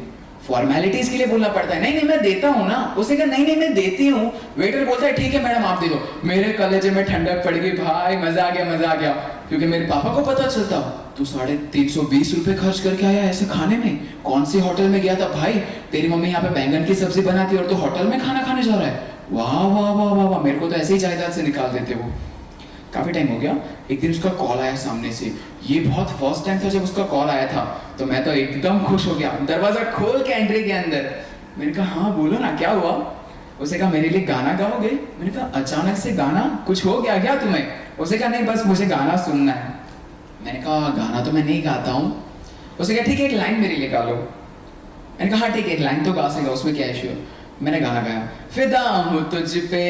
फॉर्मेलिटीज के लिए बोलना पड़ता है, नहीं नहीं मैं देता हूँ ना, उसने कहा नहीं नहीं मैं देती हूँ। वेटर बोलता है ठीक है मैडम आप दे दो। मेरे कलेजे में ठंडक पड़ गई भाई, मजा आ गया, क्योंकि मेरे पापा को पता चलता तू 320 रुपए खर्च करके आया ऐसे खाने में, कौन सी होटल में गया था भाई, तेरी मम्मी यहाँ पे बैंगन की सब्जी बनाती है और तू होटल में खाना खाने जा रहा है, वाह वाह वाह वाह वाह, मेरे को तो ऐसे ही जायदाद से निकाल देते वो। काफी टाइम हो गया, एक दिन उसका कॉल आया सामने से, ये बहुत फर्स्ट टाइम था जब उसका कॉल आया था, तो मैं तो एकदम खुश हो गया, दरवाजा खोल के एंट्री के अंदर। मैंने कहा हाँ बोलो ना क्या हुआ। उसने कहा मेरे लिए गाना गाओगे। मैंने कहा अचानक से गाना, कुछ हो गया क्या तुम्हें। उसने कहा नहीं बस मुझे गाना सुनना है। मैंने कहा गाना तो मैं नहीं गाता हूँ। उसने कहा ठीक है एक लाइन मेरे लिए गा लो। मैंने कहा हाँ ठीक है एक लाइन तो गा सकेगा, उसमें क्या इश्यू है। मैंने गाना गाया, फिदा हूँ तुझ पे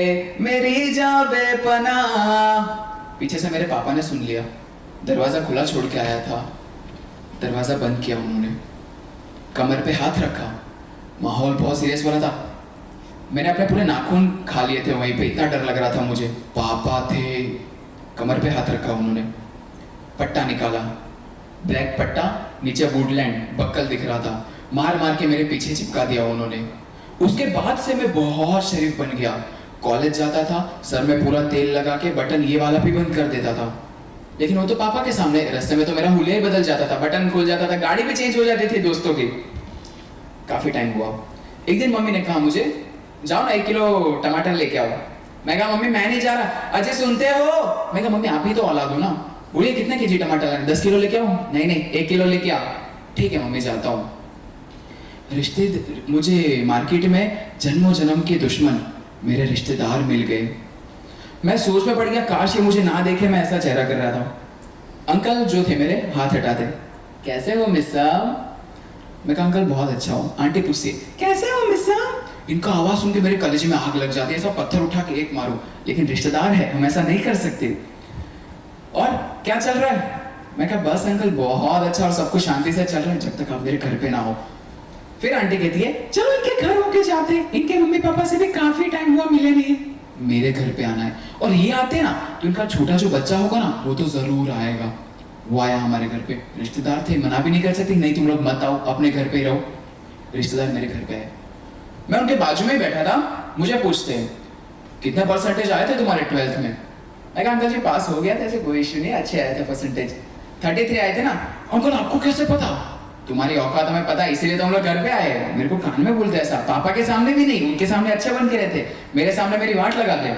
मेरी जाबे पनाह। पीछे से मेरे पापा ने सुन लिया, दरवाजा खुला छोड़ के आया था, दरवाजा बंद किया उन्होंने, कमर पे हाथ रखा, माहौल बहुत सीरियस वाला था। मैंने अपने पूरे नाखून खा लिए थे वहीं पे, इतना डर लग रहा था मुझे। पापा थे, कमर पे हाथ रखा उन्होंने, पट्टा निकाला, ब्लैक पट्टा, नीचे वुडलैंड बक्कल दिख रहा था, मार मार के मेरे पीछे चिपका दिया उन्होंने। उसके बाद से मैं बहुत शरीफ बन गया, कॉलेज जाता था, सर में पूरा तेल लगा के बटन ये वाला भी बंद कर देता था। लेकिन वो तो पापा के सामने, रास्ते में तो मेरा हुलिया ही बदल जाता था, बटन खुल जाता था, गाड़ी भी चेंज हो जाती थी दोस्तों की। काफी टाइम हुआ, एक दिन मम्मी ने कहा मुझे जाओ ना 1 किलो टमाटर लेके आओ। मैं कहा मम्मी मैं नहीं जा रहा। अजय सुनते हो। मैं कहा मम्मी आप ही तो औलाद हो ना, बोलिए कितने केजी टमाटर लाने, 10 किलो लेके आओ। नहीं नहीं 1 किलो लेके आ। ठीक है मम्मी जाता हूँ। रिश्ते, मुझे मार्केट में जन्मों जन्म के दुश्मन मेरे रिश्तेदार मिल गए। मैं सोच में पड़ गया, काश ये मुझे ना देखे मैं ऐसा चेहरा कर रहा था। अंकल जो थे मेरे हाथ हटाते, कैसे हो मिस साहब। मैं कहा अंकल बहुत अच्छा हो। आंटी पूछती कैसे हो मिस साहब। इनका आवाज सुन के मेरे कलेजे में आग लग जाती है, ऐसा पत्थर उठा के एक मारो, लेकिन रिश्तेदार है हम ऐसा नहीं कर सकते। और क्या चल रहा है। मैं कहा बस अंकल बहुत अच्छा और सब कुछ शांति से चल रहा है जब तक आप मेरे घर पे ना हो। फिर आंटी कहती है चलो इनके घर होके जाते, इनके मम्मी पापा से भी काफी टाइम हुआ मिले नहीं, मेरे घर पे आना है। और ये आते ना तो इनका छोटा जो बच्चा होगा ना वो तो जरूर आएगा। वो आया हमारे घर पे, रिश्तेदार थे, मना भी नहीं कर सकती, नहीं तुम लोग मत आओ अपने घर पे ही रहो। रिश्तेदार मेरे घर पे आए, मैं उनके बाजू में बैठा था। मुझे पूछते हैं कितने परसेंटेज आए थे तुम्हारे 12th में। मैं कहा अंकल जी पास हो गया था, ऐसे कोई इश्यू नहीं, अच्छे आए थे परसेंटेज। 33 आए थे ना। अंकल आपको कैसे पता। तुम्हारी औकात हमें पता है इसीलिए तो हम लोग घर पे आए। मेरे को कान में बोलते ऐसा, पापा के सामने भी नहीं, उनके सामने अच्छे बन के रहते, मेरे सामने मेरी वाट लगाते।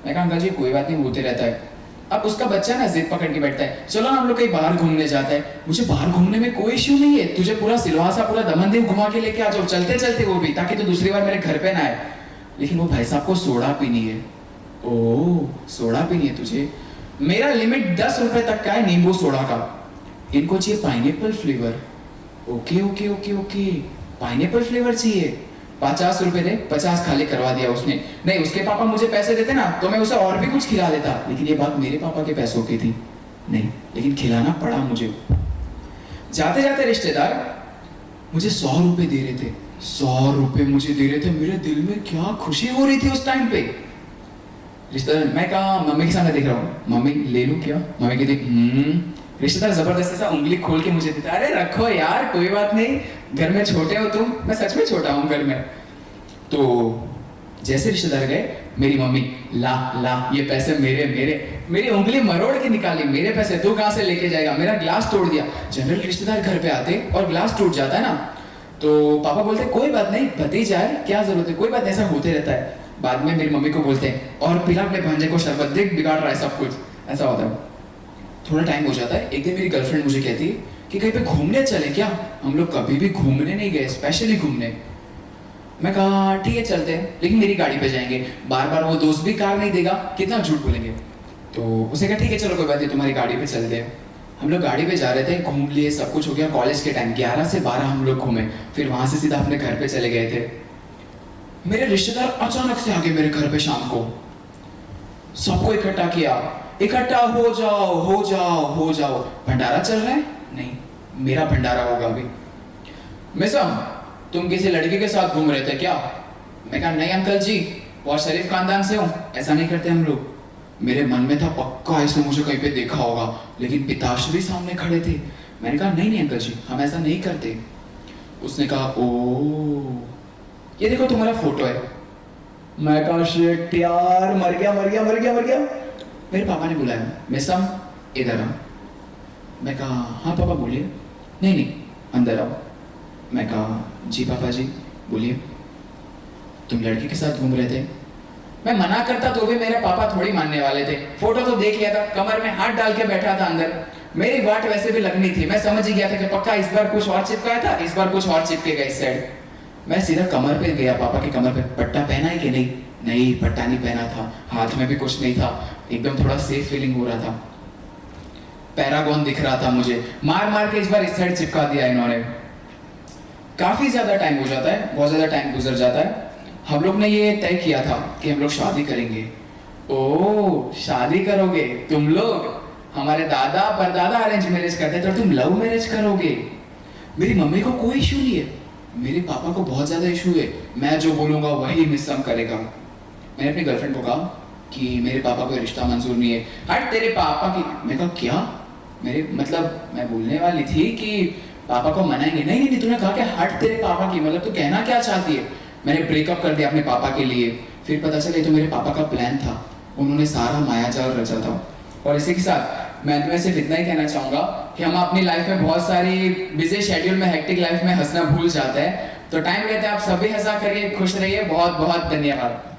मैं कहा अंकल जी कोई बात नहीं होते रहता है। अब उसका बच्चा ना जिद पकड़ के बैठता है, चलो ना हम लोग कहीं बाहर घूमने जाते हैं। मुझे बाहर घूमने में कोई इश्यू नहीं है, तुझे पूरा सिलवासा पूरा दमनदीव घुमा के लेके आ जाओ, चलते चलते वो भी, ताकि तो दूसरी बार मेरे घर पे ना आए। लेकिन वो भाई साहब को सोडा पीनी है। ओह सोडा पीनी है तुझे। मेरा लिमिट 10 रुपए तक का है नींबू सोडा का, इनको चाहिए pineapple flavour. Okay okay okay okay pineapple flavour चाहिए, 50 रुपए दे, 50 खाली करवा दिया उसने। नहीं उसके पापा मुझे पैसे देते ना तो मैं उसे और भी कुछ खिला देता, लेकिन ये बात मेरे पापा के पैसों की थी नहीं, लेकिन खिलाना पड़ा मुझे। जाते जाते रिश्तेदार मुझे 100 रुपए दे रहे थे, 100 रुपए मुझे दे रहे थे। मेरे दिल में क्या खुशी हो रही थी उस टाइम पे। रिश्तेदार, मैं कहा मम्मी के सामने देख रहा हूँ, मम्मी ले लूं क्या। मम्मी की देख रिश्तेदार जबरदस्ती सा उंगली खोल के मुझे देता, अरे रखो यार कोई बात नहीं, घर में छोटे हो तुम। मैं सच में छोटा हूँ घर में। तो जैसे रिश्तेदार गए, मेरी मम्मी ला ला ये पैसे मेरे मेरे, मेरी उंगली मरोड़ के निकाली, मेरे पैसे तू कहाँ से लेके जाएगा, मेरा ग्लास तोड़ दिया। जनरल रिश्तेदार घर पे आते और ग्लास टूट जाता है ना तो पापा बोलते कोई बात नहीं भतीजा है क्या जरूरत है, कोई बात नहीं ऐसा होते रहता है। बाद में मेरी मम्मी को बोलते हैं और पिला अपने भांजे को शरबत, देख बिगाड़ रहा है सब कुछ, ऐसा होता है। थोड़ा टाइम हो जाता है, एक दिन मेरी गर्लफ्रेंड मुझे कहती है कि कहीं पे घूमने चले क्या। हम लोग कभी भी घूमने नहीं गए, स्पेशली घूमने। मैं कहा ठीक है चलते हैं, लेकिन मेरी गाड़ी पे जाएंगे, बार बार वो दोस्त भी कार नहीं देगा, कितना झूठ बोलेंगे। तो उसे कहा ठीक है चलो कोई बात नहीं तुम्हारी गाड़ी पे चलते हैं। हम लोग गाड़ी पे जा रहे थे, घूम लिए, सब कुछ हो गया। कॉलेज के टाइम 11 से 12 हम लोग घूमे, फिर वहां से सीधा अपने घर पे चले गए थे। मेरे रिश्तेदार अचानक से आ गए मेरे घर पे शाम को, सबको इकट्ठा किया, इकट्ठा हो जाओ हो जाओ हो जाओ। भंडारा चल रहा है? नहीं, मेरा भंडारा होगा अभी। मिसम, तुम किसी लड़के के साथ घूम रहे थे क्या? मैं कहा नहीं अंकल जी, बहुत शरीफ खानदान से हूँ, ऐसा नहीं करते हम लोग। मेरे मन में था पक्का इसने मुझे कहीं पे देखा होगा, लेकिन पिताश्री सामने खड़े थे। मैंने कहा नहीं नहीं अंकल जी, हम ऐसा नहीं करते। उसने कहा ओ ये देखो तुम्हारा फोटो है। मैं कहा शिट यार, मर गया मर गया मर गया मर गया। मेरे पापा ने बुलाया, मिसम इधर आ। मैं कहा हाँ पापा बोलिए। नहीं नहीं अंदर आओ। मैं कहा जी पापा जी बोलिए। तुम लड़के के साथ घूम रहे थे? मैं मना करता तो भी मेरे पापा थोड़ी मानने वाले थे। फोटो तो देख लिया था, कमर में हाथ डाल के बैठा था अंदर। मेरी वाट वैसे भी लगनी थी, मैं समझ ही गया था कि पक्का इस बार कुछ और चिपकाया था, इस बार कुछ और चिपकेगा इस साइड। मैं सीधा कमर पे गया, पापा के कमर पे। पट्टा पहना है कि नहीं? नहीं पट्टा नहीं पहना था, हाथ में भी कुछ नहीं था, एकदम थोड़ा सेफ फीलिंग हो रहा था। पैरागॉन दिख रहा था मुझे, मार मार के इस बार इस साइड चिपका दिया इन्होंने। काफी ज्यादा टाइम हो जाता है, बहुत ज्यादा टाइम गुजर जाता है। हम लोग ने ये तय किया था कि हम लोग शादी करेंगे। ओ शादी करोगे तुम लोग? हमारे दादा परदादा अरेंज मैरिज करते थे, तो तुम लव मैरिज करोगे? मेरी मम्मी को कोई इशू नहीं है, मेरे पापा को बहुत ज्यादा इशू है। मैं जो बोलूंगा वही मिसम करेगा। मैंने अपनी गर्लफ्रेंड को कहा कि मेरे पापा को रिश्ता मंजूर नहीं है। हट तेरे पापा की। मैं कहा क्या? मेरे मतलब मैं बोलने वाली थी कि पापा को मनाएंगे। नहीं नहीं तूने कहा कि हट तेरे पापा की, मतलब तू कहना क्या चाहती है? मैंने ब्रेकअप कर दिया अपने पापा के लिए। फिर पता चला ये तो मेरे पापा का प्लान था, उन्होंने सारा मायाजाल रचा था। और इसी के साथ मैं तुम्हें सिर्फ इतना ही कहना चाहूंगा कि हम अपनी लाइफ में बहुत सारी बिजी शेड्यूल में, हेक्टिक लाइफ में हंसना भूल जाते हैं। तो टाइम रहते हैं आप सभी हंसा करिए, खुश रहिए। बहुत बहुत धन्यवाद।